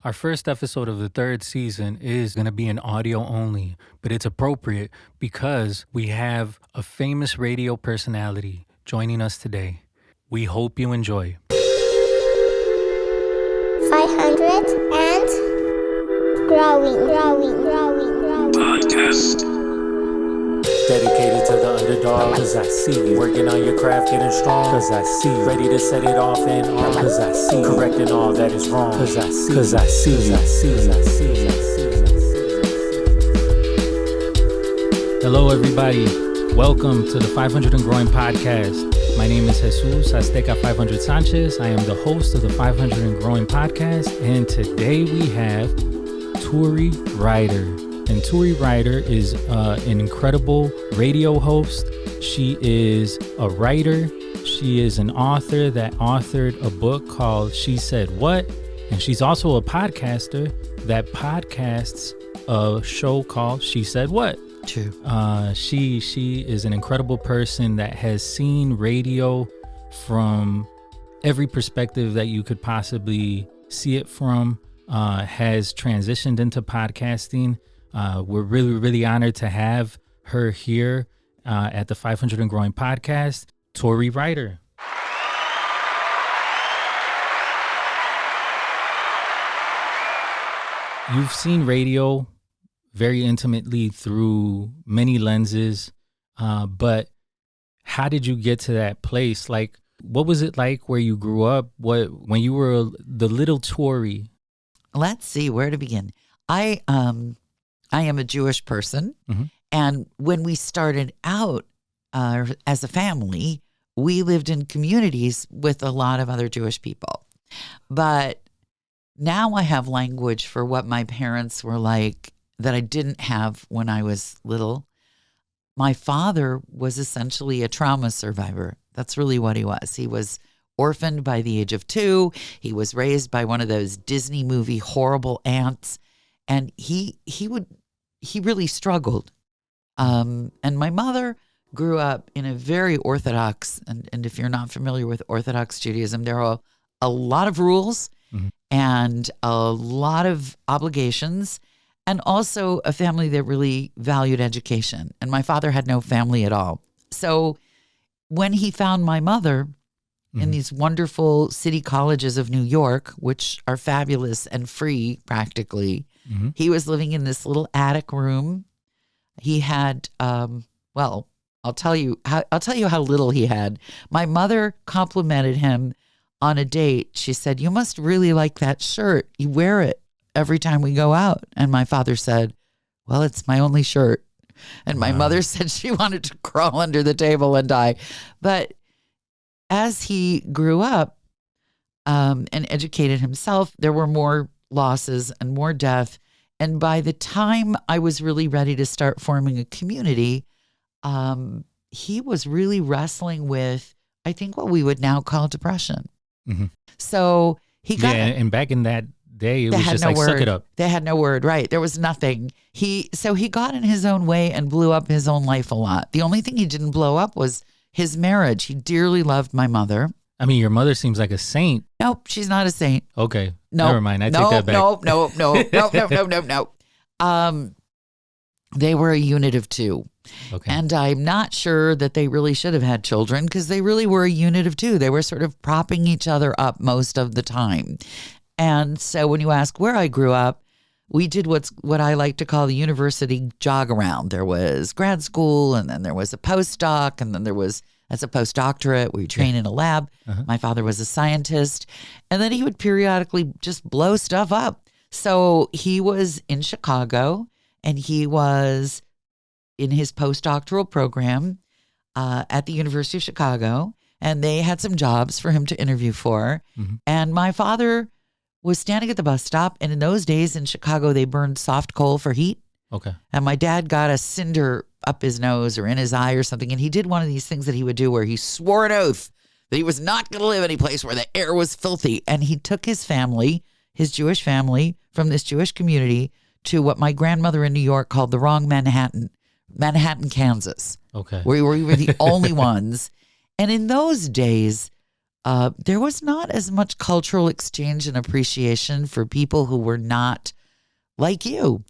Our first episode of the third season is going to be an audio only, but it's appropriate because we have a famous radio personality joining us today. We hope you enjoy. 500 and growing. Podcast. Dedicated to the underdog, cause I see you. Working on your craft, getting strong, cause I see you. Ready to set it off and on, cause I see you. Correcting all that is wrong, cause I see you. Cause I see you. Hello everybody, welcome to the 500 and Growing podcast. My name is Jesus Azteca 500 Sanchez. I am the host of the 500 and Growing podcast, and today we have Turi Ryder. And Turi Ryder is an incredible radio host. She is a writer. She is an author that authored a book called She Said What? And she's also a podcaster that podcasts a show called She Said What? True. She is an incredible person that has seen radio from every perspective that you could possibly see it from, has transitioned into podcasting. We're really honored to have her here at the 500 and Growing podcast, Turi Ryder. You've seen radio very intimately through many lenses, but how did you get to that place? Like, what was it like where you grew up? When you were the little Turi? Let's see where to begin. I am a Jewish person, Mm-hmm. and when we started out as a family, we lived in communities with a lot of other Jewish people. But now I have language for what my parents were like that I didn't have when I was little. My father was essentially a trauma survivor. That's really what he was. He was orphaned by the age of 2. He was raised by one of those Disney movie horrible aunts. And he really struggled. And my mother grew up in a very Orthodox, and if you're not familiar with Orthodox Judaism, there are a lot of rules and a lot of obligations, and also a family that really valued education. And my father had no family at all. So when he found my mother in these wonderful city colleges of New York, which are fabulous and free practically, he was living in this little attic room. He had, I'll tell you how little he had. My mother complimented him on a date. She said, "You must really like that shirt. You wear it every time we go out." And my father said, "Well, it's my only shirt." And my mother said she wanted to crawl under the table and die. But as he grew up and educated himself, there were more losses and more death. And by the time I was really ready to start forming a community, he was really wrestling with, I think, what we would now call depression. Mm-hmm. So he got... Yeah, and back in that day, it was just like, suck it up. They had no word, right? There was nothing. So he got in his own way and blew up his own life a lot. The only thing he didn't blow up was his marriage. He dearly loved my mother. I mean, your mother seems like a saint. Nope, she's not a saint. Okay, never mind. I take that back. No. They were a unit of 2. Okay. And I'm not sure that they really should have had children because they really were a unit of 2. They were sort of propping each other up most of the time. And so when you ask where I grew up, we did what I like to call the university jog around. There was grad school, and then there was a postdoc, and then there was as a postdoctorate where you train in a lab. My father was a scientist, and then he would periodically just blow stuff up. So he was in Chicago, and he was in his postdoctoral program at the University of Chicago, and they had some jobs for him to interview for. And my father was standing at the bus stop, and in those days in Chicago, they burned soft coal for heat. Okay. And my dad got a cinder up his nose or in his eye or something, and he did one of these things that he would do where he swore an oath that he was not going to live any place where the air was filthy. And he took his family, his Jewish family, from this Jewish community to what my grandmother in New York called the wrong Manhattan, Kansas. Okay. Where we were the only ones. And in those days, there was not as much cultural exchange and appreciation for people who were not like you.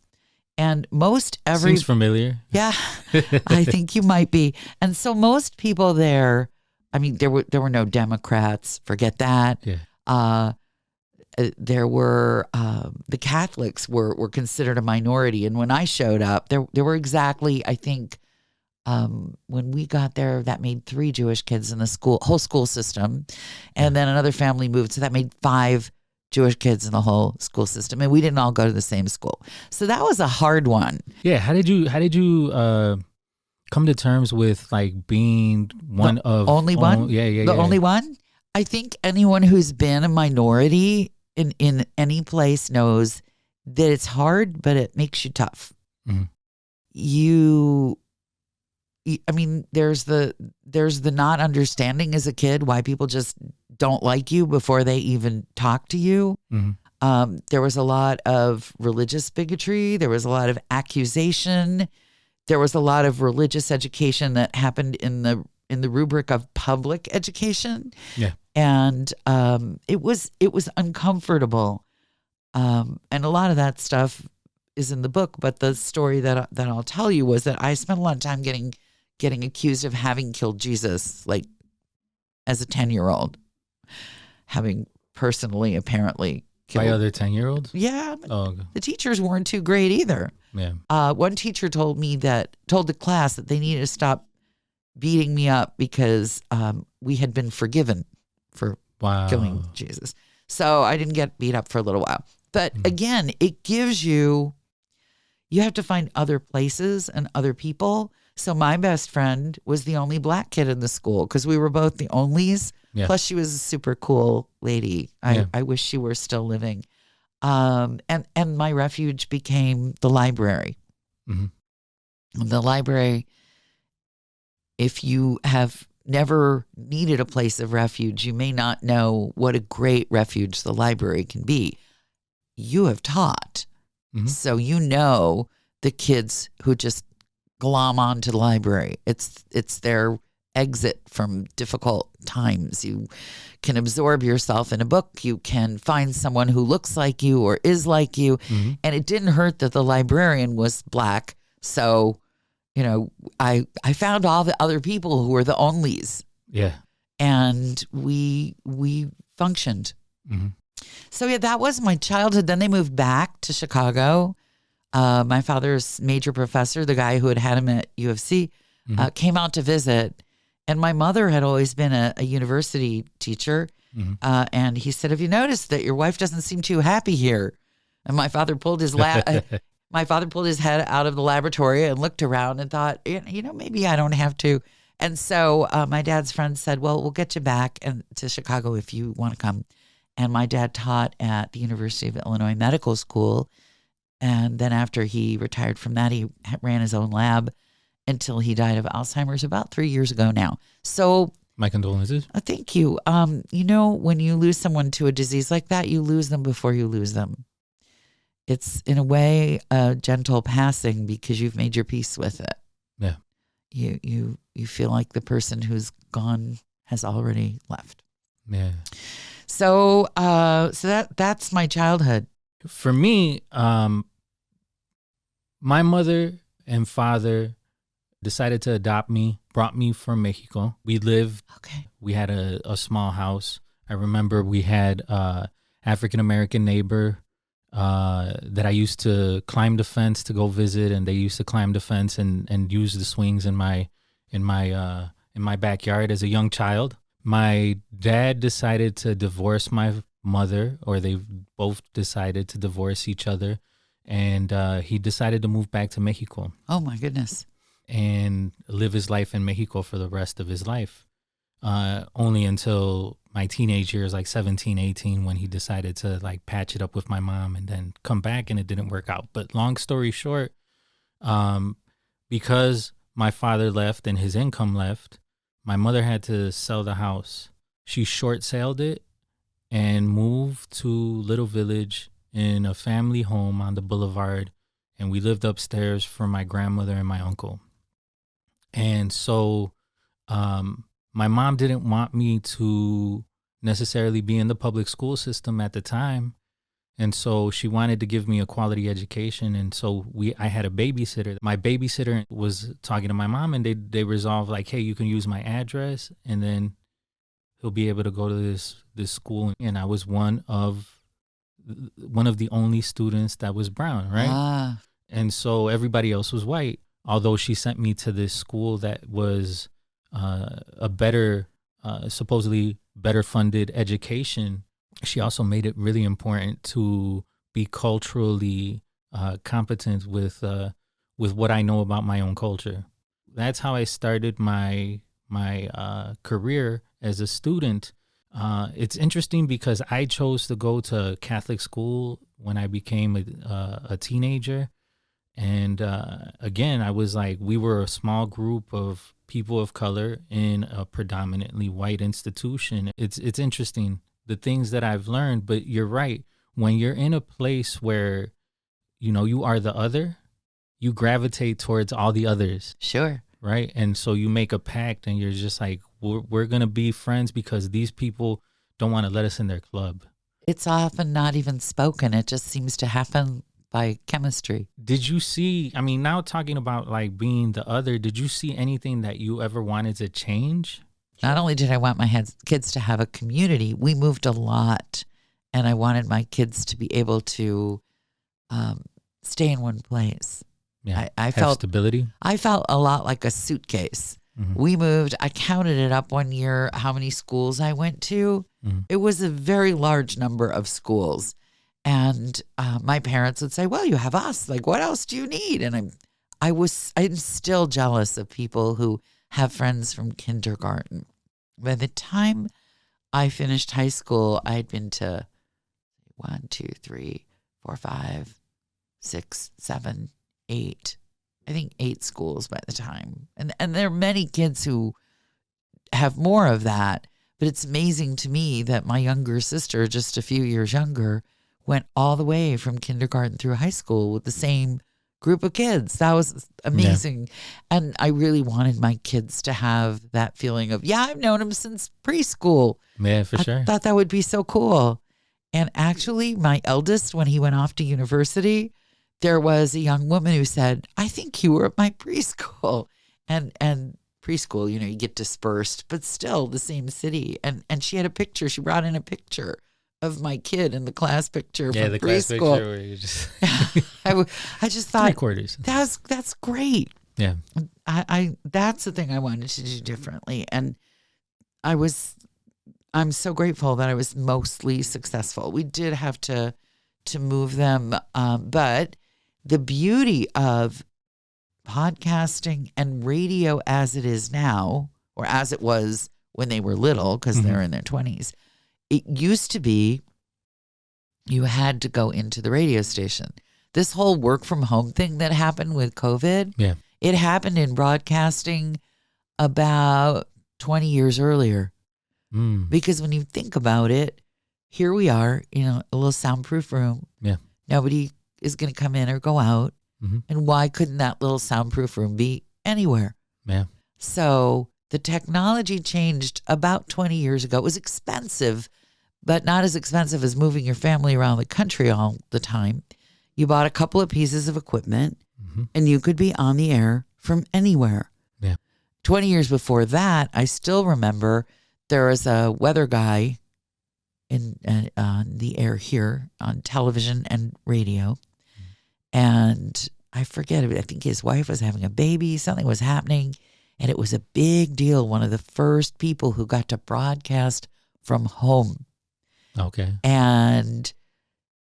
And Seems familiar. Yeah, I think you might be. And so most people there, I mean, there were no Democrats. Forget that. Yeah. There were the Catholics were considered a minority, and when I showed up, there were exactly, I think, when we got there, that made 3 Jewish kids in the whole school system, and then another family moved, so that made 5 Jewish kids in the whole school system, and we didn't all go to the same school, so that was a hard one. Yeah, how did you come to terms with like being one of only one? The only one. I think anyone who's been a minority in any place knows that it's hard, but it makes you tough. Mm-hmm. I mean, there's the not understanding as a kid why people just don't like you before they even talk to you. Mm-hmm. There was a lot of religious bigotry. There was a lot of accusation. There was a lot of religious education that happened in the rubric of public education. Yeah. And it was uncomfortable. And a lot of that stuff is in the book, but the story that I'll tell you was that I spent a lot of time getting accused of having killed Jesus, like as a 10-year-old, having personally apparently killed. By other 10-year-olds? Yeah. Oh, okay. The teachers weren't too great either. Yeah. One teacher told the class that they needed to stop beating me up because we had been forgiven for killing Jesus. So I didn't get beat up for a little while. But again, it gives you have to find other places and other people. So my best friend was the only black kid in the school because we were both the onlys. Yeah. Plus she was a super cool lady. I wish she were still living. And my refuge became the library. Mm-hmm. The library, if you have never needed a place of refuge, you may not know what a great refuge the library can be. You have taught. Mm-hmm. So you know the kids who just glom onto the library. It's their exit from difficult times. You can absorb yourself in a book. You can find someone who looks like you or is like you. Mm-hmm. And it didn't hurt that the librarian was black. So, you know, I found all the other people who were the onlys. Yeah. And we functioned. Mm-hmm. So yeah, that was my childhood. Then they moved back to Chicago. My father's major professor, the guy who had him at U of C, came out to visit. And my mother had always been a university teacher. Mm-hmm. And he said, "Have you noticed that your wife doesn't seem too happy here?" And my father pulled his head out of the laboratory and looked around and thought, you know, maybe I don't have to. And so my dad's friend said, "Well, we'll get you back to Chicago if you want to come." And my dad taught at the University of Illinois Medical School. And then after he retired from that, he ran his own lab until he died of Alzheimer's about 3 years ago now. So my condolences. Thank you. You know, when you lose someone to a disease like that, you lose them before you lose them. It's in a way a gentle passing because you've made your peace with it. Yeah. You feel like the person who's gone has already left. Yeah. So that's my childhood. For me, my mother and father decided to adopt me, brought me from Mexico. We had a small house. I remember we had African-American neighbor that I used to climb the fence to go visit, and they used to climb the fence and use the swings in my backyard as a young child. My dad decided to divorce my mother, or they both decided to divorce each other, and he decided to move back to Mexico. Oh my goodness. And live his life in Mexico for the rest of his life. Only until my teenage years, like 17, 18, when he decided to like patch it up with my mom and then come back, and it didn't work out. But long story short, because my father left and his income left, my mother had to sell the house. She short-sailed it and moved to Little Village in a family home on the boulevard. And we lived upstairs for my grandmother and my uncle. And so my mom didn't want me to necessarily be in the public school system at the time. And so she wanted to give me a quality education. And so I had a babysitter. My babysitter was talking to my mom, and they resolved like, hey, you can use my address, and then he'll be able to go to this school. And I was one of the only students that was brown, right? Ah. And so everybody else was white. Although she sent me to this school that was a better, supposedly better funded education, she also made it really important to be culturally competent with what I know about my own culture. That's how I started my career as a student. It's interesting because I chose to go to Catholic school when I became a teenager. And again, I was like, we were a small group of people of color in a predominantly white institution. It's interesting, the things that I've learned, but you're right. When you're in a place where, you are the other, you gravitate towards all the others. Sure. Right. And so you make a pact and you're just like, we're going to be friends because these people don't want to let us in their club. It's often not even spoken. It just seems to happen by chemistry. Did you see, now talking about like being the other, did you see anything that you ever wanted to change? Not only did I want my kids to have a community, we moved a lot, and I wanted my kids to be able to stay in one place. Yeah, I have felt stability. I felt a lot like a suitcase. Mm-hmm. We moved. I counted it up one year, how many schools I went to. Mm-hmm. It was a very large number of schools. And my parents would say, well, you have us. Like, what else do you need? And I'm still jealous of people who have friends from kindergarten. By the time I finished high school, I'd been to 1, 2, 3, 4, 5, 6, 7, 8. I think 8 schools by the time. And there are many kids who have more of that. But it's amazing to me that my younger sister, just a few years younger, went all the way from kindergarten through high school with the same group of kids. That was amazing. Yeah. And I really wanted my kids to have that feeling of, I've known them since preschool. Yeah, for sure. I thought that would be so cool. And actually, my eldest, when he went off to university, there was a young woman who said, I think you were at my preschool. And preschool, you get dispersed, but still the same city. And she had a picture. She brought in a picture of my kid in the class picture from the preschool. Class picture where you just I just thought 3/4. That's great. Yeah. I that's the thing I wanted to do differently. And I'm so grateful that I was mostly successful. We did have to move them. But the beauty of podcasting and radio as it is now, or as it was when they were little, because they're in their 20s, it used to be you had to go into the radio station. This whole work from home thing that happened with COVID, it happened in broadcasting about 20 years earlier. Because when you think about it, here we are, a little soundproof room. Yeah. Nobody is going to come in or go out. Mm-hmm. And why couldn't that little soundproof room be anywhere? Yeah. So the technology changed about 20 years ago. It was expensive, but not as expensive as moving your family around the country all the time. You bought a couple of pieces of equipment, and you could be on the air from anywhere. Yeah. 20 years before that, I still remember there was a weather guy on the air here on television and radio. And I forget, I think his wife was having a baby, something was happening, and it was a big deal. One of the first people who got to broadcast from home. Okay. And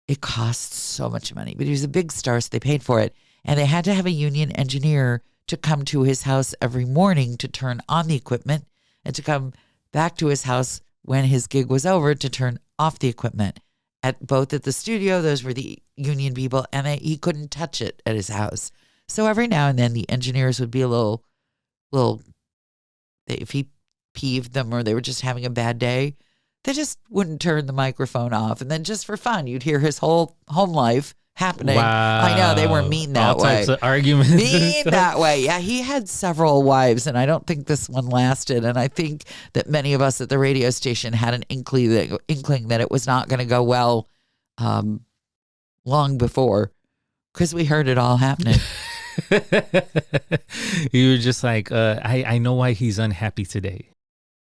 it cost so much money, but he was a big star, so they paid for it. And they had to have a union engineer to come to his house every morning to turn on the equipment, and to come back to his house when his gig was over to turn off the equipment. At the studio, those were the union people, and he couldn't touch it at his house. So every now and then the engineers would be a little, if he peeved them or they were just having a bad day, they just wouldn't turn the microphone off. And then just for fun, you'd hear his whole home life happening. Wow. I know they were mean that All way. types of arguments. Mean that way. Yeah, he had several wives, and I don't think this one lasted. And I think that many of us at the radio station had an inkling that it was not going to go well long before, because we heard it all happening. You were just like, I know why he's unhappy today.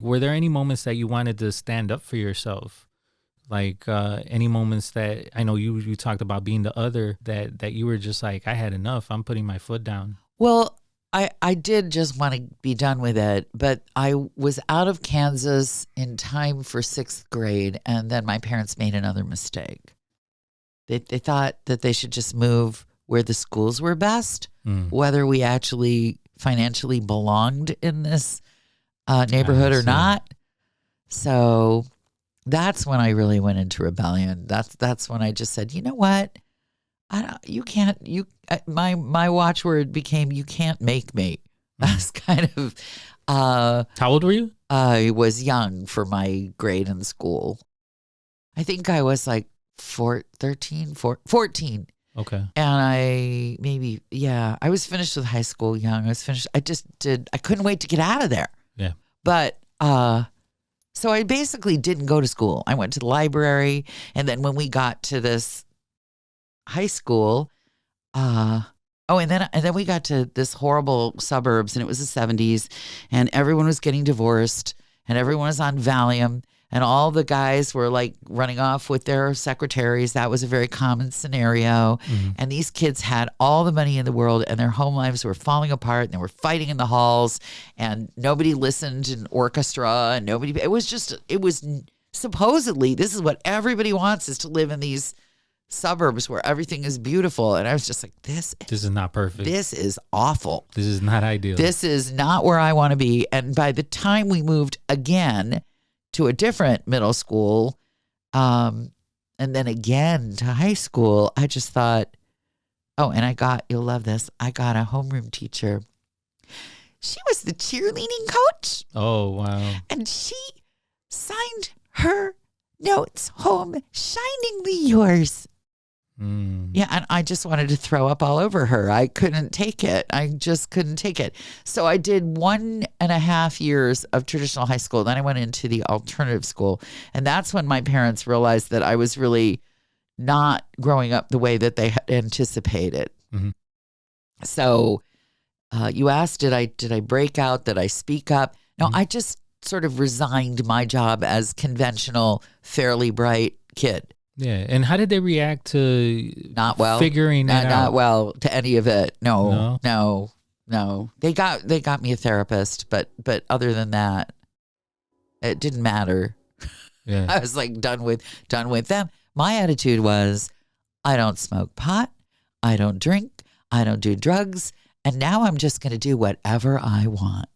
Were there any moments that you wanted to stand up for yourself? Like any moments that, I know you talked about being the other, that you were just like, I had enough. I'm putting my foot down. Well, I did just want to be done with it, but I was out of Kansas in time for 6th grade, and then my parents made another mistake. They thought that they should just move where the schools were best, whether we actually financially belonged in this neighborhood or not. So that's when I really went into rebellion. That's when I just said, you know what? My watchword became, you can't make me. That's kind of. How old were you? I was young for my grade in school. I think I was like 14. Okay. And I was finished with high school young. I couldn't wait to get out of there. Yeah. But, so I basically didn't go to school. I went to the library. And then when we got to this high school, and then we got to this horrible suburbs, and it was the 70s, and everyone was getting divorced, and everyone was on Valium, and all the guys were like running off with their secretaries. That was a very common scenario. Mm-hmm. And these kids had all the money in the world, and their home lives were falling apart, and they were fighting in the halls, and nobody listened in orchestra, and it was supposedly, this is what everybody wants, is to live in these suburbs where everything is beautiful. And I was just like, this is not perfect. This is awful. This is not ideal. This is not where I want to be. And by the time we moved again to a different middle school, and then again to high school, I just thought, you'll love this, I got a homeroom teacher. She was the cheerleading coach. Oh, wow. And she signed her notes home, shiningly yours. Yeah, and I just wanted to throw up all over her. I couldn't take it. I just couldn't take it. So I did 1.5 years of traditional high school. Then I went into the alternative school. And that's when my parents realized that I was really not growing up the way that they had anticipated. Mm-hmm. So you asked, did I break out? Did I speak up? No, I just sort of resigned my job as conventional, fairly bright kid. Yeah, and how did they react to figuring it out? Not well to any of it. No. They got me a therapist, but other than that, it didn't matter. Yeah, I was like done with them. My attitude was, I don't smoke pot, I don't drink, I don't do drugs, and now I'm just going to do whatever I want.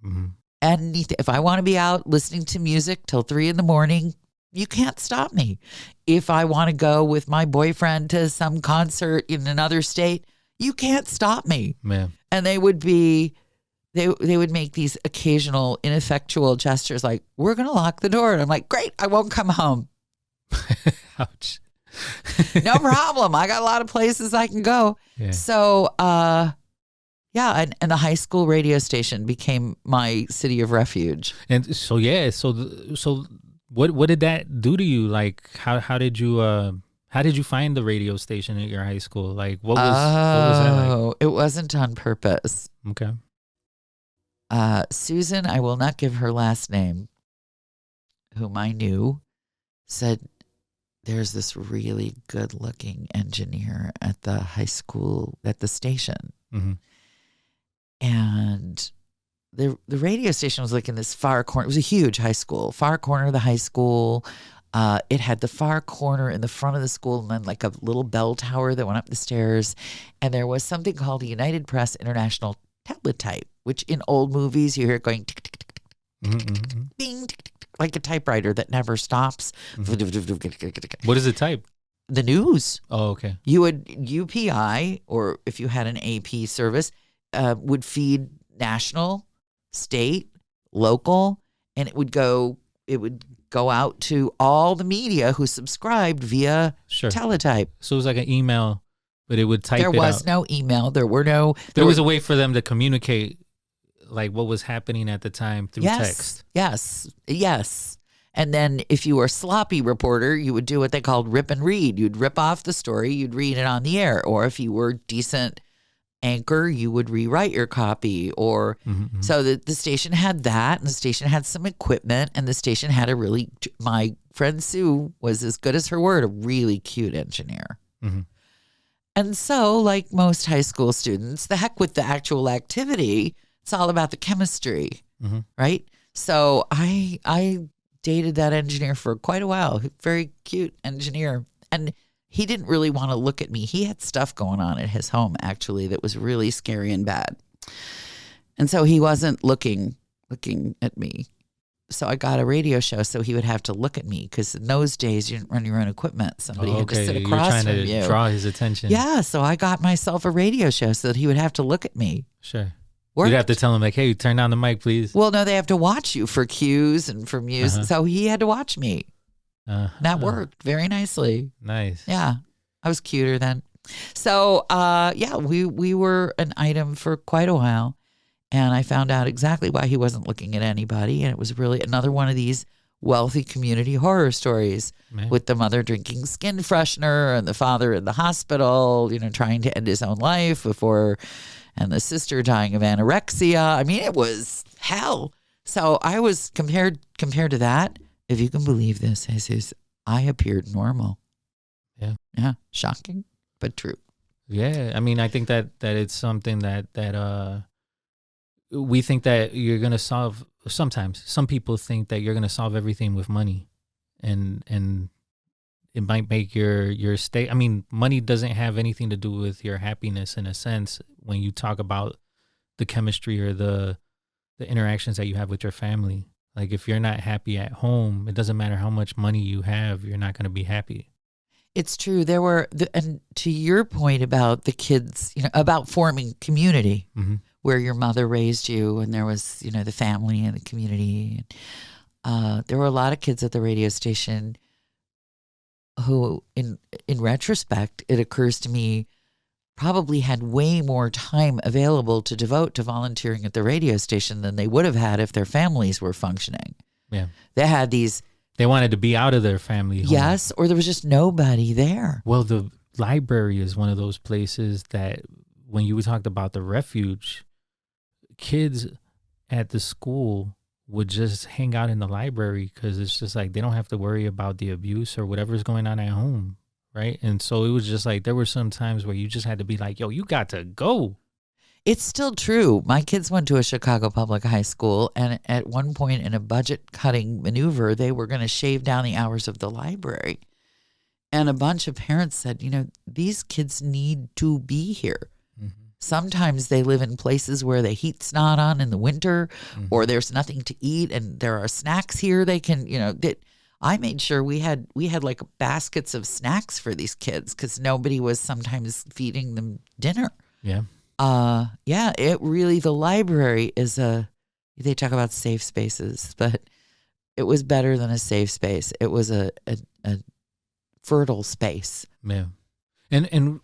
Mm-hmm. Anything. If I want to be out listening to music till 3 a.m, you can't stop me. If I want to go with my boyfriend to some concert in another state, you can't stop me. Man. And they would make these occasional ineffectual gestures like, we're going to lock the door. And I'm like, great, I won't come home. Ouch. No problem. I got a lot of places I can go. Yeah. So, and the high school radio station became my city of refuge. And so, what did that do to you? Like, how did you find the radio station at your high school? Like, what was that like? Oh, it wasn't on purpose. Okay. Susan, I will not give her last name, whom I knew, said, there's this really good-looking engineer at the high school, at the station. Mm-hmm. And the radio station was like in this far corner. It was a huge high school, far corner of the high school. It had the far corner in the front of the school, and then like a little bell tower that went up the stairs. And there was something called the United Press International Teletype, which in old movies you hear it going tick, tick, tick, tick, mm-hmm. Bing, tick, tick, tick, like a typewriter that never stops. Mm-hmm. What is it type? The news. Oh, okay. You would UPI, or if you had an AP service, would feed national, state, local, and it would go go out to all the media who subscribed via Sure. teletype. So it was like an email, but it would type There it was out. no email. There was a way for them to communicate like what was happening at the time through text. Yes. And then if you were a sloppy reporter, you would do what they called rip and read. You'd rip off the story, you'd read it on the air. Or if you were decent anchor, you would rewrite your copy. Or so the station had that, and the station had some equipment, and the station had my friend Sue was as good as her word, a really cute engineer. And so, like most high school students, the heck with the actual activity, it's all about the chemistry, right? So I dated that engineer for quite a while. Very cute engineer. And he didn't really want to look at me. He had stuff going on at his home, actually, that was really scary and bad. And so he wasn't looking at me. So I got a radio show so he would have to look at me, because in those days, you didn't run your own equipment. Somebody had to sit across from you. You're trying to draw his attention. Yeah, so I got myself a radio show so that he would have to look at me. Sure. Worked. You'd have to tell him, like, hey, turn down the mic, please. Well, no, they have to watch you for cues and for music. So he had to watch me. That worked very nicely. Nice. Yeah. I was cuter then. So, we were an item for quite a while. And I found out exactly why he wasn't looking at anybody. And it was really another one of these wealthy community horror stories with the mother drinking skin freshener and the father in the hospital, trying to end his own life and the sister dying of anorexia. I mean, it was hell. So I was compared to that, if you can believe this, Jesus, I appeared normal. Yeah. Yeah. Shocking, but true. Yeah. I mean, I think that it's something that we think that you're going to solve. Sometimes some people think that you're going to solve everything with money, and it might make your state. I mean, money doesn't have anything to do with your happiness in a sense when you talk about the chemistry or the interactions that you have with your family. Like, if you're not happy at home, it doesn't matter how much money you have, you're not going to be happy. It's true. There were, and to your point about the kids, about forming community where your mother raised you, and there was, the family and the community. There were a lot of kids at the radio station who, in retrospect, it occurs to me, probably had way more time available to devote to volunteering at the radio station than they would have had if their families were functioning. Yeah. They had these... They wanted to be out of their family home. Yes, or there was just nobody there. Well, the library is one of those places that when you talked about the refuge, kids at the school would just hang out in the library because it's just like they don't have to worry about the abuse or whatever's going on at home, right? And so it was just like there were some times where you just had to be like, yo, you got to go. It's still true. My kids went to a Chicago public high school, and at one point in a budget-cutting maneuver, they were going to shave down the hours of the library. And a bunch of parents said, these kids need to be here. Sometimes they live in places where the heat's not on in the winter, or there's nothing to eat, and there are snacks here. They can, I made sure we had like baskets of snacks for these kids because nobody was sometimes feeding them dinner. Yeah. It really, the library is they talk about safe spaces, but it was better than a safe space. It was a fertile space. Yeah. And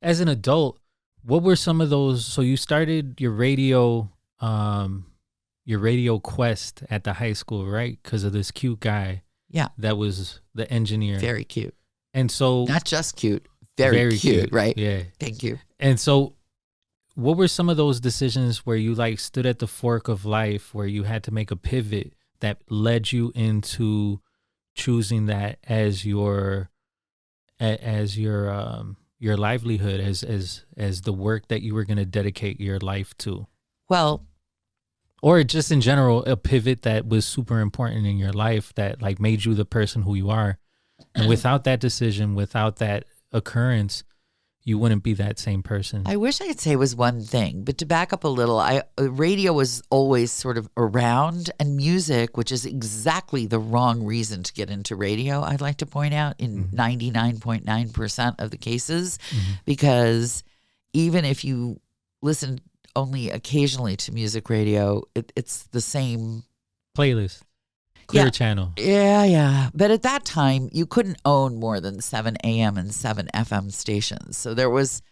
as an adult, what were some of those? So you started your radio quest at the high school, right? Because of this cute guy. Yeah. That was the engineer. Very cute. And so. Not just cute, very cute, right? Yeah. Thank you. And so what were some of those decisions where you like stood at the fork of life where you had to make a pivot that led you into choosing that as your livelihood, as the work that you were going to dedicate your life to? Well, or just in general, a pivot that was super important in your life that like made you the person who you are. And without that decision, without that occurrence, you wouldn't be that same person. I wish I could say it was one thing, but to back up a little, radio was always sort of around, and music, which is exactly the wrong reason to get into radio, I'd like to point out, in 99.9% of the cases, because even if you listen only occasionally to music radio, it's the same playlist. Clear Channel. Yeah. But at that time, you couldn't own more than 7 a.m. and 7 FM stations. So there was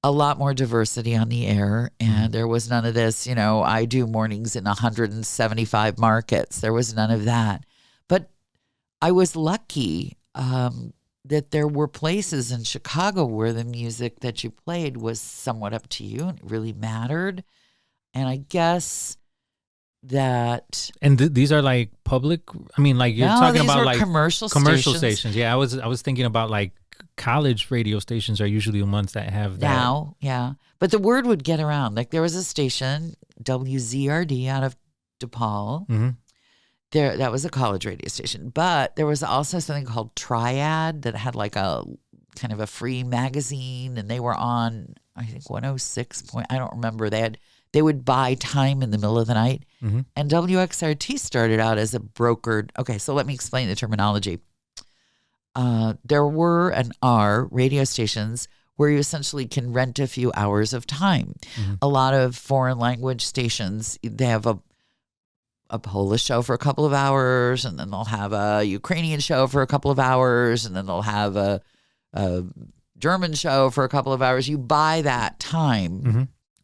a lot more diversity on the air, and there was none of this, I do mornings in 175 markets. There was none of that. But I was lucky that there were places in Chicago where the music that you played was somewhat up to you and it really mattered. And I guess that... And these are like public? I mean, like you're talking about like commercial stations. Yeah, I was thinking about like college radio stations are usually the ones that have that. Now, yeah. But the word would get around. Like there was a station, WZRD out of DePaul. Mm-hmm. That was a college radio station. But there was also something called Triad that had like a kind of a free magazine, and they were on, I think, 106 point. I don't remember. They would buy time in the middle of the night. Mm-hmm. And WXRT started out as a brokered. Okay, so let me explain the terminology. There were and are radio stations where you essentially can rent a few hours of time. Mm-hmm. A lot of foreign language stations, they have a Polish show for a couple of hours, and then they'll have a Ukrainian show for a couple of hours, and then they'll have a German show for a couple of hours. You buy that time, mm-hmm.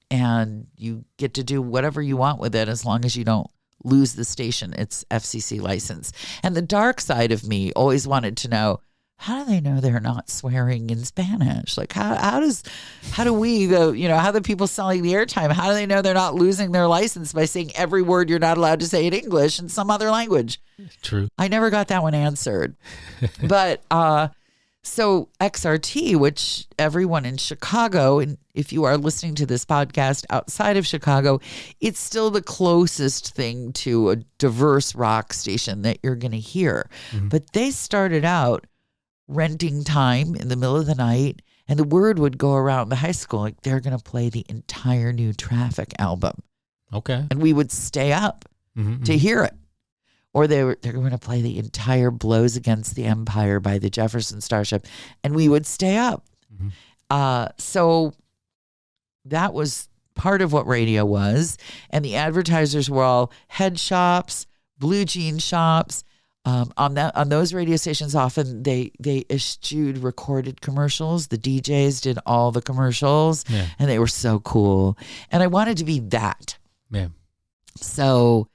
and you get to do whatever you want with it as long as you don't lose the station. It's FCC license. And the dark side of me always wanted to know, how do they know they're not swearing in Spanish? Like how do we, how the people selling the airtime, how do they know they're not losing their license by saying every word you're not allowed to say in English in some other language? True. I never got that one answered. But so XRT, which everyone in Chicago, and if you are listening to this podcast outside of Chicago, it's still the closest thing to a diverse rock station that you're going to hear. Mm-hmm. But they started out renting time in the middle of the night, and the word would go around the high school like they're going to play the entire New Traffic album. Okay. And we would stay up mm-hmm. to hear it. Or they're going to play the entire Blows Against the Empire by the Jefferson Starship, and we would stay up. Mm-hmm. So that was part of what radio was. And the advertisers were all head shops, blue jean shops. On those radio stations, often they eschewed recorded commercials. The DJs did all the commercials, and they were so cool. And I wanted to be that. Yeah. So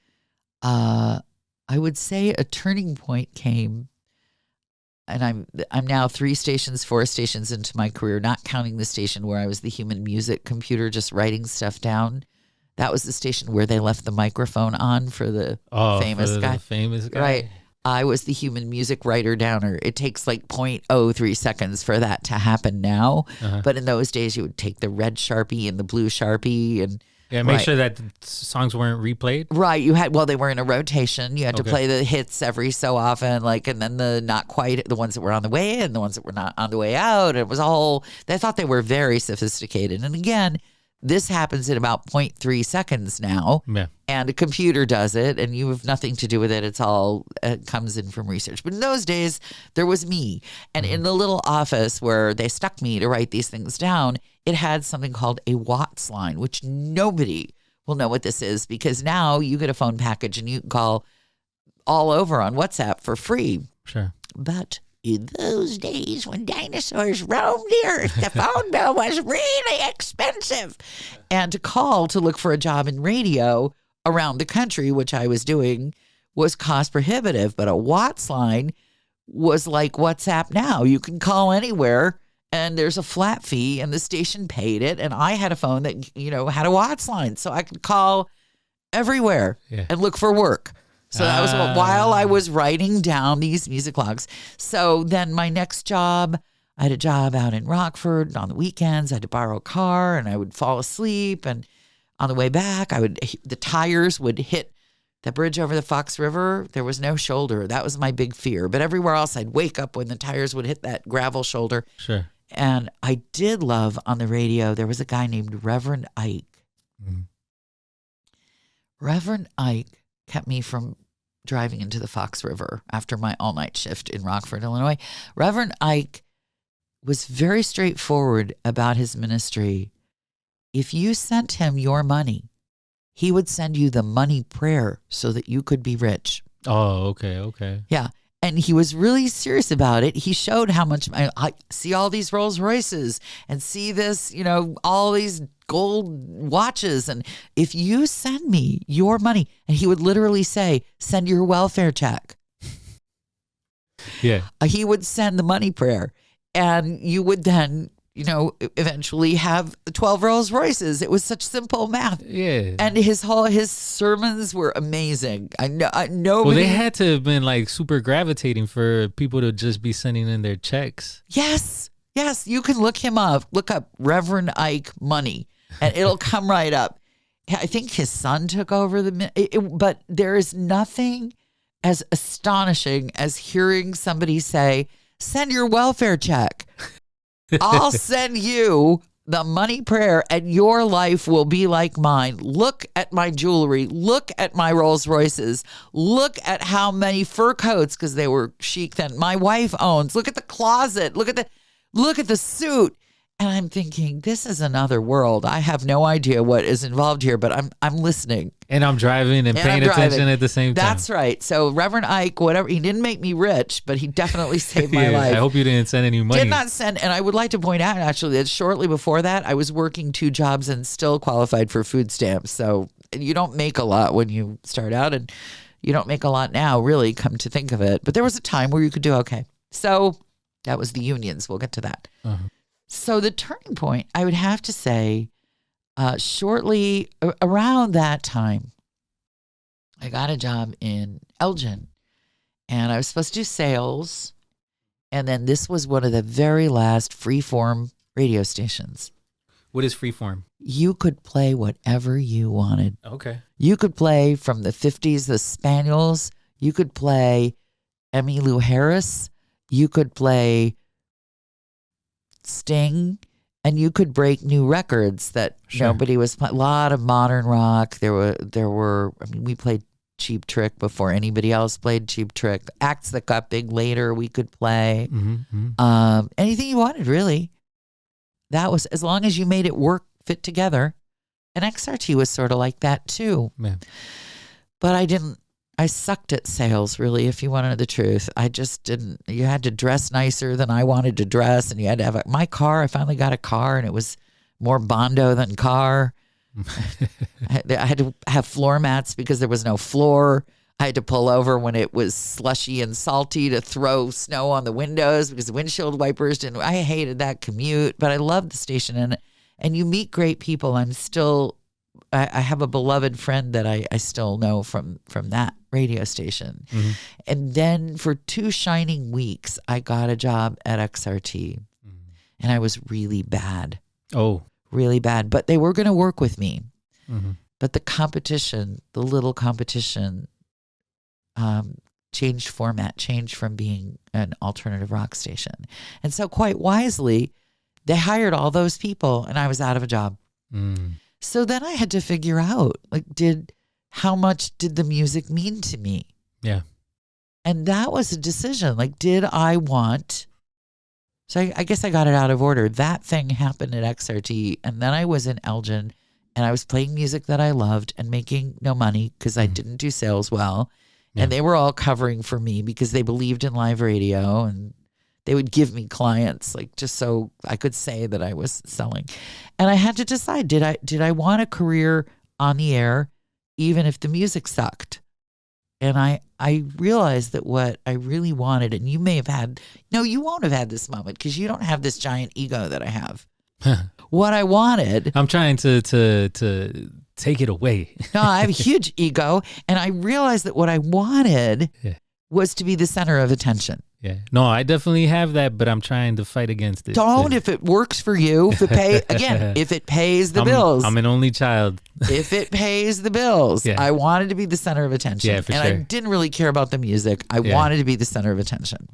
I would say a turning point came, and I'm now 4 stations into my career, not counting the station where I was the human music computer just writing stuff down. That was the station where they left the microphone on for the famous guy. The famous guy. Right. I was the human music writer downer. It takes like 0.03 seconds for that to happen now. Uh-huh. But in those days, you would take the red Sharpie and the blue Sharpie and make sure that the songs weren't replayed. Right. They were in a rotation. You had to play the hits every so often, and then the not quite, the ones that were on the way in, the ones that were not on the way out. It was they thought they were very sophisticated. And again, this happens in about 0.3 seconds now. Yeah. And a computer does it, and you have nothing to do with it. It comes in from research. But in those days, there was me. And in the little office where they stuck me to write these things down, it had something called a Watts line, which nobody will know what this is, because now you get a phone package and you can call all over on WhatsApp for free. Sure. But in those days when dinosaurs roamed the earth, the phone bill was really expensive. And to call to look for a job in radio around the country, which I was doing, was cost prohibitive. But a Watts line was like WhatsApp now. You can call anywhere, and there's a flat fee, and the station paid it. And I had a phone that, had a Watts line, so I could call everywhere and look for work. So that was while I was writing down these music logs. So then my next job, I had a job out in Rockford on the weekends. I had to borrow a car, and I would fall asleep. And on the way back, the tires would hit the bridge over the Fox River. There was no shoulder. That was my big fear. But everywhere else, I'd wake up when the tires would hit that gravel shoulder. Sure. And I did love on the radio, there was a guy named Reverend Ike. Mm-hmm. Reverend Ike kept me from driving into the Fox River after my all-night shift in Rockford, Illinois. Reverend Ike was very straightforward about his ministry. If you sent him your money, he would send you the money prayer so that you could be rich. Oh, okay. Yeah. And he was really serious about it. He showed how much I see all these Rolls Royces and see this, all these gold watches. And if you send me your money, and he would literally say, send your welfare check. Yeah. He would send the money prayer, and you would then, eventually have 12 Rolls Royces. It was such simple math. Yeah. And his sermons were amazing. I know. Nobody. Well, they had to have been like super gravitating for people to just be sending in their checks. Yes. You can look him up. Look up Reverend Ike money, and it'll come right up. I think his son took over but there is nothing as astonishing as hearing somebody say, "Send your welfare check." I'll send you the money prayer and your life will be like mine. Look at my jewelry. Look at my Rolls Royces. Look at how many fur coats, because they were chic then, my wife owns. Look at the closet. Look at the suit. And I'm thinking, this is another world. I have no idea what is involved here, but I'm listening. And I'm driving and paying attention at the same time. That's right. So Reverend Ike, whatever, he didn't make me rich, but he definitely saved my life. I hope you didn't send any money. Did not send. And I would like to point out, actually, that shortly before that, I was working 2 jobs and still qualified for food stamps. So you don't make a lot when you start out, and you don't make a lot now, really, come to think of it. But there was a time where you could do okay. So that was the unions. We'll get to that. Uh-huh. So the turning point, I would have to say, shortly around that time, I got a job in Elgin, and I was supposed to do sales. And then this was one of the very last freeform radio stations. What is freeform? You could play whatever you wanted. Okay. You could play from the 50s, the Spaniels. You could play Emmylou Harris. You could play Sting, and you could break new records that nobody was playing. A lot of modern rock. There were. I mean, we played Cheap Trick before anybody else played Cheap Trick. Acts that got big later, we could play. Mm-hmm. Anything you wanted, really. That was, as long as you made it work, fit together. And XRT was sort of like that too. Yeah. But I sucked at sales, really, if you want to know the truth. I just didn't. You had to dress nicer than I wanted to dress, and you had to have my car. I finally got a car, and it was more Bondo than car. I had to have floor mats because there was no floor. I had to pull over when it was slushy and salty to throw snow on the windows because the windshield wipers didn't. I hated that commute, but I loved the station, and you meet great people. I have a beloved friend that I still know from that radio station. Mm-hmm. And then for 2 shining weeks, I got a job at XRT. Mm-hmm. And I was really bad. Oh. Really bad. But they were going to work with me. Mm-hmm. But the little competition, changed format, changed from being an alternative rock station. And so quite wisely, they hired all those people, and I was out of a job. Mm. So then I had to figure out, how much did the music mean to me? Yeah. And that was a decision. Did I want... So I guess I got it out of order. That thing happened at XRT, and then I was in Elgin, and I was playing music that I loved and making no money because I didn't do sales well. Yeah. And they were all covering for me because they believed in live radio, and they would give me clients just so I could say that I was selling. And I had to decide, did I want a career on the air even if the music sucked? And I realized that what I really wanted, and you may have had, no, you won't have had this moment because you don't have this giant ego that I have. What I wanted. I'm trying to take it away. No, I have a huge ego, and I realized that what I wanted was to be the center of attention. Yeah. No, I definitely have that, but I'm trying to fight against it. Don't, if it works for you, if it pays the bills. I'm an only child. If it pays the bills. Yeah. I wanted to be the center of attention. Yeah, for sure. I didn't really care about the music. I wanted to be the center of attention.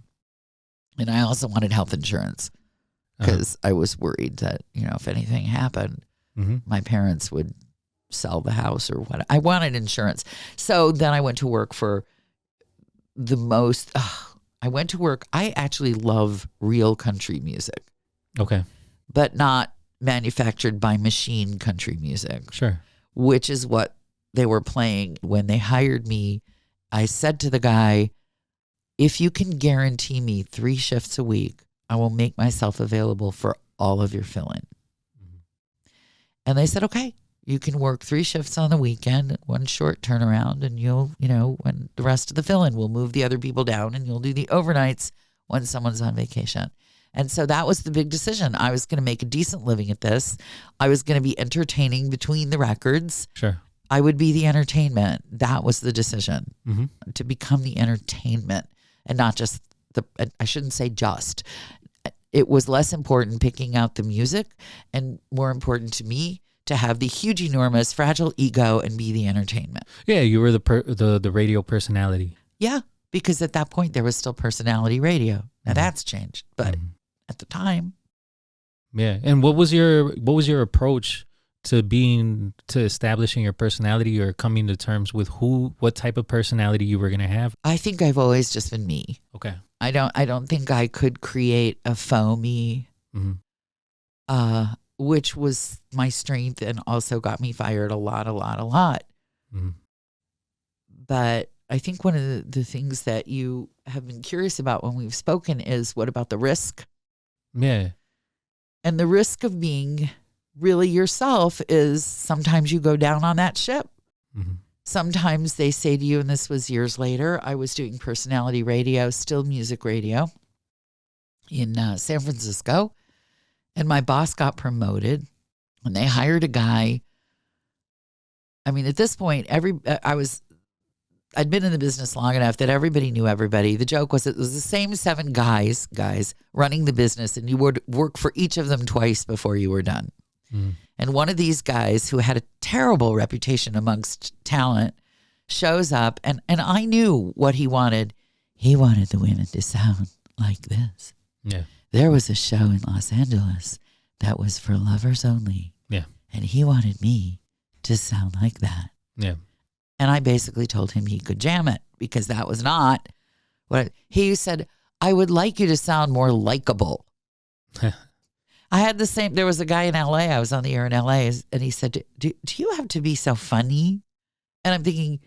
And I also wanted health insurance because I was worried that, if anything happened, my parents would sell the house or what. I wanted insurance. So then I went to work for the most... I actually love real country music. Okay. But not manufactured by machine country music. Sure. Which is what they were playing when they hired me I said to the guy, if you can guarantee me 3 shifts a week, I will make myself available for all of your fill-in. And they said, okay, you can work 3 shifts on the weekend, 1 short turnaround, and when the rest of the fill-in, we'll move the other people down and you'll do the overnights when someone's on vacation. And so that was the big decision. I was going to make a decent living at this. I was going to be entertaining between the records. Sure. I would be the entertainment. That was the decision, to become the entertainment and not just I shouldn't say just. It was less important picking out the music and more important to me to have the huge, enormous, fragile ego and be the entertainment. Yeah, you were the radio personality. Yeah, because at that point there was still personality radio. Now that's changed, but at the time. Yeah, and what was your approach to establishing your personality or coming to terms with what type of personality you were going to have? I think I've always just been me. Okay. I don't think I could create a faux me, which was my strength and also got me fired a lot. But I think one of the things that you have been curious about when we've spoken is, what about the risk? Yeah. And the risk of being really yourself is sometimes you go down on that ship. Sometimes they say to you, and this was years later, I was doing personality radio, still music radio in San Francisco. And my boss got promoted and they hired a guy. I mean, at this point, I'd been in the business long enough that everybody knew everybody. The joke was it was the same 7 guys running the business, and you would work for each of them twice before you were done. And one of these guys who had a terrible reputation amongst talent shows up, and I knew what he wanted. He wanted the women to sound like this. Yeah. There was a show in Los Angeles that was for lovers only. Yeah. And he wanted me to sound like that. Yeah. And I basically told him he could jam it, because that was not what he said. I would like you to sound more likable. I had the same. There was a guy in LA. I was on the air in LA, and he said, do you have to be so funny? And I'm thinking,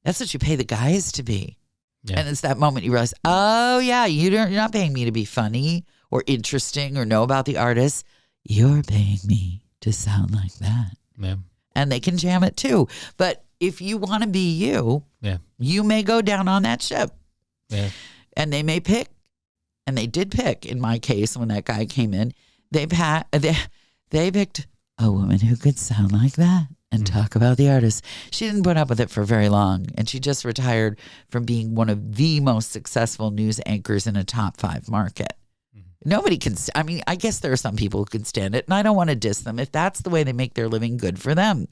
that's what you pay the guys to be. Yeah. And it's that moment you realize, oh yeah, you're not paying me to be funny or interesting or know about the artist. You're paying me to sound like that. Yeah. And they can jam it too. But if you want to be you, you may go down on that ship. Yeah. And they may pick, and they did pick. In my case, when that guy came in, they picked a woman who could sound like that and talk about the artist. She didn't put up with it for very long, and she just retired from being one of the most successful news anchors in a top 5 market. Nobody can. I mean, I guess there are some people who can stand it, and I don't want to diss them. If that's the way they make their living, good for them.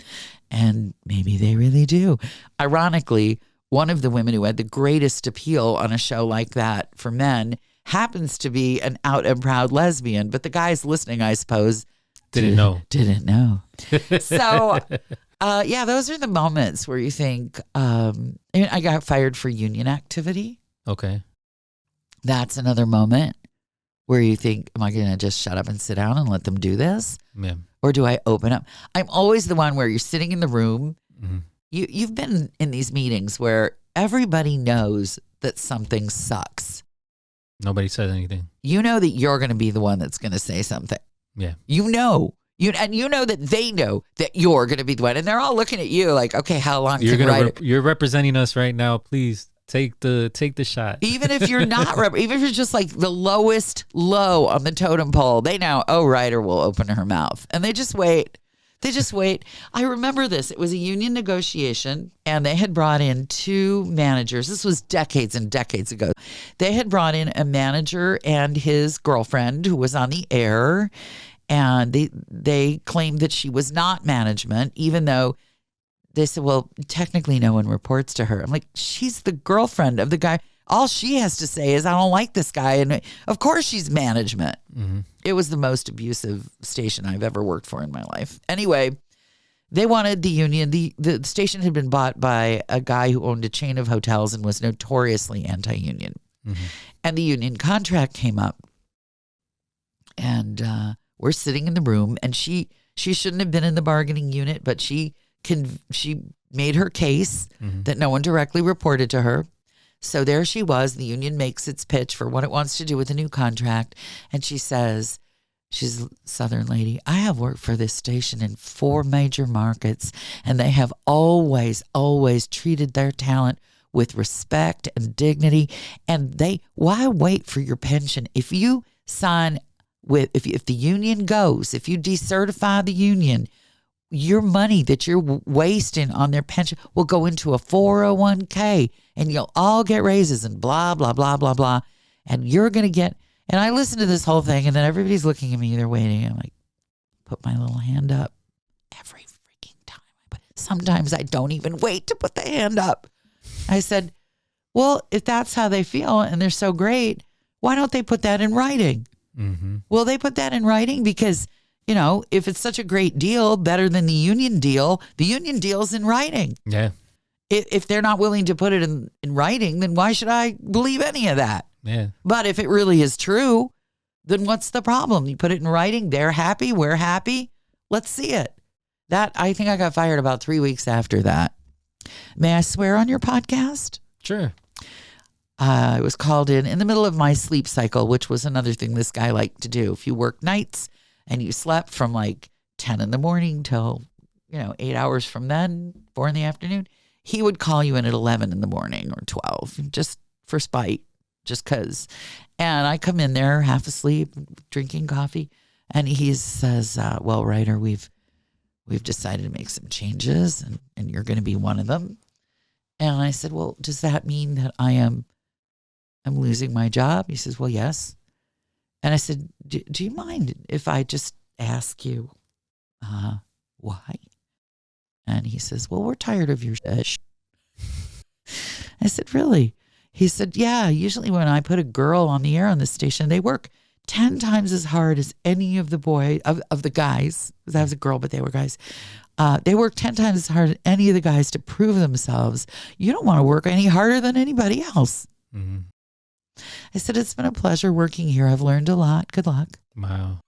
And maybe they really do. Ironically, one of the women who had the greatest appeal on a show like that for men happens to be an out and proud lesbian, but the guys listening, I suppose, didn't know. So, those are the moments where you think, I got fired for union activity. Okay. That's another moment where you think, am I going to just shut up and sit down and let them do this? Yeah. Or do I open up? I'm always the one where you're sitting in the room. You've been in these meetings where everybody knows that something sucks. Nobody says anything. You know that you're going to be the one that's going to say something. Yeah. You know that they know that you're going to be the one. And they're all looking at you like, okay, how long can you write it? You're representing us right now. Please take the shot. Even if you're not, even if you're just like the lowest low on the totem pole, they know, Ryder will open her mouth. And they just wait. I remember this. It was a union negotiation, and they had brought in 2 managers. This was decades and decades ago. They had brought in a manager and his girlfriend who was on the air, and they claimed that she was not management, even though they said, well, technically no one reports to her. I'm like, she's the girlfriend of the guy. All she has to say is, I don't like this guy. And of course she's management. It was the most abusive station I've ever worked for in my life. Anyway, they wanted the union. The station had been bought by a guy who owned a chain of hotels and was notoriously anti-union. And the union contract came up. And we're sitting in the room, and she shouldn't have been in the bargaining unit, but she she made her case that no one directly reported to her. So there she was. The union makes its pitch for what it wants to do with the new contract. And she says, she's a Southern lady, I have worked for this station in 4 major markets, and they have always, always treated their talent with respect and dignity. And why wait for your pension? If you sign with, if the union goes, if you decertify the union, your money that you're wasting on their pension will go into a 401k, and you'll all get raises and blah, blah, blah, blah, blah. And you're going to get, and I listened to this whole thing, and then everybody's looking at me, they're waiting. I'm like, put my little hand up every freaking time. Sometimes I don't even wait to put the hand up. I said, well, if that's how they feel and they're so great, why don't they put that in writing? Well, they put that in writing because, if it's such a great deal, better than the union deal's in writing. Yeah. If they're not willing to put it in writing, then why should I believe any of that? Yeah. But if it really is true, then what's the problem? You put it in writing, they're happy, we're happy. Let's see it. I think I got fired about 3 weeks after that. May I swear on your podcast? Sure. I was called in the middle of my sleep cycle, which was another thing this guy liked to do. If you work nights and you slept from like 10 in the morning till, 8 hours from then, 4 in the afternoon, he would call you in at 11 in the morning or 12, just for spite, just because. And I come in there half asleep, drinking coffee, and he says, well, Ryder, we've decided to make some changes, and you're going to be one of them. And I said, well, does that mean that I'm losing my job? He says, well, yes. And I said, do you mind if I just ask you why? And he says, well, we're tired of your shit. I said, really? He said, yeah, usually when I put a girl on the air on the station, they work 10 times as hard as any of the guys. Because I was a girl, but they were guys. They work 10 times as hard as any of the guys to prove themselves. You don't want to work any harder than anybody else. I said, it's been a pleasure working here. I've learned a lot. Good luck. Wow.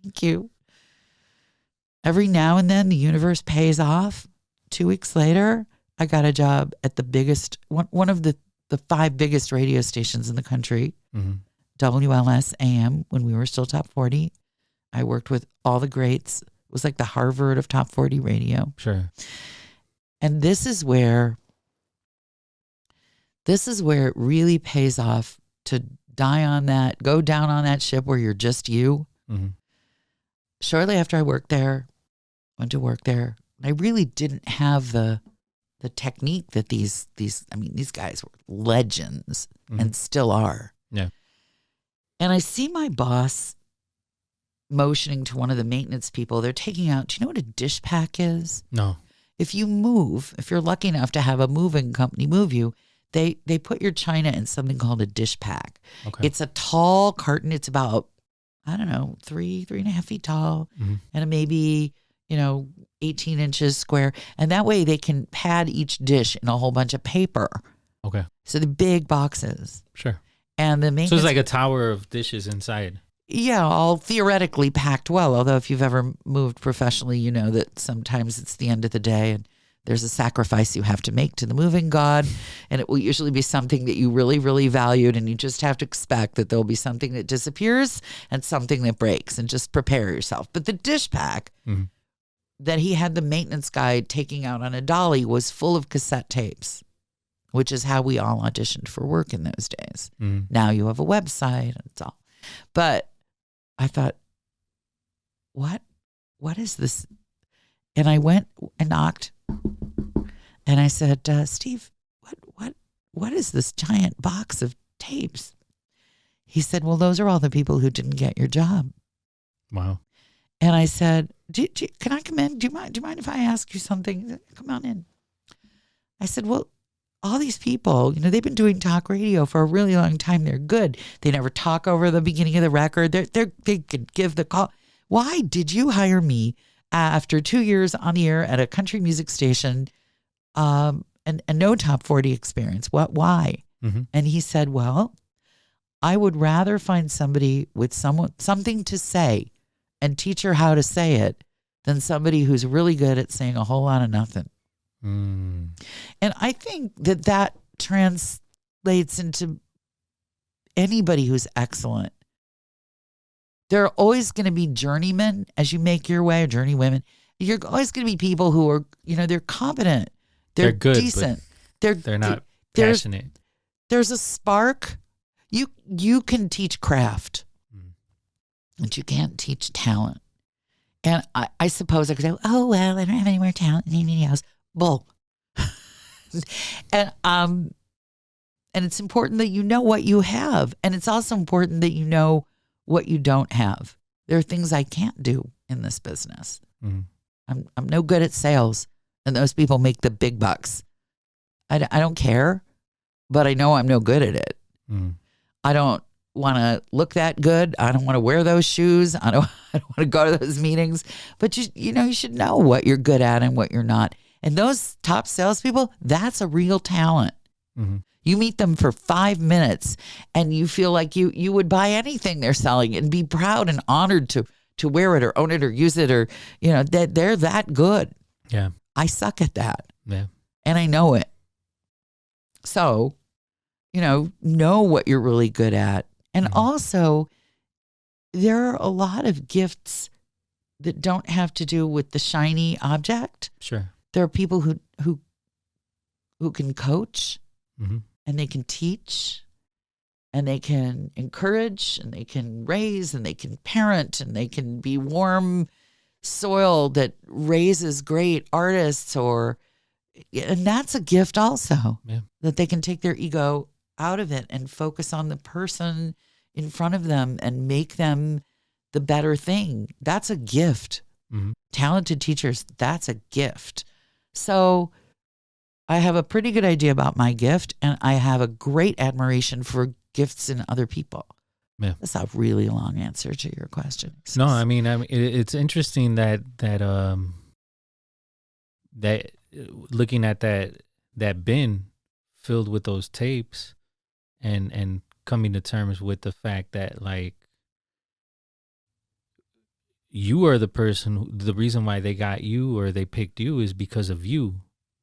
Thank you. Every now and then the universe pays off. 2 weeks later, I got a job at the biggest, one of the 5 biggest radio stations in the country, WLS AM, when we were still top 40. I worked with all the greats. It was like the Harvard of top 40 radio. Sure. And this is where it really pays off to go down on that ship where you're just you. Shortly after I went to work there, I really didn't have the technique that these guys were legends and still are. Yeah. And I see my boss motioning to one of the maintenance people. They're taking out, do you know what a dish pack is? No. If you're lucky enough to have a moving company move you, they put your china in something called a dish pack. Okay. It's a tall carton. It's about, I don't know, 3.5 feet tall, and maybe, 18 inches square. And that way they can pad each dish in a whole bunch of paper. Okay. So the big boxes. Sure. And the maintenance. So it's like a tower of dishes inside. Yeah, all theoretically packed well. Although if you've ever moved professionally, you know that sometimes it's the end of the day and there's a sacrifice you have to make to the moving god. And it will usually be something that you really, really valued. And you just have to expect that there'll be something that disappears and something that breaks, and just prepare yourself. But the dish pack that he had the maintenance guy taking out on a dolly was full of cassette tapes, which is how we all auditioned for work in those days. Now you have a website and it's all. But I thought, what is this? And I went and knocked, and I said, Steve, what is this giant box of tapes? He said, well, those are all the people who didn't get your job. Wow. And I said, can I come in? Do you mind if I ask you something? Come on in. I said, well, all these people, they've been doing talk radio for a really long time. They're good. They never talk over the beginning of the record. They could give the call. Why did you hire me after 2 years on the air at a country music station and no top 40 experience? Why? And he said, well, I would rather find somebody with something to say and teach her how to say it than somebody who's really good at saying a whole lot of nothing. Mm. And I think that translates into anybody who's excellent. There are always going to be journeymen as you make your way, or journeywomen. You're always going to be people who are, they're competent. They're good, decent. They're not passionate. There's a spark. You can teach craft, but you can't teach talent. And I suppose I could say, oh, well, I don't have any more talent than anybody else. Bull. And it's important that you know what you have. And it's also important that you know what you don't have. There are things I can't do in this business. Mm. I'm no good at sales, and those people make the big bucks. I don't care, but I know I'm no good at it. Mm. I don't want to look that good. I don't want to wear those shoes. I don't want to go to those meetings. But you should know what you're good at and what you're not. And those top salespeople, that's a real talent. Mm-hmm. You meet them for 5 minutes and you feel like you would buy anything they're selling and be proud and honored to wear it or own it or use it, or, that they're that good. Yeah. I suck at that. Yeah. And I know it. So, know what you're really good at. And also, there are a lot of gifts that don't have to do with the shiny object. Sure. There are people who can coach, and they can teach, and they can encourage, and they can raise, and they can parent, and they can be warm soil that raises great artists, and that's a gift also. Yeah. That they can take their ego out of it and focus on the person in front of them and make them the better thing. That's a gift. Mm-hmm. Talented teachers, that's a gift. So I have a pretty good idea about my gift, and I have a great admiration for gifts in other people. Yeah. That's a really long answer to your question. No, I mean, it's interesting that looking at that bin filled with those tapes and coming to terms with the fact that, like, you are the reason why they got you or they picked you is because of you,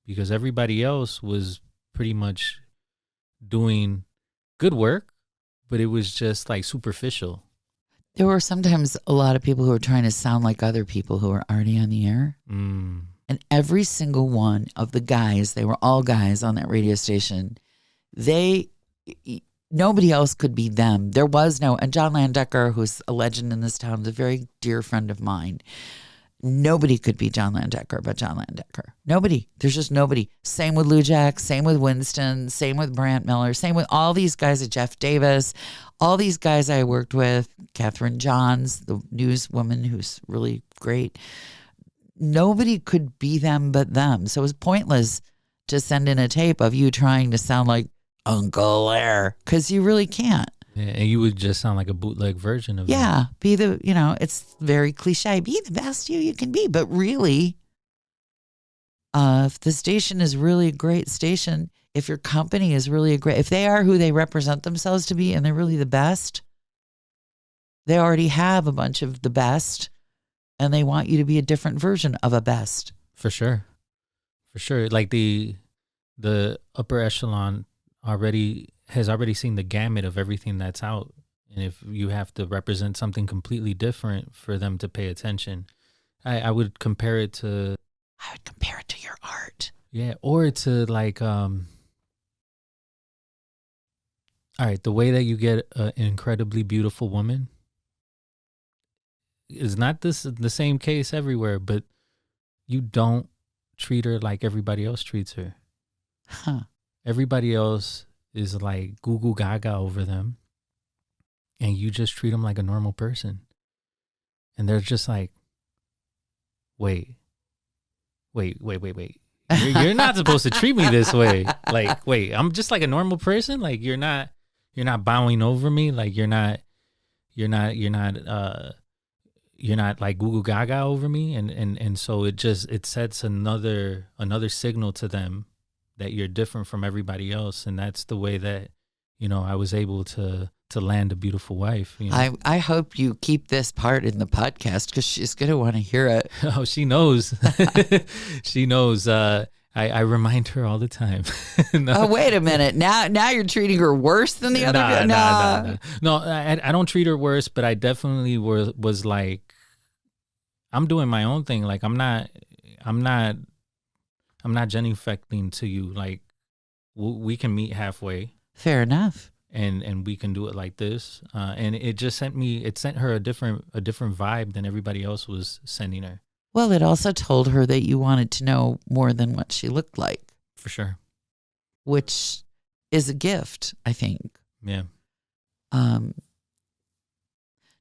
because everybody else was pretty much doing good work, but it was just like superficial. There were sometimes a lot of people who were trying to sound like other people who were already on the air. Mm. And every single one of the guys, they were all guys on that radio station, nobody else could be them. There was no, and John Landecker, who's a legend in this town, is a very dear friend of mine. Nobody could be John Landecker but John Landecker. Nobody. There's just nobody. Same with Lou Jack, same with Winston, same with Brant Miller, same with all these guys, Jeff Davis, all these guys I worked with, Catherine Johns, the newswoman who's really great. Nobody could be them but them. So it was pointless to send in a tape of you trying to sound like Uncle Air, because you really can't. Yeah, and you would just sound like a bootleg version of Yeah, be the, it's very cliche. Be the best you can be. But really, if the station is really a great station, if your company is really if they are who they represent themselves to be and they're really the best, they already have a bunch of the best and they want you to be a different version of a best. For sure. For sure. Like the upper echelon has already seen the gamut of everything that's out. And if you have to represent something completely different for them to pay attention, I would compare it to... I would compare it to your art. Yeah, or to like... all right, the way that you get an incredibly beautiful woman is not the same case everywhere, but you don't treat her like everybody else treats her. Huh. Everybody else is like goo goo gaga over them, and you just treat them like a normal person. And they're just like, wait. You're not supposed to treat me this way. Like, wait, I'm just like a normal person. Like, you're not bowing over me. Like, you're not like goo goo gaga over me. And so it sets another signal to them that you're different from everybody else. And that's the way that, I was able to to land a beautiful wife. You know? I hope you keep this part in the podcast because she's going to want to hear it. Oh, she knows. She knows. I remind her all the time. No. Oh, wait a minute. Now you're treating her worse than the other. No, I don't treat her worse, but I definitely was like, I'm doing my own thing. Like I'm not genuflecting to you. Like we can meet halfway. Fair enough. And we can do it like this. And it just sent her a different vibe than everybody else was sending her. Well, it also told her that you wanted to know more than what she looked like. For sure. Which is a gift, I think. Yeah.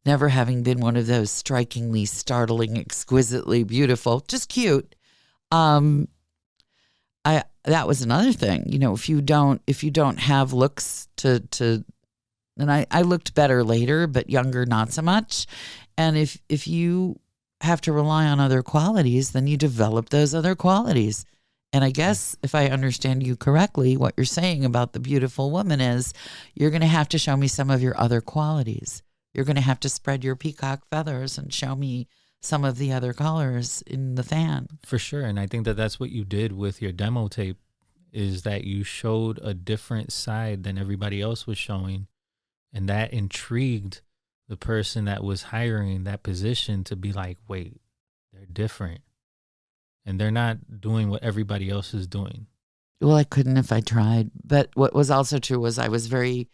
Never having been one of those strikingly, startling, exquisitely beautiful, just cute. That was another thing. You know, if you don't have looks to and I looked better later, but younger not so much. And if you have to rely on other qualities, then you develop those other qualities. And I guess if I understand you correctly, what you're saying about the beautiful woman is you're going to have to show me some of your other qualities. You're going to have to spread your peacock feathers and show me some of the other colors in the fan. For sure. And I think that that's what you did with your demo tape, is that you showed a different side than everybody else was showing. And that intrigued the person that was hiring that position to be like, wait, they're different. And they're not doing what everybody else is doing. Well, I couldn't if I tried. But what was also true was I was very,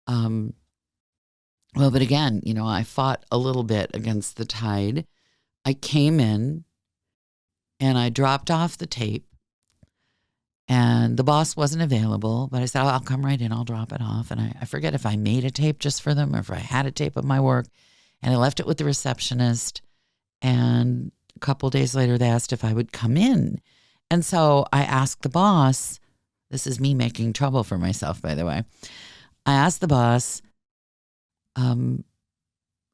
but again, you know, I fought a little bit against the tide. I came in and I dropped off the tape and the boss wasn't available, but I said, I'll come right in. I'll drop it off. And I forget if I made a tape just for them or if I had a tape of my work, and I left it with the receptionist. And a couple of days later, they asked if I would come in. And so I asked the boss, this is me making trouble for myself, by the way. I asked the boss,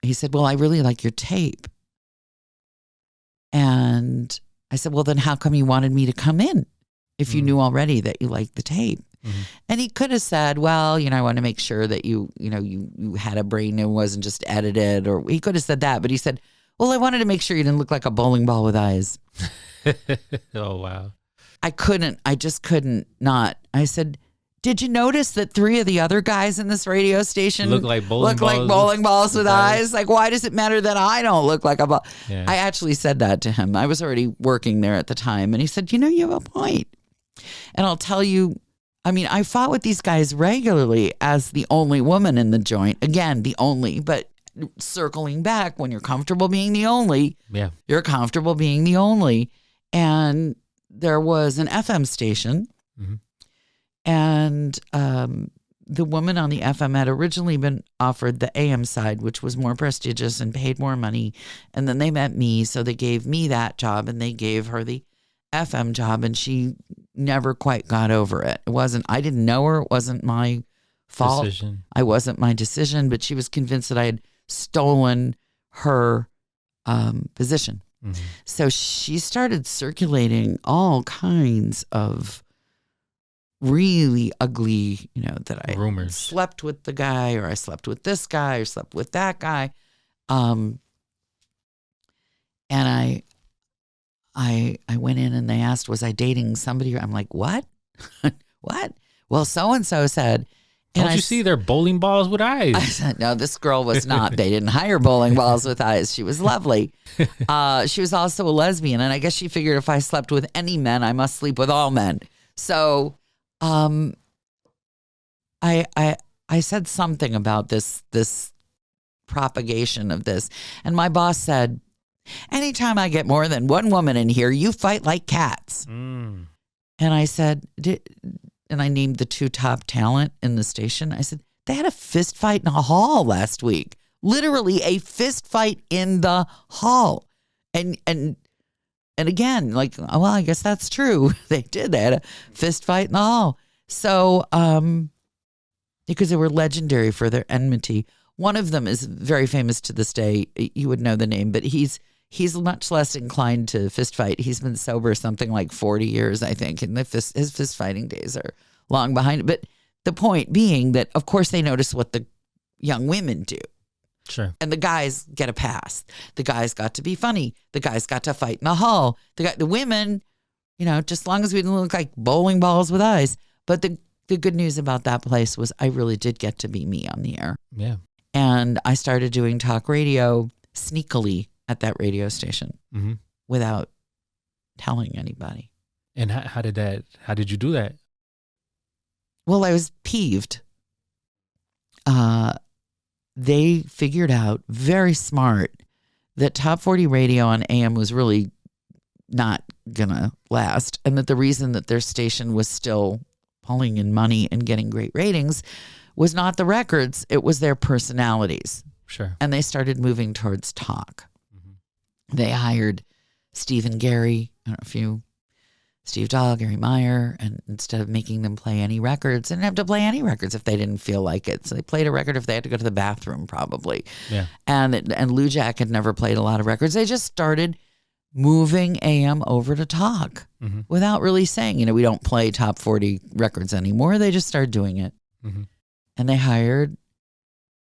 he said, well, I really like your tape. And I said, well, then how come you wanted me to come in if you knew already that you liked the tape? Mm-hmm. And he could have said, well, you know, I want to make sure that you had a brain and wasn't just edited, or he could have said that, but he said, well, I wanted to make sure you didn't look like a bowling ball with eyes. Oh, wow. I just couldn't not. I said, did you notice that 3 of the other guys in this radio station look like bowling balls with eyes? Like, why does it matter that I don't look like a ball? Yeah. I actually said that to him. I was already working there at the time. And he said, you know, you have a point. And I'll tell you, I mean, I fought with these guys regularly as the only woman in the joint. Again, the only, but circling back, when you're comfortable being the only, you're comfortable being the only. And there was an FM station. Mm-hmm. And the woman on the FM had originally been offered the AM side, which was more prestigious and paid more money. And then they met me, so they gave me that job, and they gave her the FM job, and she never quite got over it. I didn't know her. It wasn't my fault. I wasn't my decision, but she was convinced that I had stolen her position. Mm-hmm. So she started circulating all kinds of really ugly, you know, that I rumors. Slept with the guy, or I slept with this guy, or slept with that guy. And I went in and they asked, was I dating somebody? I'm like, what? What? Well, so-and-so said. Don't you see they're bowling balls with eyes? I said, no, this girl was not. They didn't hire bowling balls with eyes. She was lovely. She was also a lesbian. And I guess she figured if I slept with any men, I must sleep with all men. So I said something about this propagation of this. And my boss said, anytime I get more than one woman in here, you fight like cats. Mm. And I said, and I named the 2 top talent in the station. I said, they had a fist fight in a hall last week. Literally a fist fight in the hall. And again, like, well, I guess that's true. They did. They had a fist fight in the hall. So, because they were legendary for their enmity. One of them is very famous to this day. You would know the name, but he's much less inclined to fist fight. He's been sober something like 40 years, I think, and his fist fighting days are long behind it. But the point being that, of course, they noticed what the young women do. Sure. And the guys get a pass. The guys got to be funny. The guys got to fight in the hall. The women, just as long as we didn't look like bowling balls with eyes. But the good news about that place was I really did get to be me on the air. Yeah. And I started doing talk radio sneakily at that radio station without telling anybody. And how did you do that? Well, I was peeved. They figured out, very smart, that Top 40 radio on AM was really not going to last. And that the reason that their station was still pulling in money and getting great ratings was not the records, it was their personalities. Sure. And they started moving towards talk. They hired Steve and Gary, I don't know if you, Steve Dahl, Gary Meyer, and instead of making them play any records, they didn't have to play any records if they didn't feel like it. So they played a record if they had to go to the bathroom, probably. Yeah. And Lou Jack had never played a lot of records. They just started moving AM over to talk without really saying, we don't play top 40 records anymore. They just started doing it. And they hired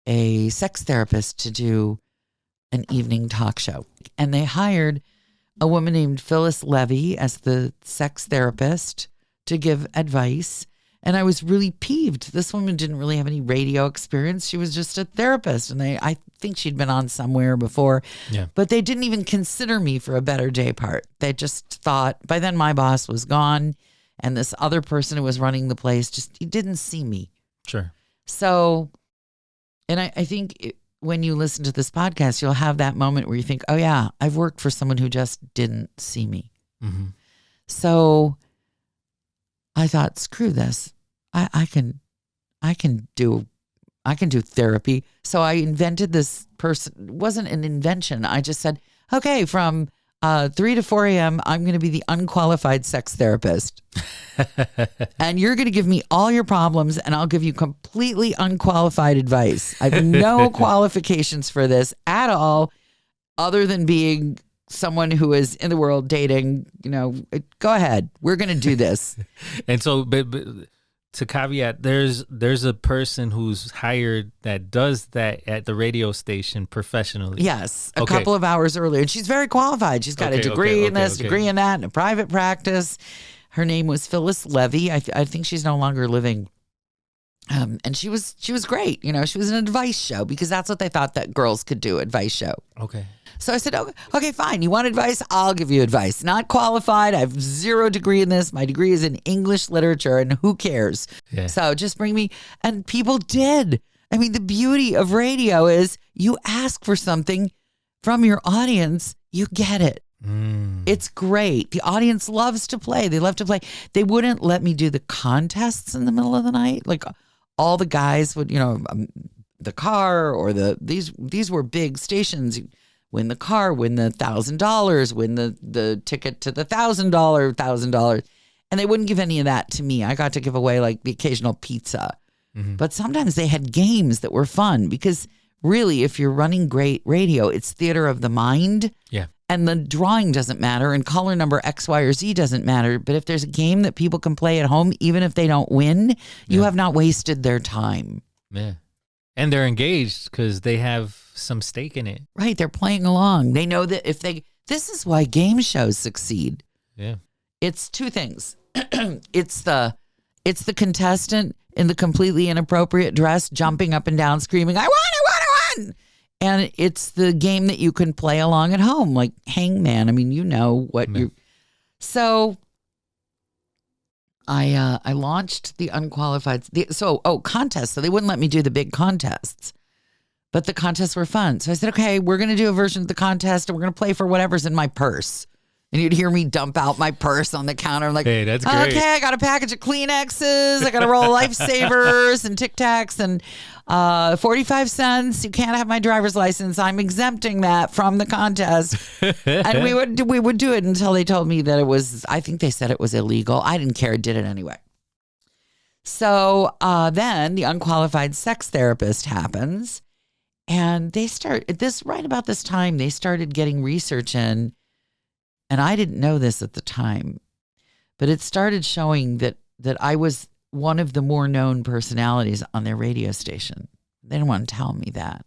a sex therapist to do an evening talk show. And they hired a woman named Phyllis Levy as the sex therapist to give advice. And I was really peeved. This woman didn't really have any radio experience. She was just a therapist. And I think she'd been on somewhere before. Yeah. But they didn't even consider me for a better day part. They just thought, by then my boss was gone. And this other person who was running the place he didn't see me. Sure. So, and I think when you listen to this podcast, you'll have that moment where you think, oh yeah, I've worked for someone who just didn't see me. So I thought, screw this. I can do therapy. So I invented this person. It wasn't an invention. I just said, okay, from 3 to 4 a.m., I'm going to be the unqualified sex therapist. And you're going to give me all your problems and I'll give you completely unqualified advice. I have no qualifications for this at all, other than being someone who is in the world dating. Go ahead. We're going to do this. And so, but to caveat, there's a person who's hired that does that at the radio station professionally. Yes, a couple of hours earlier. And she's very qualified. She's got a degree in this, degree in that, and a private practice. Her name was Phyllis Levy. I think she's no longer living. And she was great. She was an advice show because that's what they thought that girls could do, advice show. Okay. So I said, okay, fine. You want advice? I'll give you advice. Not qualified. I have 0 degree in this. My degree is in English literature, and who cares? Yeah. So just bring me. And people did. I mean, the beauty of radio is you ask for something from your audience, you get it. It's great. The audience loves to play. They love to play. They wouldn't let me do the contests in the middle of the night. Like all the guys would, the car or these were big stations. Win the car, win the $1,000, win the ticket to the $1,000. And they wouldn't give any of that to me. I got to give away like the occasional pizza. But sometimes they had games that were fun because really, if you're running great radio, it's theater of the mind. Yeah. And the drawing doesn't matter and caller number X, Y, or Z doesn't matter. But if there's a game that people can play at home, even if they don't win, you have not wasted their time. Yeah. And they're engaged because they have some stake in it. Right. They're playing along. They know that this is why game shows succeed. Yeah. It's 2 things. It's the contestant in the completely inappropriate dress, jumping up and down, screaming, I won. And it's the game that you can play along at home, like Hangman. I mean, what you. So I launched the unqualified. Contests. So they wouldn't let me do the big contests, but the contests were fun. So I said, okay, we're going to do a version of the contest and we're going to play for whatever's in my purse. And you'd hear me dump out my purse on the counter. I'm like, hey, that's great. Okay, I got a package of Kleenexes. I got a roll of Lifesavers and Tic Tacs and 45 cents. You can't have my driver's license. I'm exempting that from the contest. And we would do it until they told me that it was, I think they said it was illegal. I didn't care. I did it anyway. So then the unqualified sex therapist happens. And right about this time, they started getting research in. And I didn't know this at the time, but it started showing that I was one of the more known personalities on their radio station. They didn't want to tell me that.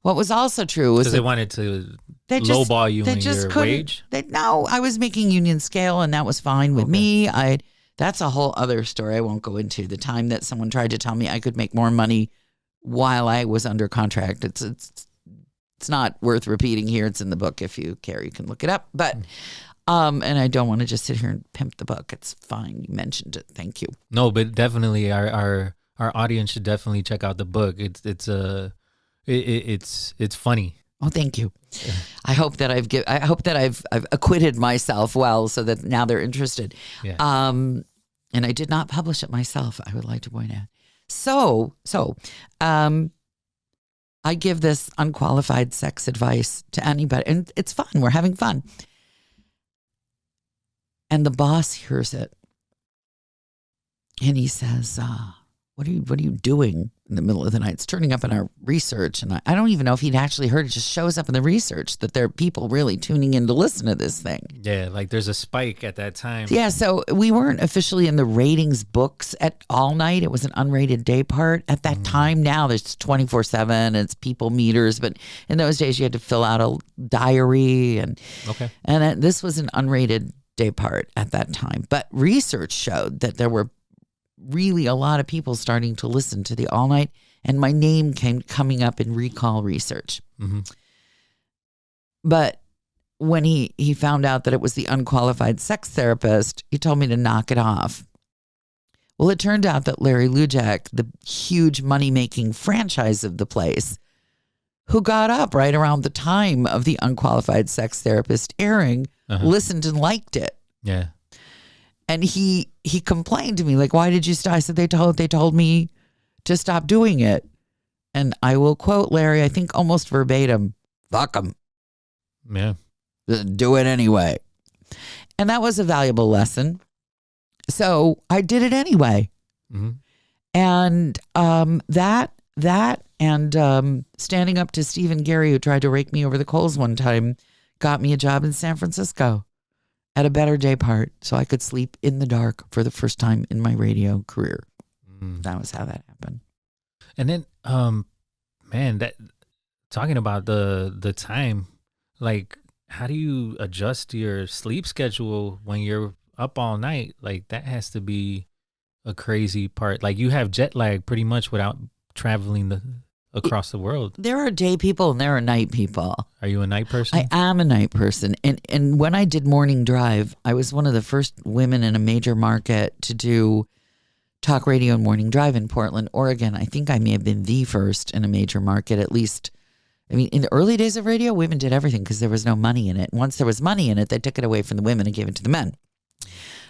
What was also true was because they wanted to lowball you in your wage. No, I was making union scale, and that was fine with me. That's a whole other story I won't go into. The time that someone tried to tell me I could make more money while I was under contract. It's not worth repeating here. It's in the book. If you care, you can look it up. But and I don't want to just sit here and pimp the book. It's fine. You mentioned it. Thank you. No, but definitely our audience should definitely check out the book. It's funny. Oh, thank you. Yeah. I hope that I've acquitted myself well, so that now they're interested. Yeah. And I did not publish it myself, I would like to point out. So I give this unqualified sex advice to anybody, and it's fun. We're having fun. And the boss hears it, and he says, what are you doing in the middle of the night? It's turning up in our research. And I don't even know if he'd actually heard it. Just shows up in the research that there are people really tuning in to listen to this thing. Yeah, like there's a spike at that time. Yeah, so we weren't officially in the ratings books at all night. It was an unrated day part. At that time, now there's 24/7. It's people meters. But in those days, you had to fill out a diary. And this was an unrated day part at that time. But research showed that there were really a lot of people starting to listen to the all night, and my name coming up in recall research. Mm-hmm. But when he found out that it was the unqualified sex therapist, he told me to knock it off. Well, it turned out that Larry Lujak, the huge money-making franchise of the place, who got up right around the time of the unqualified sex therapist airing, listened and liked it. Yeah. And he complained to me, like, why did you stop? I said, they told me to stop doing it. And I will quote Larry, I think almost verbatim, fuck them. Yeah. Do it anyway. And that was a valuable lesson. So I did it anyway. Mm-hmm. And that and standing up to Steve and Gary, who tried to rake me over the coals one time, got me a job in San Francisco at a better day part, so I could sleep in the dark for the first time in my radio career. That was how that happened. And then, man, that talking about the time, like, how do you adjust your sleep schedule when you're up all night? Like, that has to be a crazy part. Like, you have jet lag pretty much without traveling across the world. There are day people and there are night people. Are you a night person? I am a night person. And when I did Morning Drive, I was one of the first women in a major market to do talk radio and Morning Drive in Portland, Oregon. I think I may have been the first in a major market, at least. I mean, in the early days of radio, women did everything because there was no money in it. Once there was money in it, they took it away from the women and gave it to the men.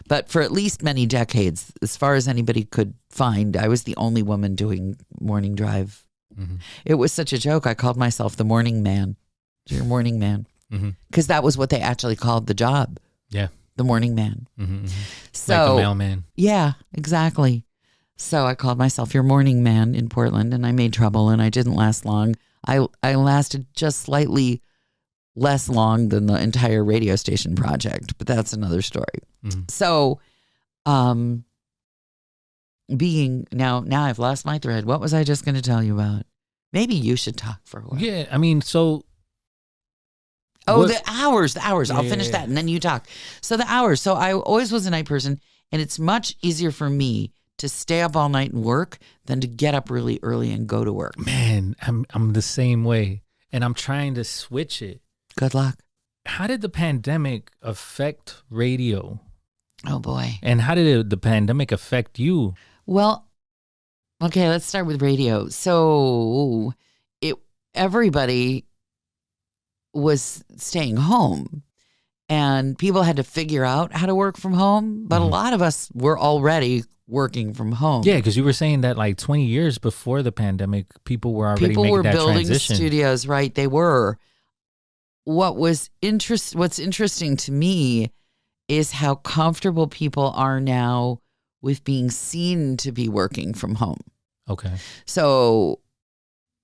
But for at least many decades, as far as anybody could find, I was the only woman doing Morning Drive. Mm-hmm. It was such a joke. I called myself the morning man. Your morning man. Because that was what they actually called the job. Yeah. The morning man. Mm-hmm. So, like the mailman. Yeah, exactly. So I called myself your morning man in Portland, and I made trouble, and I didn't last long. I lasted just slightly less long than the entire radio station project, but that's another story. Mm-hmm. So, now I've lost my thread. What was I just going to tell you about? Maybe you should talk for a while. Yeah, I mean, so. The hours. I'll finish that and then you talk. So the hours. So I always was a night person, and it's much easier for me to stay up all night and work than to get up really early and go to work. Man, I'm the same way, and I'm trying to switch it. Good luck. How did the pandemic affect radio? Oh boy. And how did the pandemic affect you? Well, okay, let's start with radio. So everybody was staying home, and people had to figure out how to work from home. But a lot of us were already working from home. Yeah, because you were saying that like 20 years before the pandemic, people were already making that transition. People were building studios, right? They were. What's interesting to me is how comfortable people are now with being seen to be working from home. Okay. So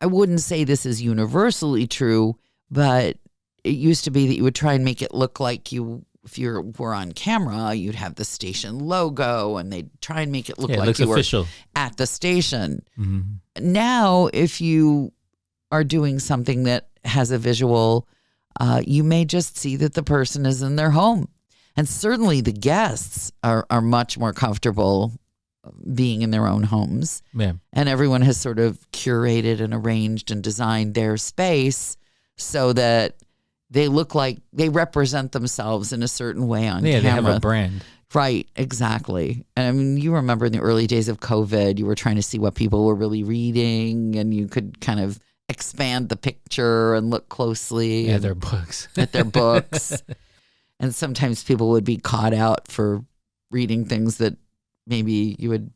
I wouldn't say this is universally true, but it used to be that you would try and make it look like you if you were on camera, you'd have the station logo and they'd try and make it look it like looks you official. were at the station. Mm-hmm. Now, if you are doing something that has a visual, you may just see that the person is in their home. And certainly the guests are much more comfortable being in their own homes. Yeah. And everyone has sort of curated and arranged and designed their space so that they look like they represent themselves in a certain way on camera. They have a brand. Right, exactly. And I mean, you remember in the early days of COVID, you were trying to see what people were really reading, and you could kind of expand the picture and look closely at their books. At their books. And sometimes people would be caught out for reading things that maybe you would.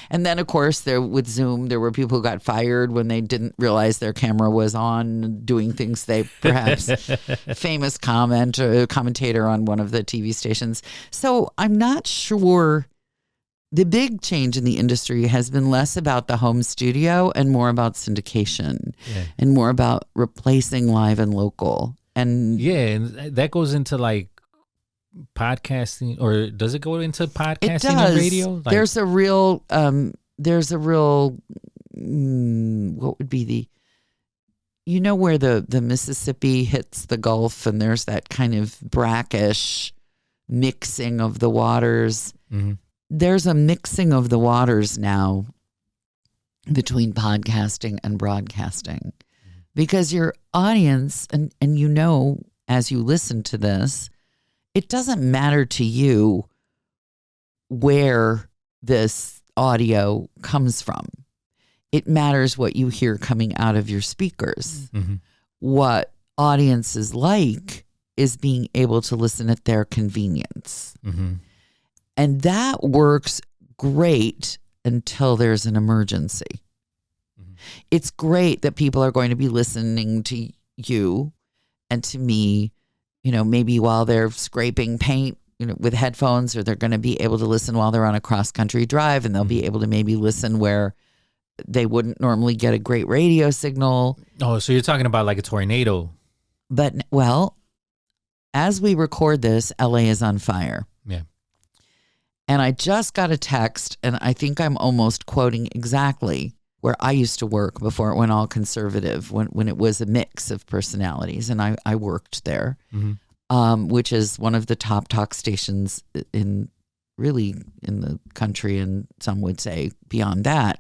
And then, of course, there with Zoom, there were people who got fired when they didn't realize their camera was on, doing things they perhaps famous commentator on one of the TV stations. So I'm not sure. The big change in the industry has been less about the home studio and more about syndication and more about replacing live and local. And and that goes into like podcasting, or does it go into podcasting it does. and radio? Like, there's a real what would be the, you know, where the Mississippi hits the Gulf and there's that kind of brackish mixing of the waters. Mm-hmm. There's a mixing of the waters now between podcasting and broadcasting, because your audience, and you know, as you listen to this, it doesn't matter to you where this audio comes from. It matters what you hear coming out of your speakers. Mm-hmm. What audiences like is being able to listen at their convenience. Mm-hmm. And that works great until there's an emergency. Mm-hmm. It's great that people are going to be listening to you and to me, you know, maybe while they're scraping paint, you know, with headphones, or they're going to be able to listen while they're on a cross-country drive, and they'll be able to maybe listen where they wouldn't normally get a great radio signal. Oh, so you're talking about like a tornado. But, well, as we record this, LA is on fire. Yeah. And I just got a text, and I think I'm almost quoting exactly where I used to work before it went all conservative, when it was a mix of personalities, and I worked there, which is one of the top talk stations in the country, and some would say beyond that.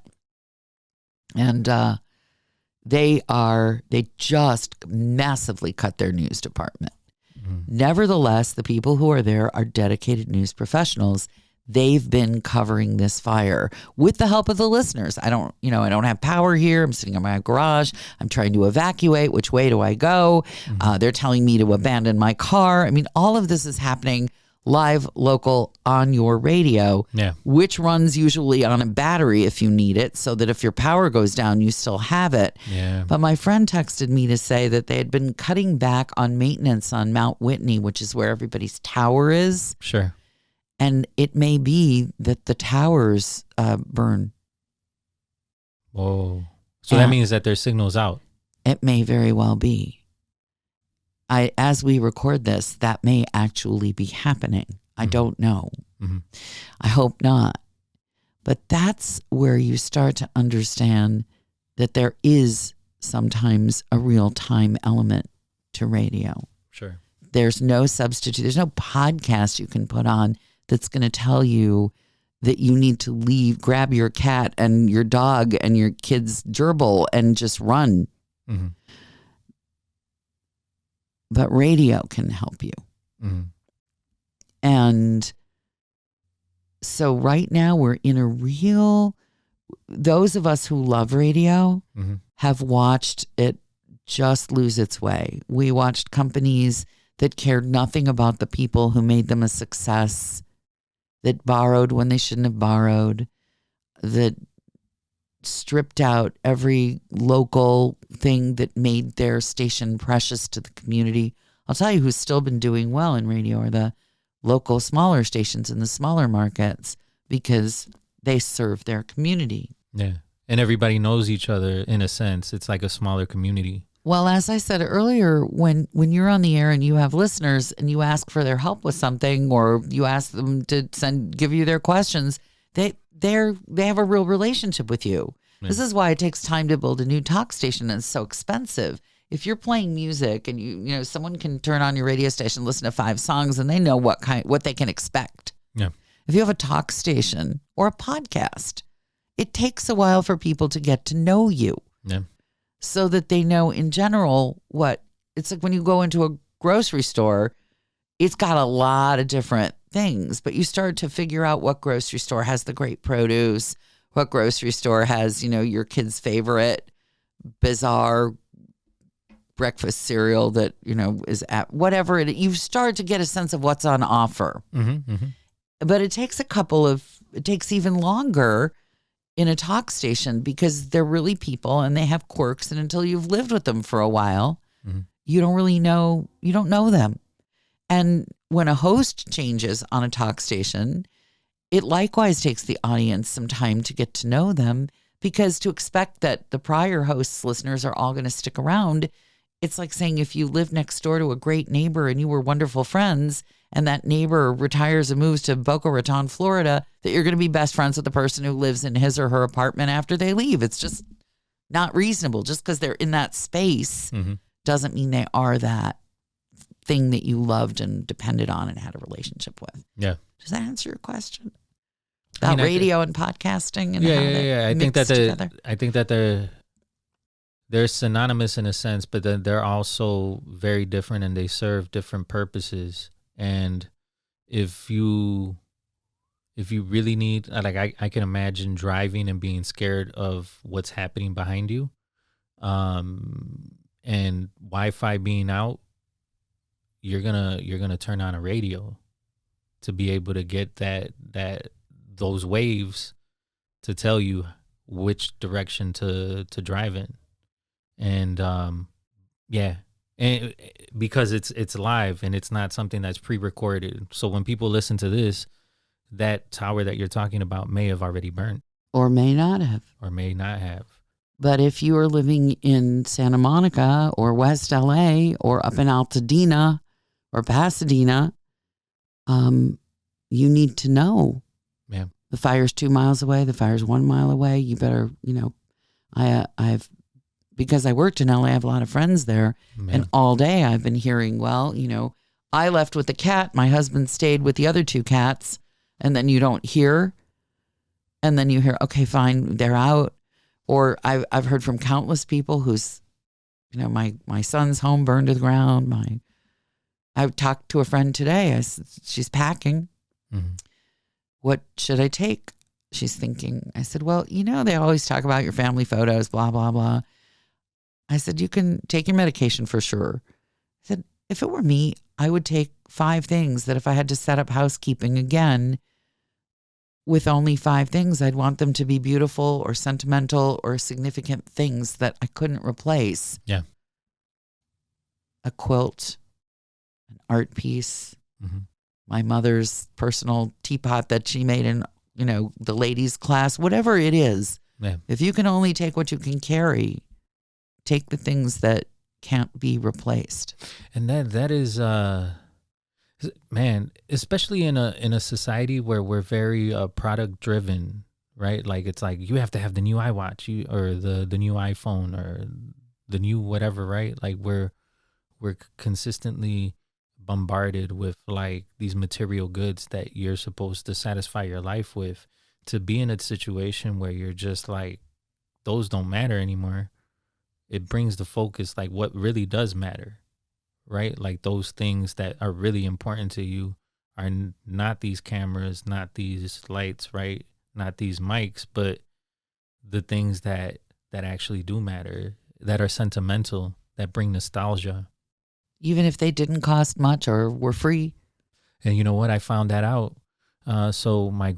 And they just massively cut their news department. Nevertheless, the people who are there are dedicated news professionals. They've been covering this fire with the help of the listeners. I don't have power here. I'm sitting in my garage. I'm trying to evacuate. Which way do I go? They're telling me to abandon my car. I mean, all of this is happening live, local, on your radio, which runs usually on a battery if you need it, so that if your power goes down, you still have it. Yeah. But my friend texted me to say that they had been cutting back on maintenance on Mount Whitney, which is where everybody's tower is. Sure. And it may be that the towers burn. Whoa. So that means that their signal's out. It may very well be. As we record this, that may actually be happening. I don't know. Mm-hmm. I hope not. But that's where you start to understand that there is sometimes a real-time element to radio. Sure. There's no substitute. There's no podcast you can put on that's going to tell you that you need to leave, grab your cat and your dog and your kid's gerbil and just run. Mm-hmm. But radio can help you. Mm-hmm. And so right now we're in those of us who love radio have watched it just lose its way. We watched companies that cared nothing about the people who made them a success, that borrowed when they shouldn't have borrowed, that stripped out every local thing that made their station precious to the community. I'll tell you who's still been doing well in radio are the local smaller stations in the smaller markets, because they serve their community. Yeah. And everybody knows each other in a sense. It's like a smaller community. Well, as I said earlier, when you're on the air and you have listeners and you ask for their help with something, or you ask them to give you their questions, they have a real relationship with you. Yeah. This is why it takes time to build a new talk station, and it's so expensive. If you're playing music and you know someone can turn on your radio station, listen to 5 songs, and they know what they can expect. Yeah. If you have a talk station or a podcast, it takes a while for people to get to know you. Yeah. So that they know in general what it's like when you go into a grocery store, it's got a lot of different things, but you start to figure out what grocery store has the great produce, what grocery store has, you know, your kid's favorite bizarre breakfast cereal that, you know, is at whatever it, you start to get a sense of what's on offer. Mm-hmm, mm-hmm. But it takes it takes even longer in a talk station because they're really people and they have quirks. And until you've lived with them for a while, mm-hmm. you don't know them. And when a host changes on a talk station, it likewise takes the audience some time to get to know them, because to expect that the prior host's listeners are all going to stick around, it's like saying if you live next door to a great neighbor and you were wonderful friends and that neighbor retires and moves to Boca Raton, Florida, that you're going to be best friends with the person who lives in his or her apartment after they leave. It's just not reasonable. Just because they're in that space mm-hmm. doesn't mean they are that thing that you loved and depended on and had a relationship with. Yeah. Does that answer your question? About radio and podcasting and yeah. I think that they're synonymous in a sense, but then they're also very different and they serve different purposes. And if you really need, like I can imagine driving and being scared of what's happening behind you, and Wi-Fi being out, you're gonna turn on a radio to be able to get those waves to tell you which direction to drive in. And and because it's live and it's not something that's pre-recorded. So when people listen to this, that tower that you're talking about may have already burned. Or may not have. But if you are living in Santa Monica or West LA or up in Altadena or Pasadena, you need to know. Yeah. The fire's 2 miles away. The fire's 1 mile away. You better, because I worked in LA, I have a lot of friends there. Yeah. And all day I've been hearing, I left with the cat. My husband stayed with the other 2 cats. And then you don't hear. And then you hear, okay, fine, they're out. Or I've heard from countless people whose, my son's home burned to the ground. I talked to a friend today. She's packing. Mm-hmm. What should I take? She's thinking. I said, well, they always talk about your family photos, blah, blah, blah. I said, you can take your medication for sure. I said, if it were me, I would take 5 things that if I had to set up housekeeping again with only 5 things, I'd want them to be beautiful or sentimental or significant things that I couldn't replace. Yeah. A quilt, an art piece, mm-hmm. my mother's personal teapot that she made in, the ladies' class, whatever it is. Yeah. If you can only take what you can carry, take the things that can't be replaced. And that is, man, especially in a society where we're very product driven, right? Like it's like you have to have the new iWatch, or the new iPhone, or the new whatever, right? Like we're consistently bombarded with like these material goods that you're supposed to satisfy your life with. To be in a situation where you're just like, those don't matter anymore. It brings the focus, like what really does matter, right? Like those things that are really important to you are not these cameras, not these lights, right? Not these mics, but the things that actually do matter, that are sentimental, that bring nostalgia. Even if they didn't cost much or were free. And you know what? I found that out. So my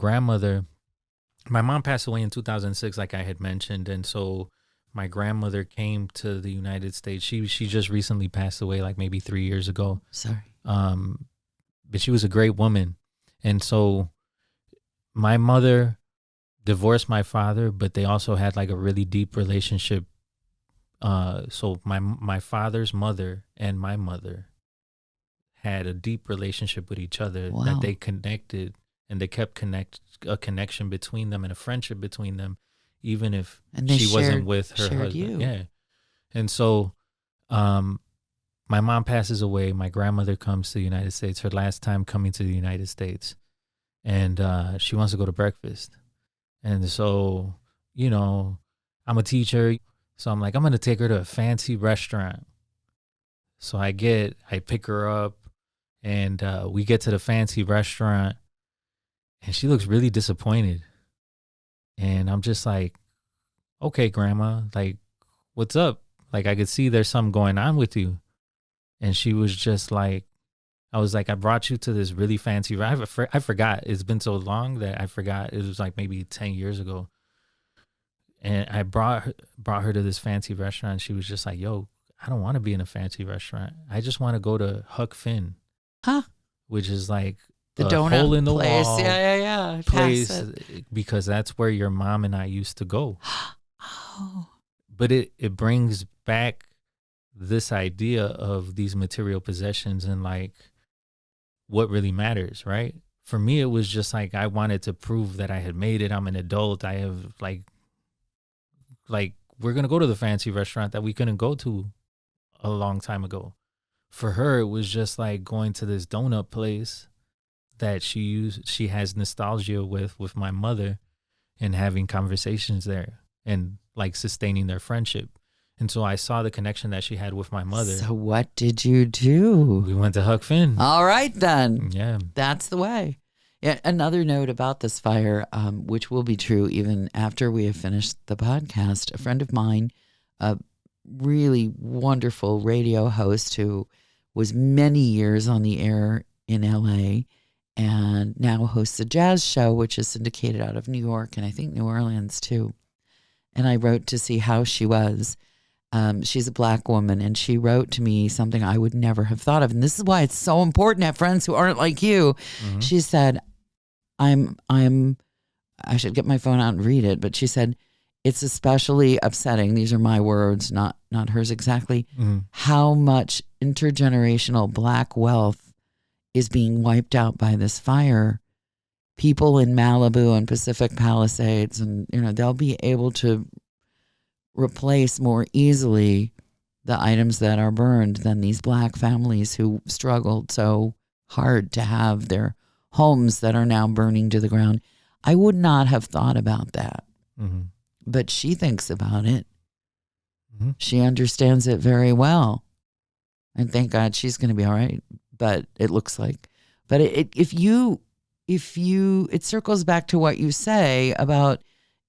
mom passed away in 2006, like I had mentioned. And so my grandmother came to the United States. She just recently passed away, like maybe 3 years ago. Sorry. But she was a great woman. And so my mother divorced my father, but they also had like a really deep relationship So my father's mother and my mother had a deep relationship with each other. Wow. That they connected, and they kept a connection between them and a friendship between them, even if she wasn't with her husband. You. Yeah. And so my mom passes away. My grandmother comes to the United States, her last time coming to the United States. And she wants to go to breakfast. And so, I'm a teacher. So I'm like, I'm going to take her to a fancy restaurant. So I pick her up, and we get to the fancy restaurant, and she looks really disappointed. And I'm just like, okay, Grandma, like, what's up? Like, I could see there's something going on with you. And she was just like, I was like, I brought you to this really fancy restaurant. I forgot. It's been so long that I forgot. It was like maybe 10 years ago. And I brought her to this fancy restaurant. And she was just like, yo, I don't want to be in a fancy restaurant. I just want to go to Huck Finn. Huh? Which is like the a donut hole in the place. wall Yeah. place, because that's where your mom and I used to go. Oh. But it brings back this idea of these material possessions and like what really matters, right? For me, it was just like I wanted to prove that I had made it. I'm an adult. I have like we're gonna go to the fancy restaurant that we couldn't go to a long time ago. For her, it was just like going to this donut place that she has nostalgia with my mother, and having conversations there and like sustaining their friendship. And so I saw the connection that she had with my mother. So what did you do? We went to Huck Finn. All right, then. Yeah. That's the way. Yeah. Another note about this fire, which will be true even after we have finished the podcast. A friend of mine, a really wonderful radio host who was many years on the air in LA and now hosts a jazz show, which is syndicated out of New York and I think New Orleans too. And I wrote to see how she was. She's a Black woman, and she wrote to me something I would never have thought of. And this is why it's so important to have friends who aren't like you. Mm-hmm. She said, I should get my phone out and read it, but she said, it's especially upsetting. These are my words, not hers exactly. Mm-hmm. How much intergenerational Black wealth is being wiped out by this fire. People in Malibu and Pacific Palisades, and they'll be able to replace more easily the items that are burned than these Black families who struggled so hard to have their homes that are now burning to the ground. I would not have thought about that. Mm-hmm. But she thinks about it. Mm-hmm. She understands it very well. And thank God she's going to be all right. But it looks like. But if you it circles back to what you say about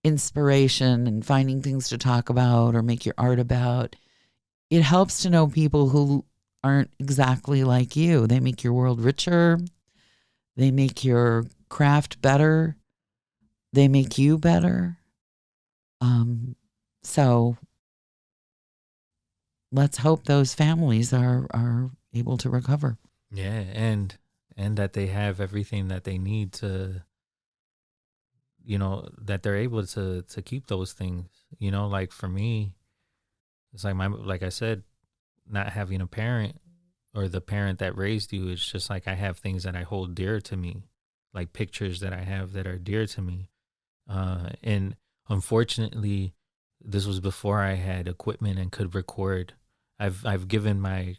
inspiration and finding things to talk about or make your art about. It helps to know people who aren't exactly like you. They make your world richer. They make your craft better. They make you better. So let's hope those families are able to recover. Yeah, and that they have everything that they need to, that they're able to keep those things. Like for me, it's like I said, not having a parent or the parent that raised you, it's just like I have things that I hold dear to me, like pictures that I have that are dear to me. And unfortunately, this was before I had equipment and could record. I've given my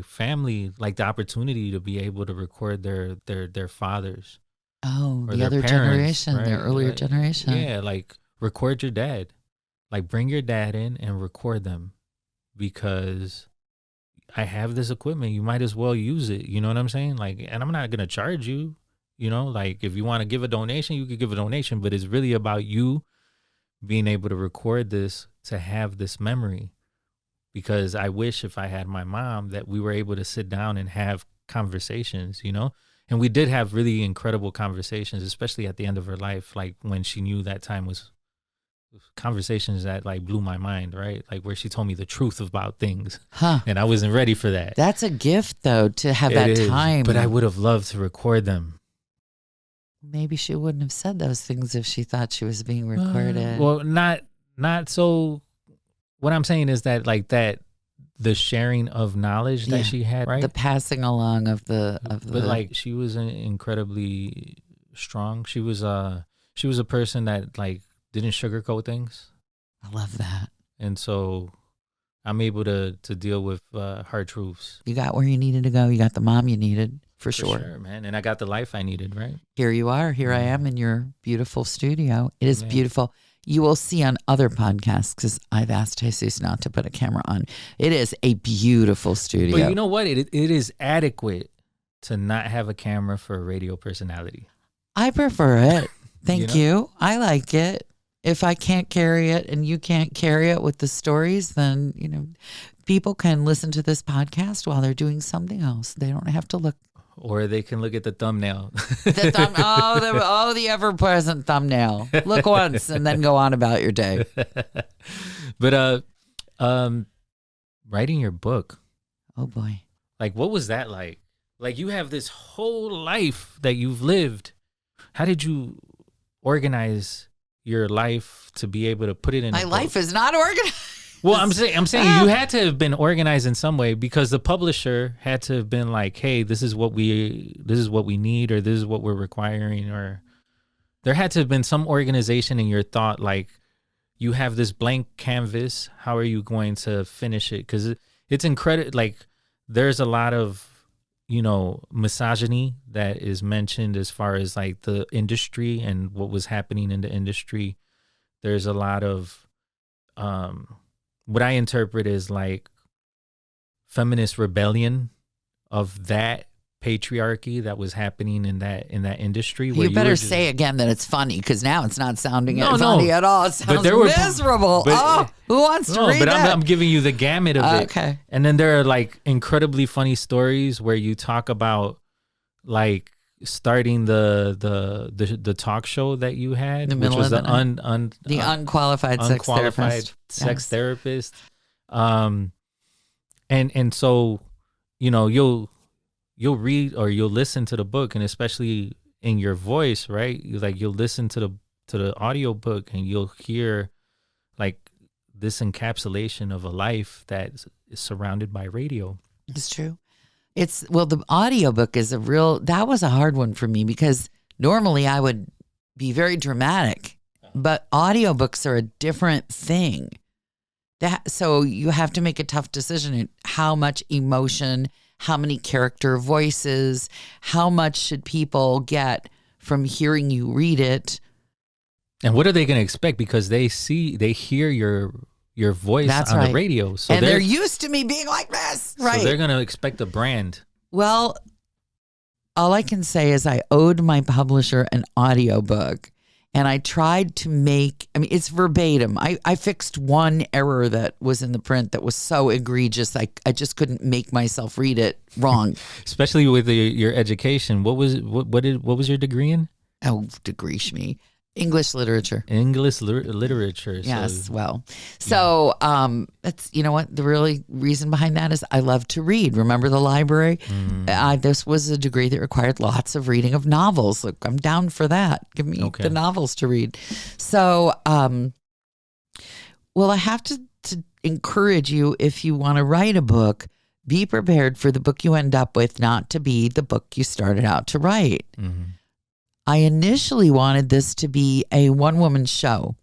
family like the opportunity to be able to record their fathers. Oh, or the other parents, generation, right? Their earlier generation. Yeah, like record your dad. Like bring your dad in and record them, because I have this equipment. You might as well use it. You know what I'm saying? Like, and I'm not going to charge you, like if you want to give a donation, you could give a donation, but it's really about you being able to record this to have this memory. Because I wish if I had my mom that we were able to sit down and have conversations, and we did have really incredible conversations, especially at the end of her life. Like when she knew that time was conversations that like blew my mind, right? Like where she told me the truth about things. And I wasn't ready for that. That's a gift though, to have that time. But I would have loved to record them. Maybe she wouldn't have said those things if she thought she was being recorded. Well, not so what I'm saying is that like that the sharing of knowledge that she had, right? The passing along of the But like she was incredibly strong. She was a person that like didn't sugarcoat things. I love that. And so I'm able to deal with hard truths. You got where you needed to go. You got the mom you needed, for sure. Sure, man. And I got the life I needed, right? Here you are. Here I am in your beautiful studio. It is beautiful. You will see on other podcasts, because I've asked Jesus not to put a camera on. It is a beautiful studio. But you know what? It is adequate to not have a camera for a radio personality. I prefer it. Thank you. I like it. If I can't carry it and you can't carry it with the stories, then, you know, people can listen to this podcast while they're doing something else. They don't have to look. Or they can look at the thumbnail. The ever-present thumbnail. Look once and then go on about your day. But writing your book. Oh, boy. Like, what was that like? Like, you have this whole life that you've lived. How did you organize your life to be able to put it in My life is not organized. Well, I'm saying you had to have been organized in some way, because the publisher had to have been like, hey, this is what we need, or this is what we're requiring, or there had to have been some organization in your thought, like you have this blank canvas, how are you going to finish it? Because it's incredible. Like, there's a lot of, you know, misogyny that is mentioned as far as like the industry and what was happening in the industry. There's a lot of what I interpret as like feminist rebellion of that patriarchy that was happening in that industry. You better say again that it's funny, because now it's not sounding funny at all. It sounds miserable. Who wants to read that? I'm giving you the gamut of it. Okay. And then there are like incredibly funny stories where you talk about like starting the talk show that you had, which was the unqualified sex therapist. And so, you know, you'll read or you'll listen to the book, and especially in your voice, right? You'll listen to the audio book, and you'll hear like this encapsulation of a life that is surrounded by radio. It's true. The audiobook is that was a hard one for me, because normally I would be very dramatic, but audiobooks are a different thing. So you have to make a tough decision. How much emotion, how many character voices, how much should people get from hearing you read it? And what are they going to expect? Because they hear your voice on the radio. So they're used to me being like this. Right. So they're going to expect a brand. Well, all I can say is I owed my publisher an audiobook, and I tried to it's verbatim. I fixed one error that was in the print that was so egregious. I just couldn't make myself read it wrong. Especially with your education. What was your degree in? Oh, degree me. English literature. Literature. Yes, so that's, you know what, the really reason behind that is I love to read. Remember the library? This was a degree that required lots of reading of novels. Look, I'm down for that. Give me the novels to read. So, I have to encourage you, if you want to write a book, be prepared for the book you end up with not to be the book you started out to write. Mm-hmm. I initially wanted this to be a one-woman show,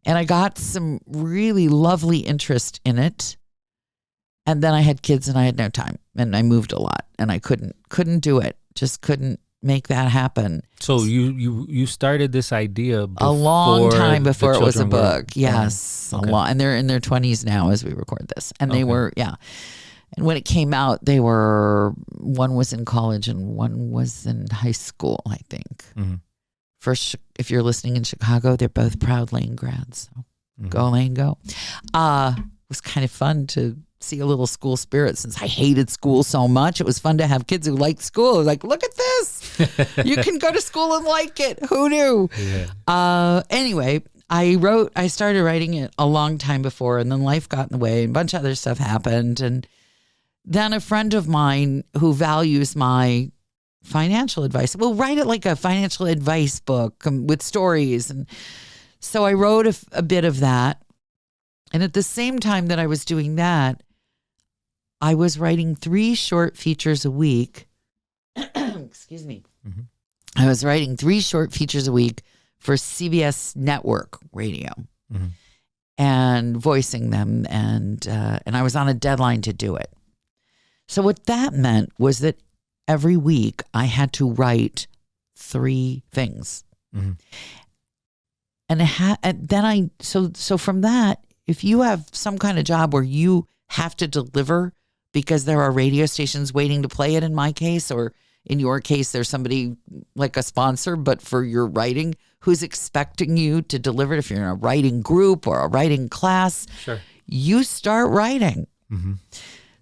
and I got some really lovely interest in it. And then I had kids, and I had no time, and I moved a lot, and I couldn't do it. Just couldn't make that happen. So you started this idea a long time before it was a book. Yes, a lot, and they're in their 20s now as we record this, and they were And when it came out, one was in college and one was in high school, I think. Mm-hmm. If you're listening in Chicago, they're both proud Lane grads. So go Lane, go. It was kind of fun to see a little school spirit, since I hated school so much. It was fun to have kids who liked school. Like, look at this. You can go to school and like it. Who knew? Yeah. Anyway, I started writing it a long time before, and then life got in the way, and a bunch of other stuff happened. And then a friend of mine who values my financial advice, write it like a financial advice book with stories. And so I wrote a bit of that. And at the same time that I was doing that, I was writing 3 short features a week. Excuse me. Mm-hmm. I was writing 3 short features a week for CBS network radio and voicing them. And I was on a deadline to do it. So what that meant was that every week I had to write 3 things. Mm-hmm. And then so from that, if you have some kind of job where you have to deliver because there are radio stations waiting to play it, in my case, or in your case, there's somebody like a sponsor, but for your writing, who's expecting you to deliver it. If you're in a writing group or a writing class, Sure. you start writing. Mm-hmm.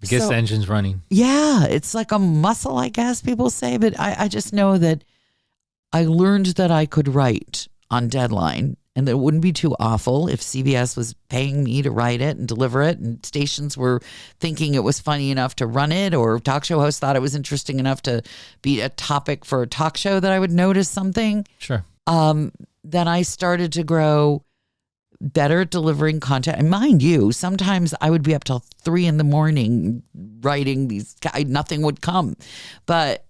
Because the engine's running. Yeah, it's like a muscle, I guess people say. But I just know that I learned that I could write on deadline and that it wouldn't be too awful if CBS was paying me to write it and deliver it, and stations were thinking it was funny enough to run it, or talk show hosts thought it was interesting enough to be a topic for a talk show that I would notice something. Sure. Then I started to grow better at delivering content. And mind you, sometimes I would be up till 3 a.m. writing these, nothing would come. But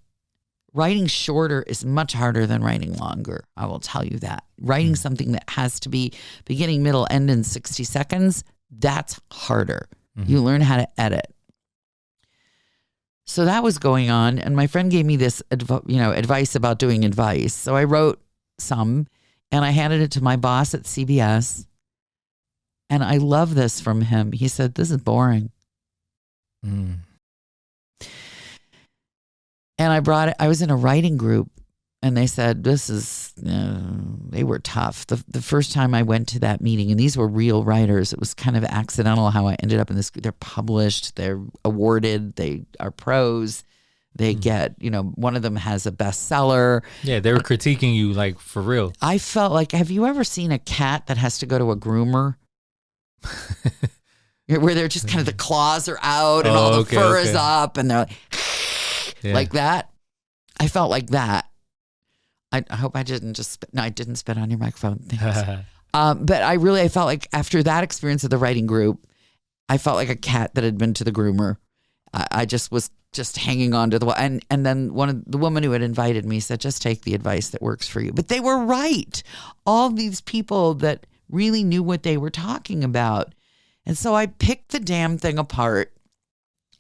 writing shorter is much harder than writing longer. I will tell you that. Writing something that has to be beginning, middle, end in 60 seconds, that's harder. You learn how to edit. So that was going on. And my friend gave me this advice about doing advice. So I wrote some and I handed it to my boss at CBS. And I love this from him. He said, "This is boring." And I brought it. I was in a writing group and they said, they were tough. The first time I went to that meeting, and these were real writers, it was kind of accidental how I ended up in this. They're published, they're awarded, they are pros. They get, one of them has a bestseller. Yeah, they were critiquing you like for real. I felt like, have you ever seen a cat that has to go to a groomer? Where they're just kind of the claws are out and all the fur is up and they're like, like that. I felt like that. I hope I didn't just spit. No, I didn't spit on your microphone. Thanks. But I felt like after that experience of the writing group, I felt like a cat that had been to the groomer. I just was hanging on to and then the woman who had invited me said, "Just take the advice that works for you." But they were right. All these people that really knew what they were talking about. And so I picked the damn thing apart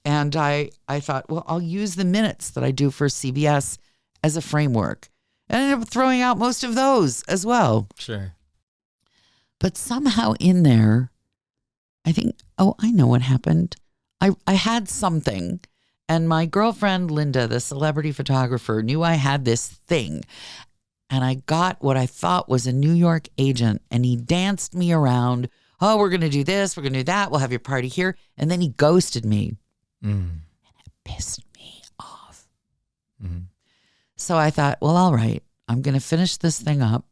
and I thought, well, I'll use the minutes that I do for CBS as a framework. And I ended up throwing out most of those as well. Sure. But somehow in there, I think, I know what happened. I had something, and my girlfriend, Linda, the celebrity photographer, knew I had this thing. And I got what I thought was a New York agent, and he danced me around. Oh, we're going to do this. We're going to do that. We'll have your party here. And then he ghosted me. And it pissed me off. So I thought, well, all right, I'm going to finish this thing up.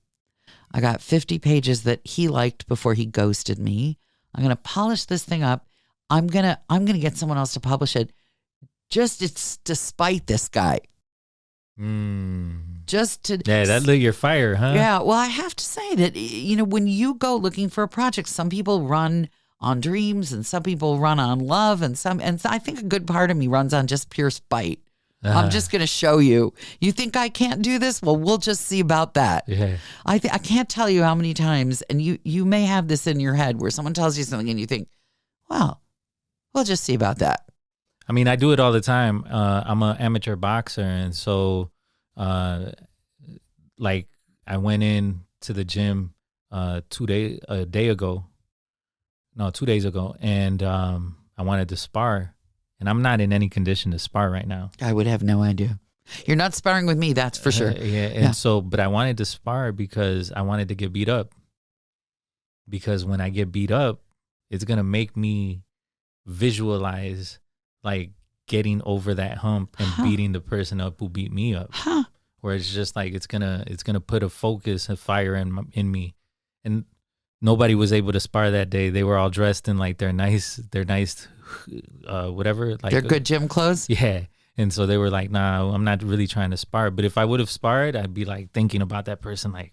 I got 50 pages that he liked before he ghosted me. I'm going to polish this thing up. I'm going to get someone else to publish it. It's despite this guy. Just to that lit your fire, huh? Yeah. Well, I have to say that when you go looking for a project, some people run on dreams and some people run on love, and I think a good part of me runs on just pure spite. I'm just going to show you. You think I can't do this? Well, we'll just see about that. Yeah. I can't tell you how many times, and you may have this in your head where someone tells you something and you think, well, we'll just see about that. I mean, I do it all the time. I'm an amateur boxer, and so, like, I went in to the gym 2 days ago, and I wanted to spar, and I'm not in any condition to spar right now. I would have no idea. You're not sparring with me, that's for sure. So, but I wanted to spar because I wanted to get beat up. Because when I get beat up, it's gonna make me visualize like getting over that hump and beating the person up who beat me up. Where it's just like it's gonna put a focus, a fire in me. And nobody was able to spar that day. They were all dressed in like their nice whatever, like their good gym clothes. Yeah. And so they were like, "Nah, I'm not really trying to spar." But if I would have sparred, I'd be like thinking about that person, like,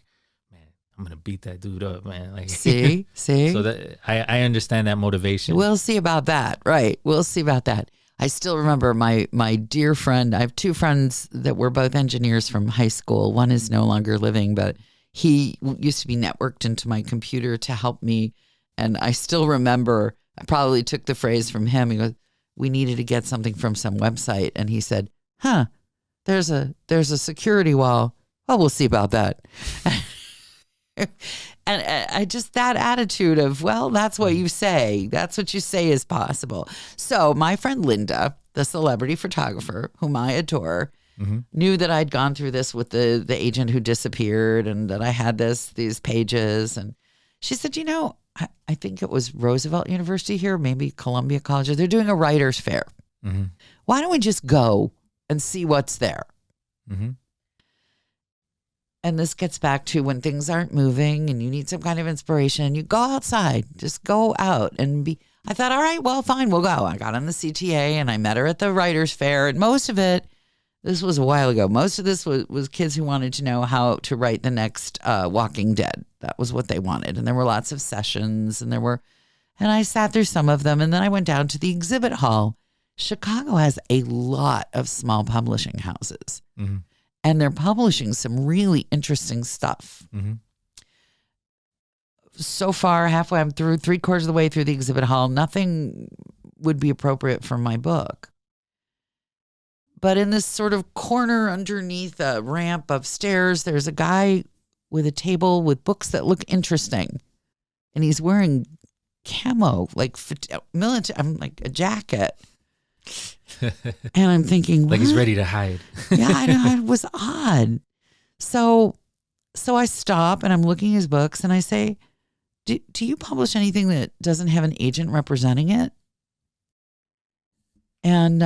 man, I'm going to beat that dude up, man. Like, See? So that I understand that motivation. We'll see about that. Right. We'll see about that. I still remember my dear friend. I have two friends that were both engineers from high school. One is no longer living, but he used to be networked into my computer to help me. And I still remember, I probably took the phrase from him. He goes, we needed to get something from some website. And he said, there's a security wall. Oh, we'll see about that. And I just, that attitude of, well, that's what you say. That's what you say is possible. So my friend Linda, the celebrity photographer, whom I adore, knew that I'd gone through this with the agent who disappeared and that I had these pages. And she said, you know, I think it was Roosevelt University here, maybe Columbia College. They're doing a writer's fair. Why don't we just go and see what's there? And this gets back to when things aren't moving and you need some kind of inspiration, you go outside, just go out and be. I thought, all right, well, fine, we'll go. I got on the CTA and I met her at the writer's fair. And most of it, this was a while ago, most of this was kids who wanted to know how to write the next Walking Dead. That was what they wanted. And there were lots of sessions and I sat through some of them. And then I went down to the exhibit hall. Chicago has a lot of small publishing houses. And they're publishing some really interesting stuff. So far, halfway, I'm through 3/4 of the way through the exhibit hall. Nothing would be appropriate for my book. But in this sort of corner underneath a ramp upstairs, there's a guy with a table with books that look interesting. And he's wearing camo, like military, I'm like a jacket. And I'm thinking, what? Like he's ready to hide. Yeah, I know. It was odd. So I stop and I'm looking at his books and I say, do you publish anything that doesn't have an agent representing it? And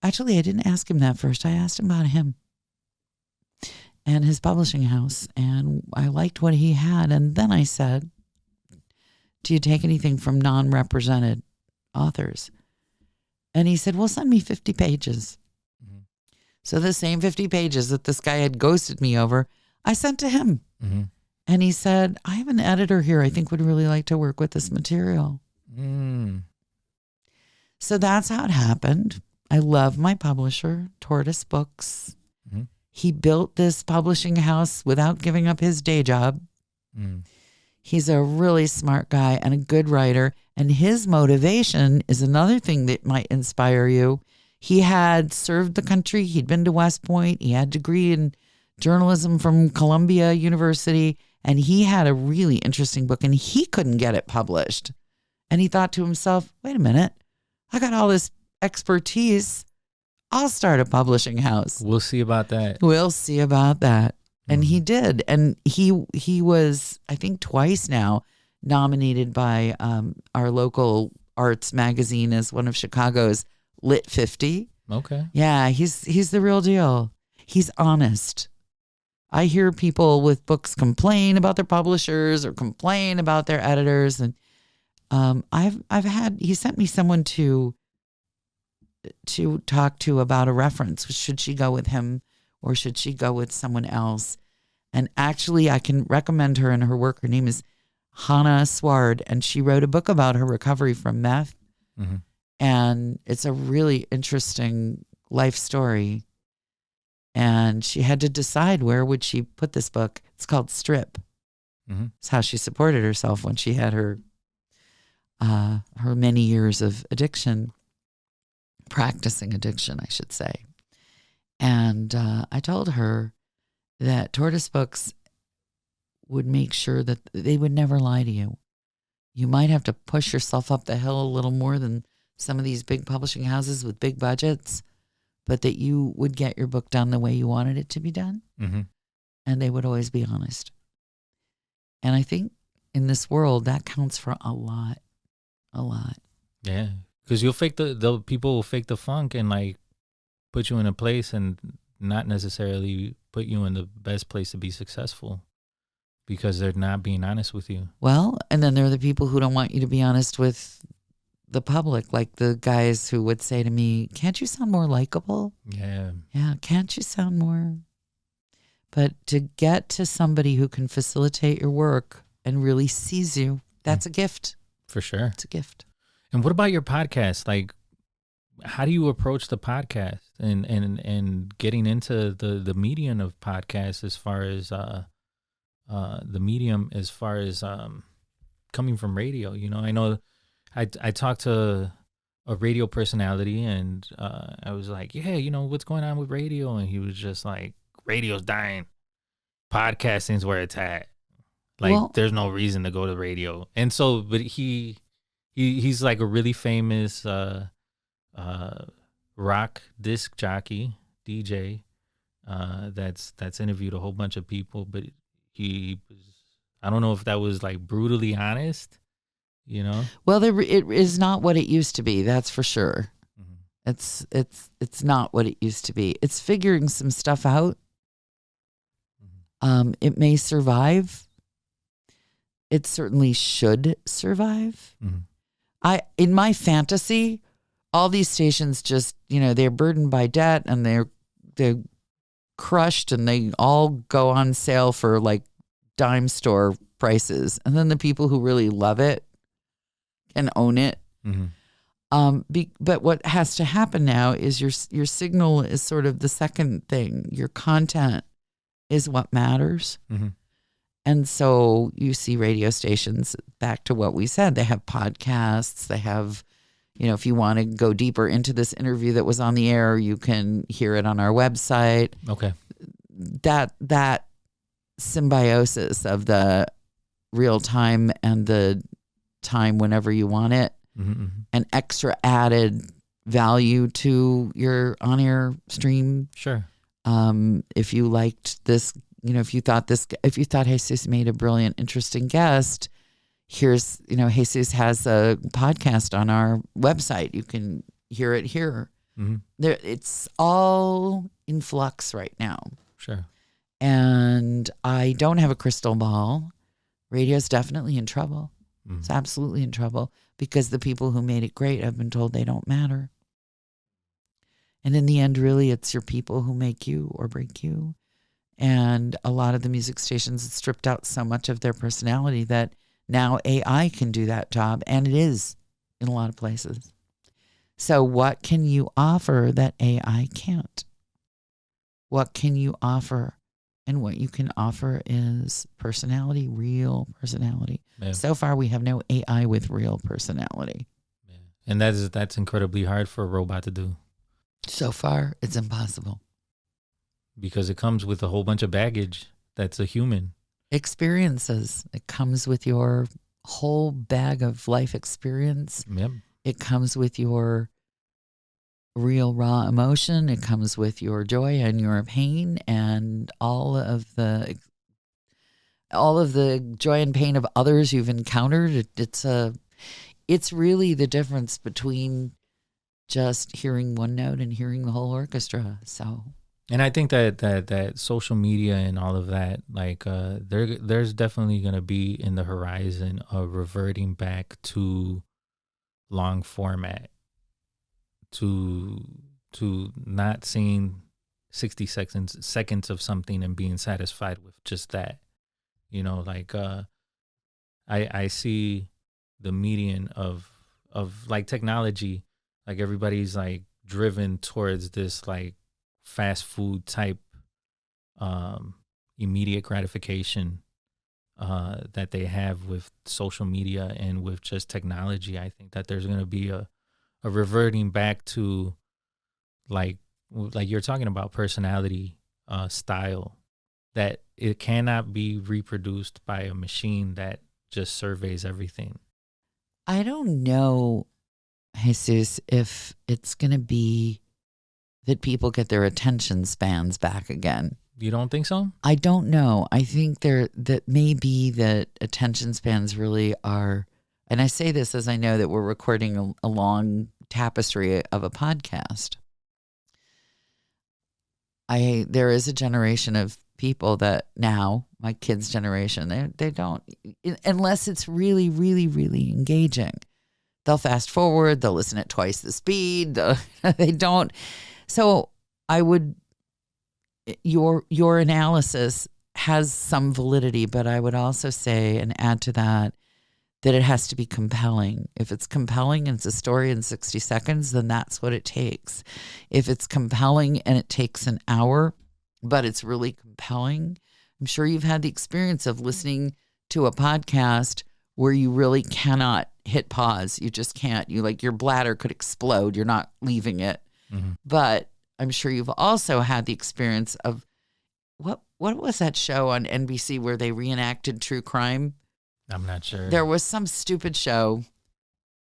actually, I didn't ask him that first. I asked him about him and his publishing house. And I liked what he had. And then I said, do you take anything from non-represented authors? And he said, well, send me 50 pages. So the same 50 pages that this guy had ghosted me over, I sent to him. And he said, I have an editor here I think would really like to work with this material. So that's how it happened. I love my publisher, Tortoise Books. He built this publishing house without giving up his day job. He's a really smart guy and a good writer. And his motivation is another thing that might inspire you. He had served the country. He'd been to West Point. He had a degree in journalism from Columbia University. And he had a really interesting book and he couldn't get it published. And he thought to himself, wait a minute, I got all this expertise. I'll start a publishing house. We'll see about that. We'll see about that. And he did. And he was, I think, twice now nominated by our local arts magazine as one of Chicago's Lit 50. Okay. Yeah, he's the real deal. He's honest. I hear people with books complain about their publishers or complain about their editors. And he sent me someone to talk to about a reference. Should she go with him or should she go with someone else? And actually, I can recommend her and her work. Her name is Hannah Sward, and she wrote a book about her recovery from meth. And it's a really interesting life story. And she had to decide where would she put this book. It's called Strip. It's how she supported herself when she had her many years of addiction, practicing addiction, I should say. And I told her that Tortoise Books would make sure that they would never lie to you. You might have to push yourself up the hill a little more than some of these big publishing houses with big budgets, but that you would get your book done the way you wanted it to be done. And they would always be honest. And I think in this world, that counts for a lot. Yeah, because you'll fake the people will fake the funk and like put you in a place and not necessarily put you in the best place to be successful because they're not being honest with you. Well, and then there are the people who don't want you to be honest with the public, like the guys who would say to me, can't you sound more likable? Yeah. Yeah, can't you sound more? But to get to somebody who can facilitate your work and really sees you, that's a gift. For sure. It's a gift. And what about your podcast? Like, how do you approach the podcast and getting into the medium of podcasts as far as the medium as far as coming from radio? You know, I know I talked to a radio personality and I was like, yeah, you know, what's going on with radio? And he was just like, radio's dying. Podcasting's where it's at. Like, well, there's no reason to go to radio. And so, but he's like a really famous rock disc jockey, DJ, that's interviewed a whole bunch of people, but he was, I don't know if that was like brutally honest, you know? Well, it is not what it used to be, that's for sure. Mm-hmm. It's not what it used to be. It's figuring some stuff out. Mm-hmm. It may survive. It certainly should survive. Mm-hmm. In my fantasy, all these stations just, you know, they're burdened by debt and they're crushed and they all go on sale for like dime store prices. And then the people who really love it can own it. Mm-hmm. But what has to happen now is your signal is sort of the second thing. Your content is what matters. Mm-hmm. And so you see radio stations, back to what we said, they have podcasts, they have, you know, if you want to go deeper into this interview that was on the air, you can hear it on our website. Okay. That symbiosis of the real time and the time whenever you want it, mm-hmm. and extra added value to your on-air stream. Sure. If you liked this, you know, if you thought Jesus made a brilliant, interesting guest, here's, you know, Jesus has a podcast on our website. You can hear it here. Mm-hmm. It's all in flux right now. Sure. And I don't have a crystal ball. Radio's definitely in trouble. Mm-hmm. It's absolutely in trouble because the people who made it great have been told they don't matter. And in the end, really, it's your people who make you or break you. And a lot of the music stations have stripped out so much of their personality that now AI can do that job, and it is in a lot of places. So what can you offer that AI can't? What can you offer? And what you can offer is personality, real personality. Yeah. So far, we have no AI with real personality. Yeah. And that's incredibly hard for a robot to do. So far, it's impossible. Because it comes with a whole bunch of baggage that's a human. Experiences. It comes with your whole bag of life experience. Yep. It comes with your real raw emotion. It comes with your joy and your pain and all of the joy and pain of others you've encountered. It's really the difference between just hearing one note and hearing the whole orchestra. So. And I think that social media and all of that, like there's definitely going to be in the horizon of reverting back to long format, to not seeing 60 seconds of something and being satisfied with just that. You know, like I see the median of like technology, like everybody's like driven towards this like fast food type immediate gratification that they have with social media and with just technology. I think that there's going to be a reverting back to like you're talking about personality style, that it cannot be reproduced by a machine that just surveys everything. I don't know, Jesus, if it's going to be that people get their attention spans back again. You don't think so? I don't know. I think that maybe that attention spans really are, and I say this as I know that we're recording a long tapestry of a podcast. There is a generation of people that now, my kids' generation, they don't, unless it's really, really, really engaging. They'll fast forward, they'll listen at twice the speed, they don't. So I would your analysis has some validity, but I would also say and add to that it has to be compelling. If it's compelling and it's a story in 60 seconds, then that's what it takes. If it's compelling and it takes an hour, but it's really compelling, I'm sure you've had the experience of listening to a podcast where you really cannot hit pause. You just can't. Your bladder could explode. You're not leaving it. Mm-hmm. But I'm sure you've also had the experience of what was that show on NBC where they reenacted true crime? I'm not sure. There was some stupid show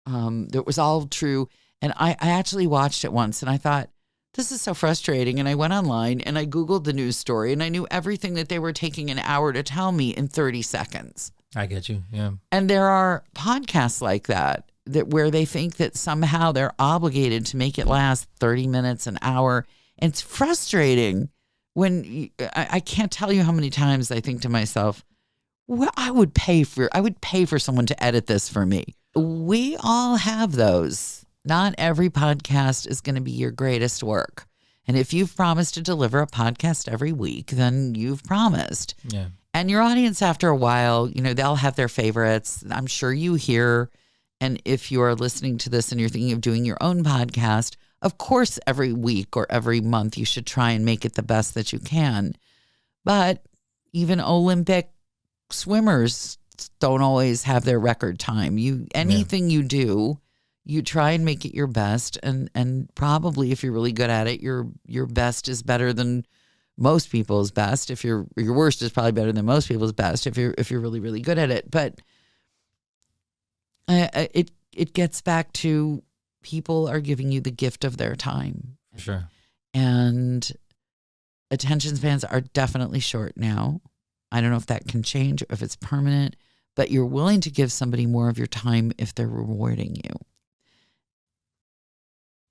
that was all true. And I actually watched it once and I thought, this is so frustrating. And I went online and I Googled the news story and I knew everything that they were taking an hour to tell me in 30 seconds. I get you. Yeah. And there are podcasts like that where they think that somehow they're obligated to make it last 30 minutes, an hour. And it's frustrating when I can't tell you how many times I think to myself, well, I would pay for someone to edit this for me. We all have those. Not every podcast is going to be your greatest work. And if you've promised to deliver a podcast every week, then you've promised. Yeah. And your audience, after a while, they'll have their favorites. I'm sure you hear. And if you are listening to this and you're thinking of doing your own podcast, of course, every week or every month, you should try and make it the best that you can. But even Olympic swimmers don't always have their record time. Anything you do, you try and make it your best. And probably if you're really good at it, your best is better than most people's best. If your worst is probably better than most people's best if you're really, really good at it. But it gets back to people are giving you the gift of their time. Sure. And attention spans are definitely short now. I don't know if that can change or if it's permanent, but you're willing to give somebody more of your time if they're rewarding you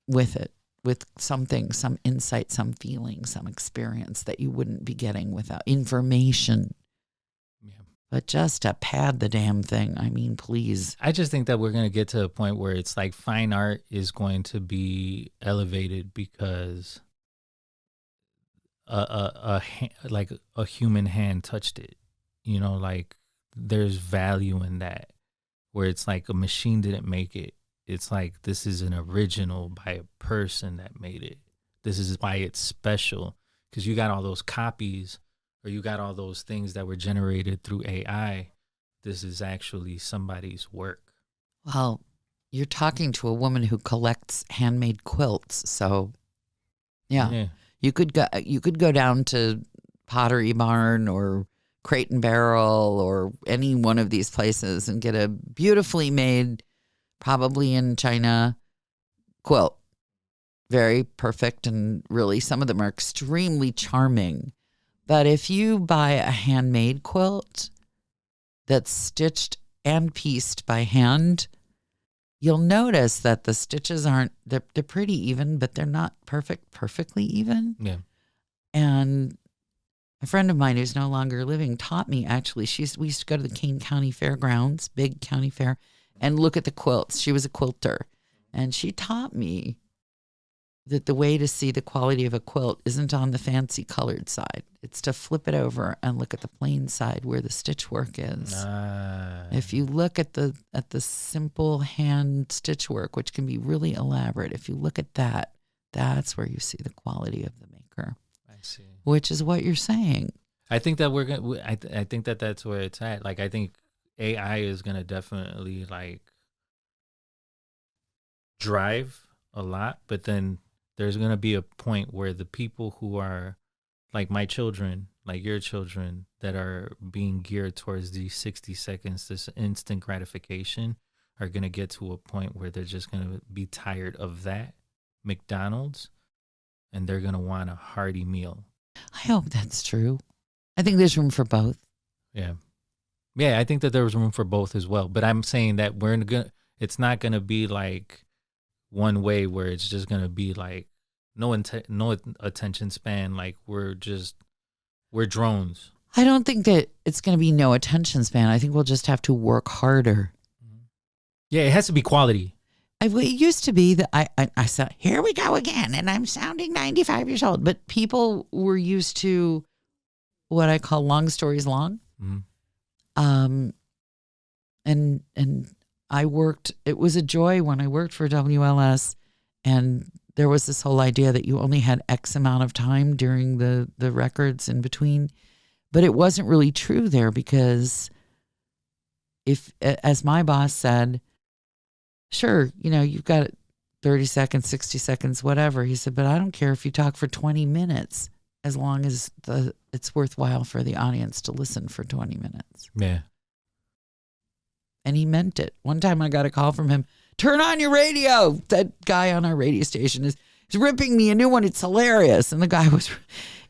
with it, with something, some insight, some feeling, some experience that you wouldn't be getting without information. Yeah. But just to pad the damn thing, I mean, please. I just think that we're going to get to a point where it's like fine art is going to be elevated because a human hand touched it. Like there's value in that, where it's like a machine didn't make it. It's like this is an original by a person that made it. This is why it's special, because you got all those copies or you got all those things that were generated through AI. This is actually somebody's work. Well, you're talking to a woman who collects handmade quilts, so yeah. You could go down to Pottery Barn or Crate and Barrel or any one of these places and get a beautifully made, probably in China, quilt. Very perfect, and really some of them are extremely charming. But if you buy a handmade quilt that's stitched and pieced by hand, you'll notice that the stitches they're pretty even, but they're not perfectly even. Yeah. And a friend of mine who's no longer living taught me, actually, we used to go to the Kane County Fairgrounds, big county fair, and look at the quilts. She was a quilter. And she taught me that the way to see the quality of a quilt isn't on the fancy colored side. It's to flip it over and look at the plain side where the stitch work is. If you look at the simple hand stitch work, which can be really elaborate, if you look at that, that's where you see the quality of the maker. I see. Which is what you're saying. I think that we're going. I think that that's where it's at. Like I think AI is going to definitely like drive a lot, but then there's going to be a point where the people who are like my children, like your children, that are being geared towards these 60 seconds, this instant gratification, are going to get to a point where they're just going to be tired of that McDonald's, and they're going to want a hearty meal. I hope that's true. I think there's room for both. Yeah. Yeah, I think that there was room for both as well. But I'm saying that it's not going to be like one way where it's just going to be like no attention span. Like we're drones. I don't think that it's going to be no attention span. I think we'll just have to work harder. Yeah, it has to be quality. It used to be that I said, here we go again, and I'm sounding 95 years old. But people were used to what I call long stories long. Mm-hmm. And I worked, it was a joy when I worked for WLS, and there was this whole idea that you only had X amount of time during the records in between. But it wasn't really true there, because if, as my boss said, sure, you've got 30 seconds, 60 seconds, whatever. He said, but I don't care if you talk for 20 minutes, as long as it's worthwhile for the audience to listen for 20 minutes. Yeah. And he meant it. One time I got a call from him, turn on your radio. That guy on our radio station is ripping me a new one. It's hilarious. And the guy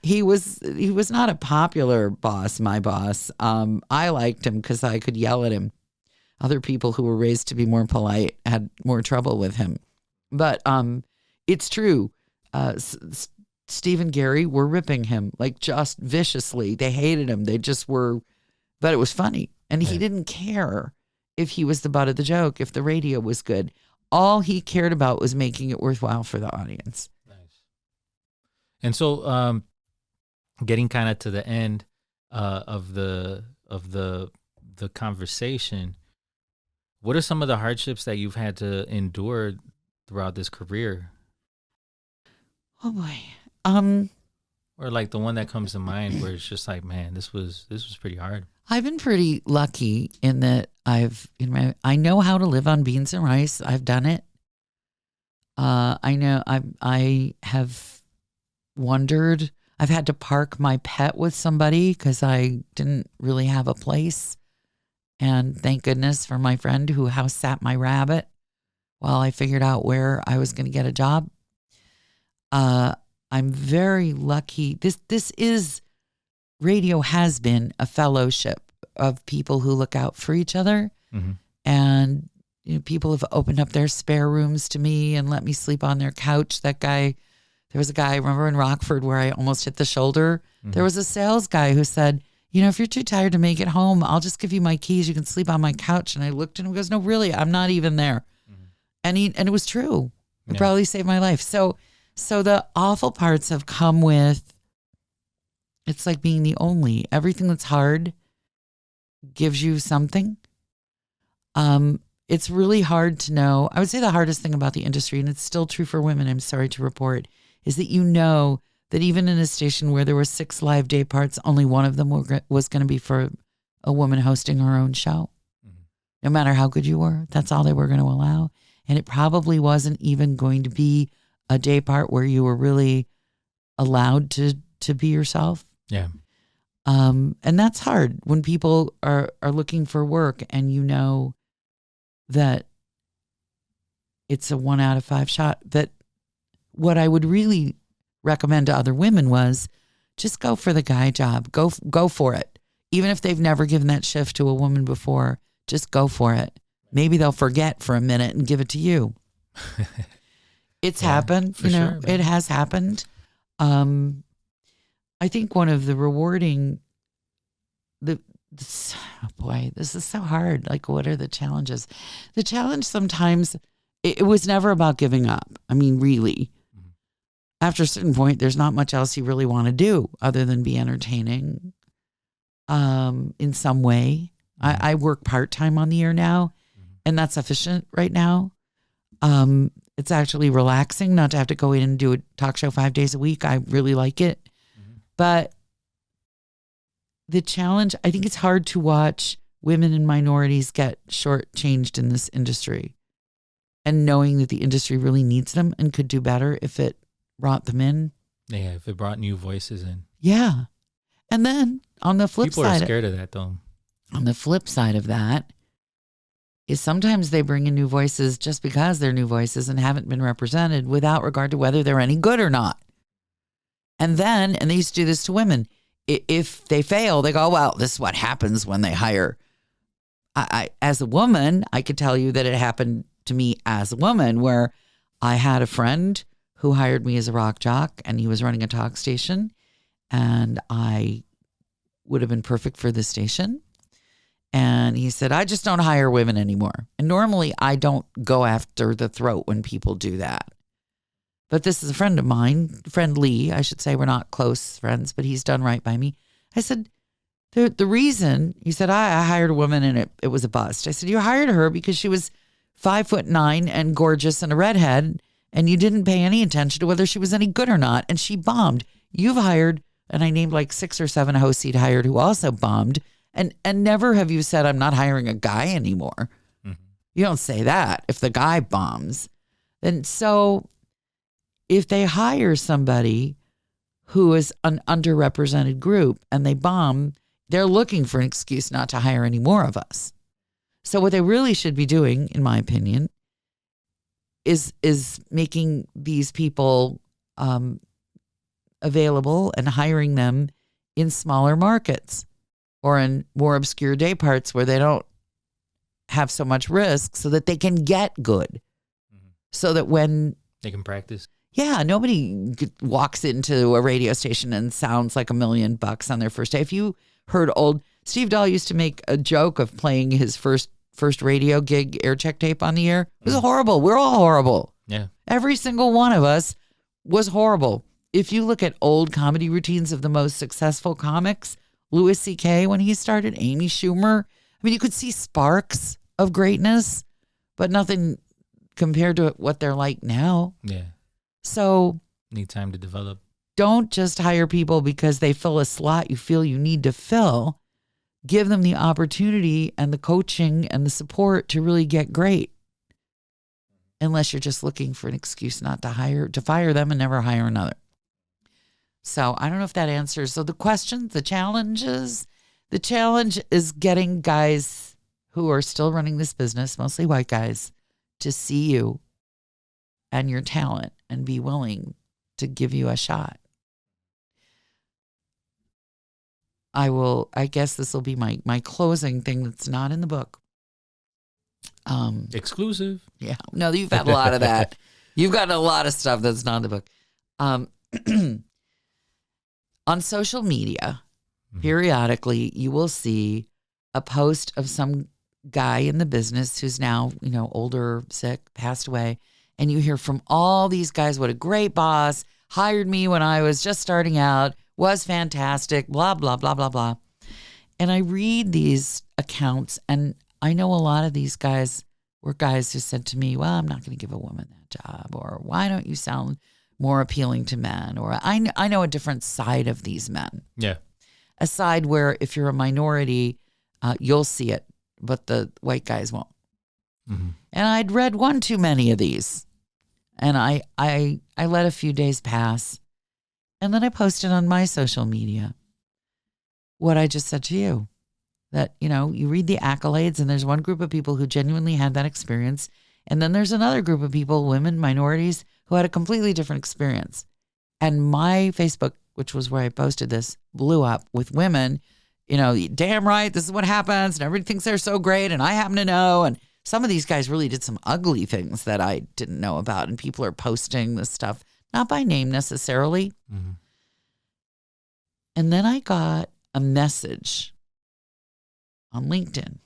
he was not a popular boss, my boss. I liked him because I could yell at him. Other people who were raised to be more polite had more trouble with him. But it's true. Steve and Gary were ripping him, like, just viciously. They hated him. They just were, but it was funny. And he didn't care if he was the butt of the joke, if the radio was good. All he cared about was making it worthwhile for the audience. Nice. And so getting kind of to the end of the conversation, what are some of the hardships that you've had to endure throughout this career? Oh boy. Or like the one that comes to mind where it's just like, man, this was pretty hard. I've been pretty lucky in that I know how to live on beans and rice. I've done it. I know I have wondered. I've had to park my pet with somebody because I didn't really have a place. And thank goodness for my friend who house sat my rabbit while I figured out where I was going to get a job. I'm very lucky. Radio has been a fellowship of people who look out for each other. Mm-hmm. And people have opened up their spare rooms to me and let me sleep on their couch. There was a guy, remember in Rockford, where I almost hit the shoulder? Mm-hmm. There was a sales guy who said, if you're too tired to make it home, I'll just give you my keys. You can sleep on my couch. And I looked at him and goes, no, really, I'm not even there. Mm-hmm. And it was true. It probably saved my life. So the awful parts have come with, it's like being the only. Everything that's hard gives you something. It's really hard to know. I would say the hardest thing about the industry, and it's still true for women, I'm sorry to report, is that that even in a station where there were 6 live day parts, only one of them was going to be for a woman hosting her own show. Mm-hmm. No matter how good you were, that's all they were going to allow. And it probably wasn't even going to be a day part where you were really allowed to be yourself. Yeah. And that's hard when people are looking for work and that it's a 1 out of 5 shot. That what I would really recommend to other women was just go for the guy job. Go for it. Even if they've never given that shift to a woman before, just go for it. Maybe they'll forget for a minute and give it to you. It's happened, sure, it has happened. I think one of the rewarding, this is so hard. Like, what are the challenges? The challenge sometimes, it was never about giving up. I mean, really. Mm-hmm. After a certain point, there's not much else you really want to do other than be entertaining in some way. Mm-hmm. I work part-time on the air now, and that's efficient right now. It's actually relaxing not to have to go in and do a talk show 5 days a week. I really like it. Mm-hmm. But the challenge, I think it's hard to watch women and minorities get shortchanged in this industry, and knowing that the industry really needs them and could do better if it brought them in. Yeah, if it brought new voices in. Yeah. And then on the flip side. People are scared of that, though. On the flip side of that is sometimes they bring in new voices just because they're new voices and haven't been represented without regard to whether they're any good or not. And they used to do this to women. If they fail, they go, well, this is what happens when they hire. I as a woman, I could tell you that it happened to me as a woman, where I had a friend who hired me as a rock jock, and he was running a talk station, and I would have been perfect for the station. And he said, I just don't hire women anymore. And normally I don't go after the throat when people do that. But this is a friend of mine, friend Lee, I should say. We're not close friends, but he's done right by me. I said, the reason, he said, I hired a woman and it was a bust. I said, you hired her because she was 5'9" and gorgeous and a redhead, and you didn't pay any attention to whether she was any good or not. And she bombed. You've hired, and I named like 6 or 7 hosts he'd hired who also bombed. And never have you said, I'm not hiring a guy anymore. Mm-hmm. You don't say that if the guy bombs. And so if they hire somebody who is an underrepresented group and they bomb, they're looking for an excuse not to hire any more of us. So what they really should be doing, in my opinion, is making these people available and hiring them in smaller markets or in more obscure day parts where they don't have so much risk so that they can get good. Mm-hmm. So that when they can practice. Yeah, nobody walks into a radio station and sounds like $1 million on their first day. If you heard Steve Dahl used to make a joke of playing his first radio gig air check tape on the air. It was horrible. We're all horrible. Yeah. Every single one of us was horrible. If you look at old comedy routines of the most successful comics, Louis C.K. when he started, Amy Schumer, I mean, you could see sparks of greatness, but nothing compared to what they're like now. Yeah. So need time to develop. Don't just hire people because they fill a slot you feel you need to fill. Give them the opportunity and the coaching and the support to really get great. Unless you're just looking for an excuse not to fire them and never hire another. So I don't know if that answers. So the questions, the challenge is getting guys who are still running this business, mostly white guys, to see you and your talent and be willing to give you a shot. I guess this will be my closing thing that's not in the book. Exclusive. Yeah. No, you've had a lot of that. You've got a lot of stuff that's not in the book. On social media, periodically, you will see a post of some guy in the business who's now, older, sick, passed away. And you hear from all these guys, what a great boss, hired me when I was just starting out, was fantastic, blah, blah, blah, blah, blah. And I read these accounts, and I know a lot of these guys were guys who said to me, well, I'm not going to give a woman that job, or why don't you sound more appealing to men? Or I know a different side of these men. Yeah. A side where if you're a minority, you'll see it, but the white guys won't. Mm-hmm. And I'd read one too many of these. And I let a few days pass. And then I posted on my social media what I just said to you. That, you read the accolades and there's one group of people who genuinely had that experience. And then there's another group of people, women, minorities, who had a completely different experience. And my Facebook, which was where I posted this, blew up with women, damn right, this is what happens. And everybody thinks they're so great. And I happen to know. And some of these guys really did some ugly things that I didn't know about. And people are posting this stuff, not by name necessarily. Mm-hmm. And then I got a message on LinkedIn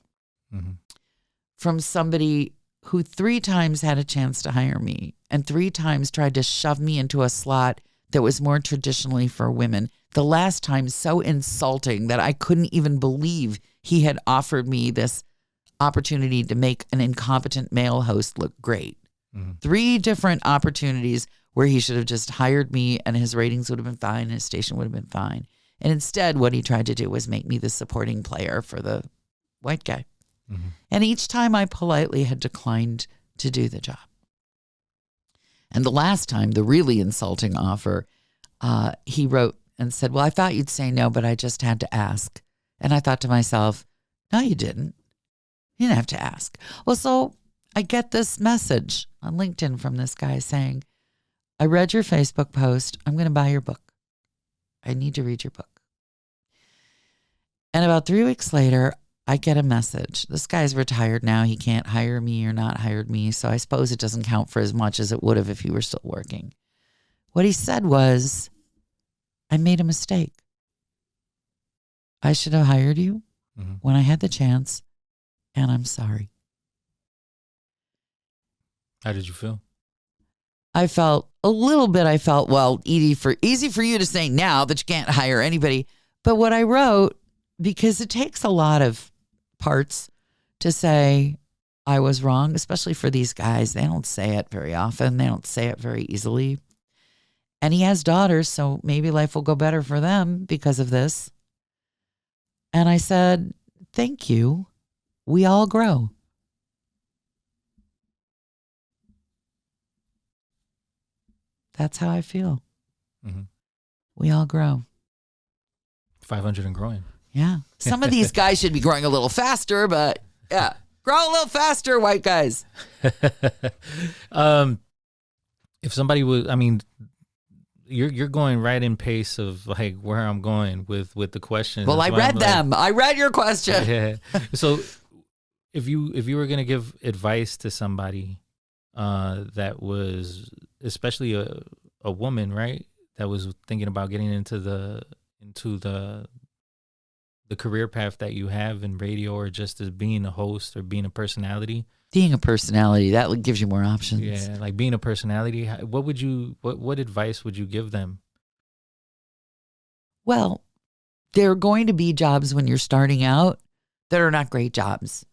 from somebody who 3 times had a chance to hire me and 3 times tried to shove me into a slot that was more traditionally for women. The last time so insulting that I couldn't even believe he had offered me this opportunity to make an incompetent male host look great. 3 different opportunities where he should have just hired me and his ratings would have been fine, his station would have been fine. And instead, what he tried to do was make me the supporting player for the white guy. And each time I politely had declined to do the job. And the last time, the really insulting offer, he wrote and said, well, I thought you'd say no, but I just had to ask. And I thought to myself, no, you didn't. You didn't have to ask. Well, so I get this message on LinkedIn from this guy saying, I read your Facebook post. I'm going to buy your book. I need to read your book. And about 3 weeks later, I get a message. This guy's retired now. He can't hire me or not hired me. So I suppose it doesn't count for as much as it would have if he were still working. What he said was, I made a mistake. I should have hired you. when I had the chance, and I'm sorry. How did you feel? I felt, well, easy for you to say now that you can't hire anybody. But what I wrote, because it takes a lot of parts to say I was wrong, especially for these guys. They don't say it very often. They don't say it very easily. And he has daughters, so maybe life will go better for them because of this. And I said, thank you. We all grow. That's how I feel. Mm-hmm. We all grow. 500 and growing. Yeah. Some of these guys should be growing a little faster, but yeah. Grow a little faster, white guys. If somebody would, I mean, you're going right in pace of like where I'm going with the questions. Well, I read them. I read your question. Yeah. So if you were gonna give advice to somebody that was, especially a woman, right, that was thinking about getting into the career path that you have in radio, or just as being a host or being a personality. Being a personality, that gives you more options. Yeah, like being a personality. What advice would you give them? Well, there are going to be jobs when you're starting out that are not great jobs.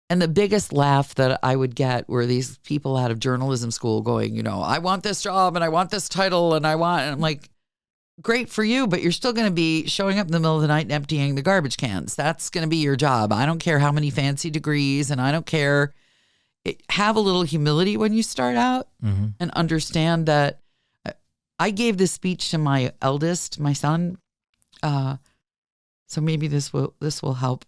And the biggest laugh that I would get were these people out of journalism school going, I want this job and I want this title and I'm like, great for you, but you're still going to be showing up in the middle of the night and emptying the garbage cans. That's going to be your job. I don't care how many fancy degrees, and I don't care. Have a little humility when you start out, and understand that. I gave this speech to my eldest, my son, so maybe this will help.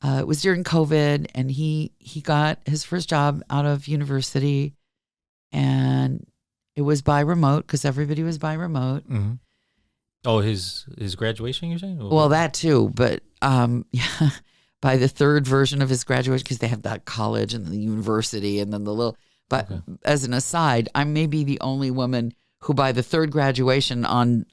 It was during COVID, and he got his first job out of university, and it was by remote because everybody was by remote. Mm-hmm. Oh, his graduation, you're saying? Well, that too, but yeah, by the third version of his graduation, because they have that college and the university and then the little. But as an aside, I may be the only woman who, by the third graduation on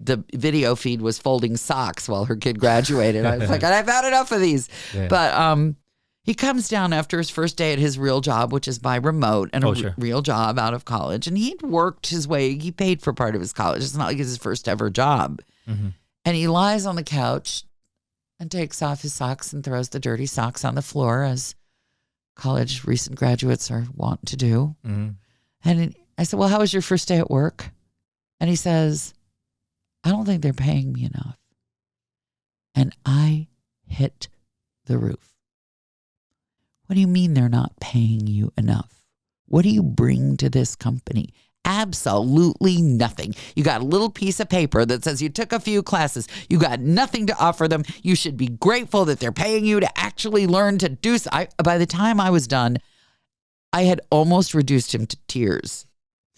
the video feed, was folding socks while her kid graduated. I was like, I've had enough of these. Yeah. But he comes down after his first day at his real job, which is by remote, and real job out of college. And he'd worked his way. He paid for part of his college. It's not like it's his first ever job. Mm-hmm. And he lies on the couch and takes off his socks and throws the dirty socks on the floor, as college recent graduates are wont to do. Mm-hmm. And I said, well, how was your first day at work? And he says, I don't think they're paying me enough. And I hit the roof. What do you mean they're not paying you enough? What do you bring to this company? Absolutely nothing. You got a little piece of paper that says you took a few classes. You got nothing to offer them. You should be grateful that they're paying you to actually learn to do so. By the time I was done, I had almost reduced him to tears.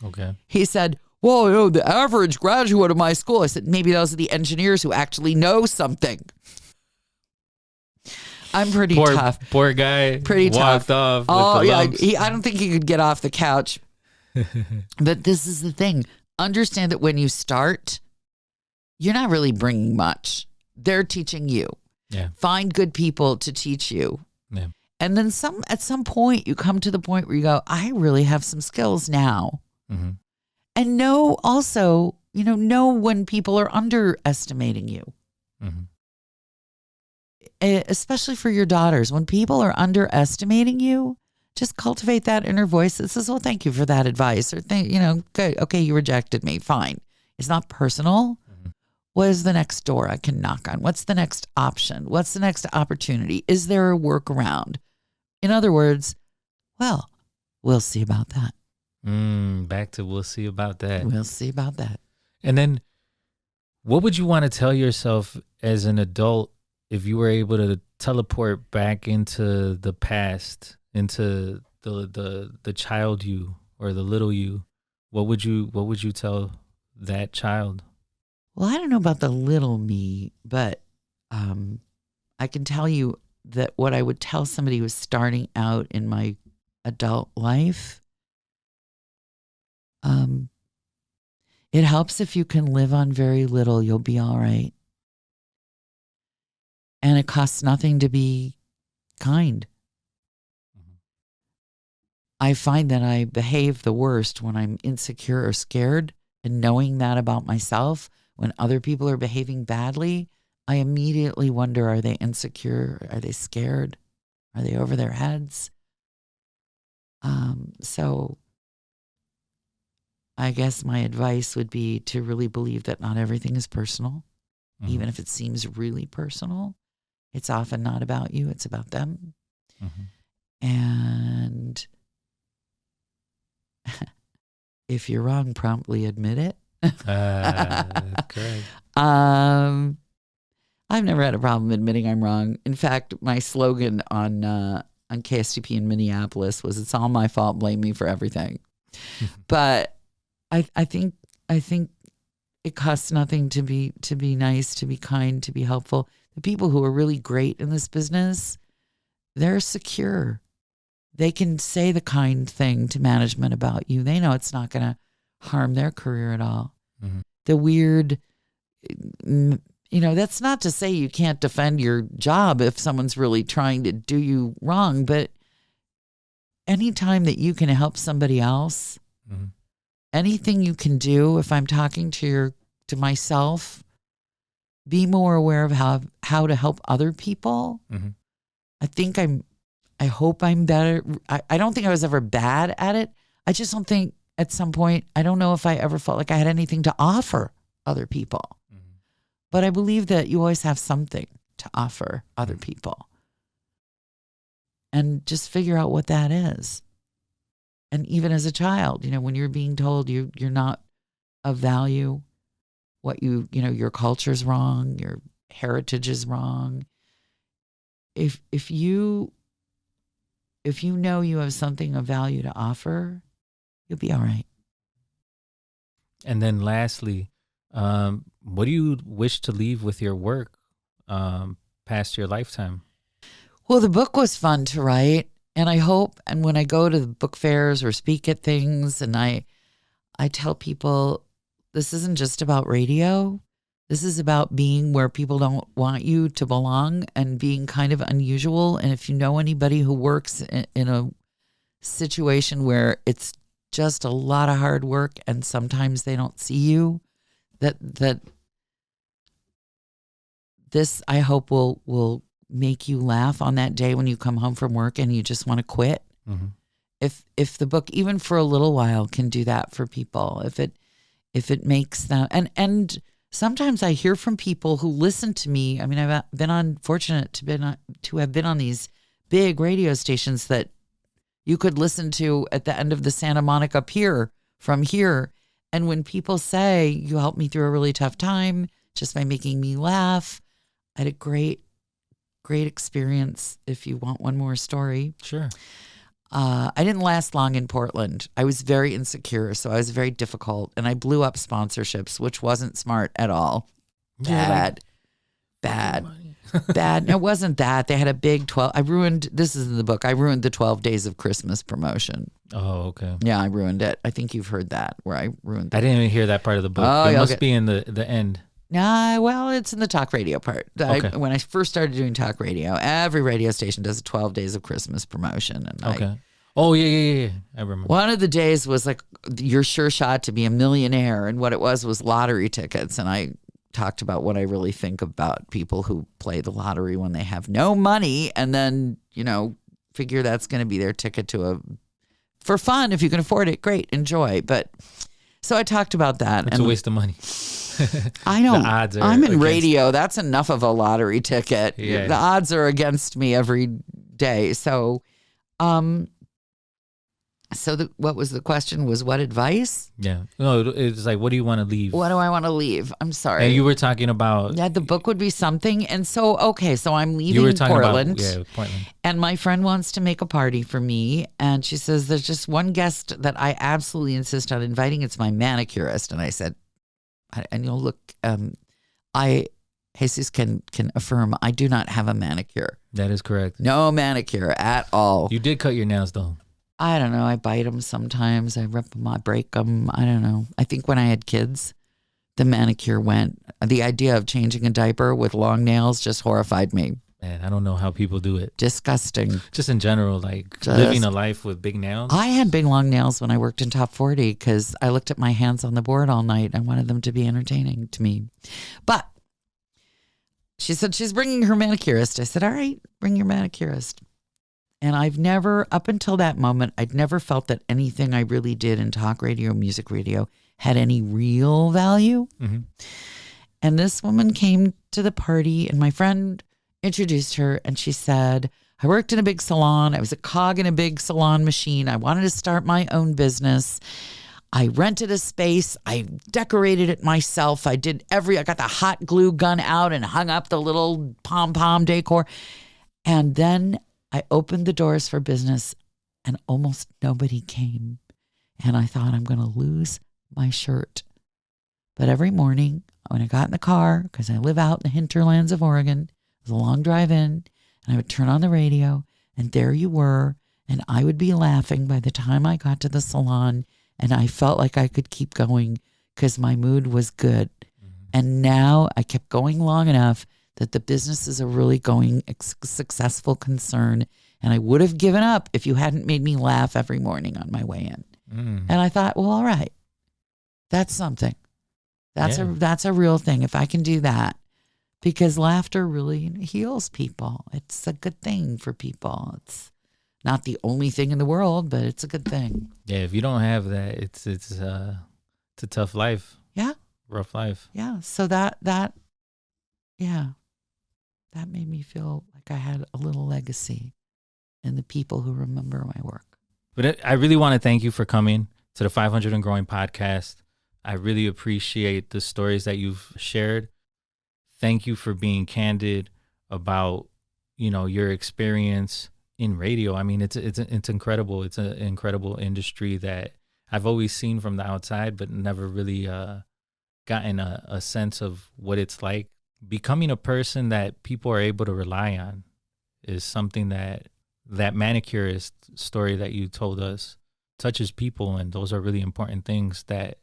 Okay. He said, well, the average graduate of my school. I said, maybe those are the engineers who actually know something. I'm pretty tough. Poor guy. Pretty walked tough. Off. Oh, yeah. I don't think he could get off the couch. But this is the thing. Understand that when you start, you're not really bringing much. They're teaching you. Yeah. Find good people to teach you. Yeah. And then at some point, you come to the point where you go, I really have some skills now. Mm-hmm. And know when people are underestimating you. Mm-hmm. Especially for your daughters, when people are underestimating you, just cultivate that inner voice that says, well, thank you for that advice. Or, good, okay, you rejected me. Fine. It's not personal. Mm-hmm. What is the next door I can knock on? What's the next option? What's the next opportunity? Is there a workaround? In other words, well, we'll see about that. Back to we'll see about that. We'll see about that. And then what would you want to tell yourself as an adult if you were able to teleport back into the past, into the child you or the little you? What would you tell that child? Well, I don't know about the little me, but I can tell you that what I would tell somebody who was starting out in my adult life, it helps if you can live on very little. You'll be all right. And it costs nothing to be kind. I find that I behave the worst when I'm insecure or scared, and knowing that about myself, when other people are behaving badly, I immediately wonder, are they insecure? Are they scared? Are they over their heads? So I guess my advice would be to really believe that not everything is personal, even if it seems really personal. It's often not about you, it's about them. And if you're wrong, promptly admit it. Correct. I've never had a problem admitting I'm wrong. In fact, my slogan on KSTP in Minneapolis was, "It's all my fault. Blame me for everything." But I think it costs nothing to be nice, to be kind, to be helpful. The people who are really great in this business, they're secure. They can say the kind thing to management about you. They know it's not going to harm their career at all. The weird, that's not to say you can't defend your job if someone's really trying to do you wrong, but anytime that you can help somebody else, anything you can do, if I'm talking to myself, be more aware of how to help other people. I hope I'm better. I don't think I was ever bad at it. I just don't think at some point, I don't know if I ever felt like I had anything to offer other people. But I believe that you always have something to offer other people. And just figure out what that is. And even as a child, when you're being told you're not of value, your culture's wrong, your heritage is wrong. If you know you have something of value to offer, you'll be all right. And then lastly, what do you wish to leave with your work past your lifetime? Well, the book was fun to write. And I hope, and when I go to the book fairs or speak at things, and I tell people, this isn't just about radio. This is about being where people don't want you to belong and being kind of unusual. And if you know anybody who works in a situation where it's just a lot of hard work and sometimes they don't see you, that this, I hope, will make you laugh on that day when you come home from work and you just want to quit. If the book, even for a little while, can do that for people, if it makes them, and sometimes I hear from people who listen to me. I mean, I've been fortunate to have been on these big radio stations that you could listen to at the end of the Santa Monica Pier from here. And when people say, you helped me through a really tough time just by making me laugh, I had a great experience. If you want one more story. Sure. I didn't last long in Portland. I was very insecure, so I was very difficult, and I blew up sponsorships, which wasn't smart at all. Bad. No, it wasn't that. They had a big 12. This is in the book. I ruined the 12 Days of Christmas promotion. Oh, okay. Yeah, I ruined it. I think you've heard that, where I ruined it. I didn't even hear that part of the book. Oh, it must be in the end. Nah, well, it's in the talk radio part. Okay. When I first started doing talk radio, every radio station does a 12 Days of Christmas promotion. And okay. Oh, yeah. I remember. One of the days was like your sure shot to be a millionaire. And what it was lottery tickets. And I talked about what I really think about people who play the lottery when they have no money and then, figure that's going to be their ticket for fun. If you can afford it, great, enjoy. But so I talked about that. It's a waste of money. I know. The odds are I'm in radio. That's enough of a lottery ticket. Yeah. The odds are against me every day. So, what was the question? Was what advice? Yeah. No, it's like, what do you want to leave? What do I want to leave? I'm sorry. And you were talking about... Yeah, the book would be something. And so I'm leaving you were talking Portland. About, Portland. And my friend wants to make a party for me. And she says, there's just one guest that I absolutely insist on inviting. It's my manicurist. And I said, and you'll look, Jesus can affirm, I do not have a manicure. That is correct. No manicure at all. You did cut your nails, though. I don't know. I bite them sometimes. I rip them. I break them. I don't know. I think when I had kids, the manicure went. The idea of changing a diaper with long nails just horrified me. Man, I don't know how people do it. Disgusting. Just in general, like living a life with big nails. I had big long nails when I worked in Top 40 because I looked at my hands on the board all night. I wanted them to be entertaining to me. But she said she's bringing her manicurist. I said, all right, bring your manicurist. And I've never, up until that moment, I'd never felt that anything I really did in talk radio, music radio, had any real value. Mm-hmm. And this woman came to the party, and my friend introduced her, and she said, I worked in a big salon. I was a cog in a big salon machine. I wanted to start my own business. I rented a space. I decorated it myself. I got the hot glue gun out and hung up the little pom-pom decor. And then I opened the doors for business, and almost nobody came. And I thought, I'm going to lose my shirt. But every morning when I got in the car, because I live out in the hinterlands of Oregon, it was a long drive in, and I would turn on the radio, and there you were, and I would be laughing by the time I got to the salon, and I felt like I could keep going because my mood was good. Mm-hmm. And now I kept going long enough that the business is a really going successful concern, and I would have given up if you hadn't made me laugh every morning on my way in. Mm. And I thought, well, all right, that's something. That's a real thing if I can do that. Because laughter really heals people. It's a good thing for people. It's not the only thing in the world, but it's a good thing. Yeah, if you don't have that, it's a tough life. Yeah. Rough life. Yeah. So that made me feel like I had a little legacy in the people who remember my work. But I really want to thank you for coming to the 500 and Growing podcast. I really appreciate the stories that you've shared. Thank you for being candid about, your experience in radio. I mean, it's incredible. It's an incredible industry that I've always seen from the outside, but never really gotten a sense of what it's like. Becoming a person that people are able to rely on is something that manicurist story that you told us touches people, and those are really important things that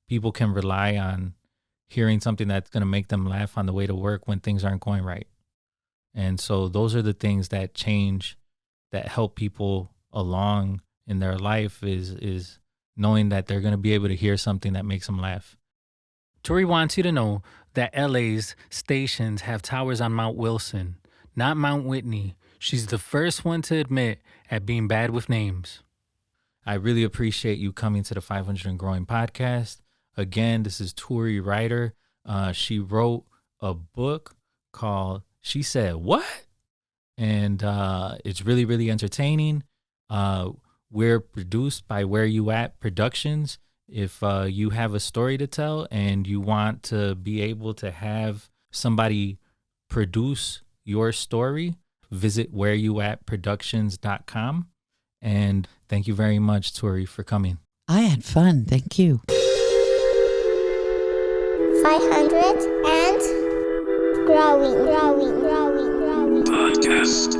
people can rely on. Hearing something that's going to make them laugh on the way to work when things aren't going right. And so those are the things that change, that help people along in their life is knowing that they're going to be able to hear something that makes them laugh. Turi wants you to know that LA's stations have towers on Mount Wilson, not Mount Whitney. She's the first one to admit at being bad with names. I really appreciate you coming to the 500 and Growing podcast. Again, this is Turi Ryder. She wrote a book called She Said What? And it's really, really entertaining. We're produced by Where You At Productions. If you have a story to tell and you want to be able to have somebody produce your story, visit whereyouatproductions.com. And thank you very much, Turi, for coming. I had fun. Thank you. 500 and growing. Podcast.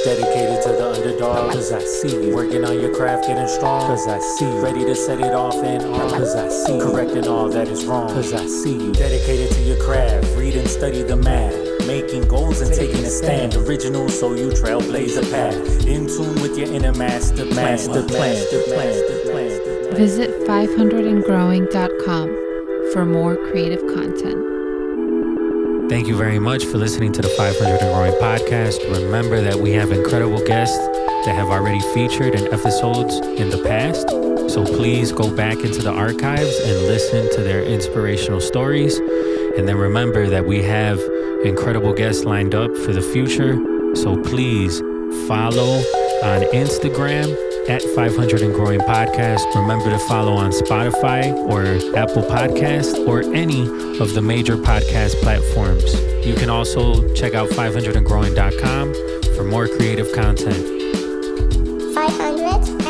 Dedicated to the underdog, cause I see you. Working on your craft, getting strong, cause I see you. Ready to set it off and on, cause I see you. Correcting all that is wrong, cause I see you. Dedicated to your craft, read and study the math. Making goals and taking a stand. Original, so you trailblaze a path. In tune with your inner master plan. Visit 500andgrowing.com for more creative content. Thank you very much for listening to the 500 and Growing podcast. Remember that we have incredible guests that have already featured in episodes in the past. So please go back into the archives and listen to their inspirational stories. And then remember that we have incredible guests lined up for the future. So please follow on Instagram at 500 and Growing podcast. Remember to follow on Spotify or Apple Podcasts or any of the major podcast platforms. You can also check out 500andgrowing.com for more creative content. 500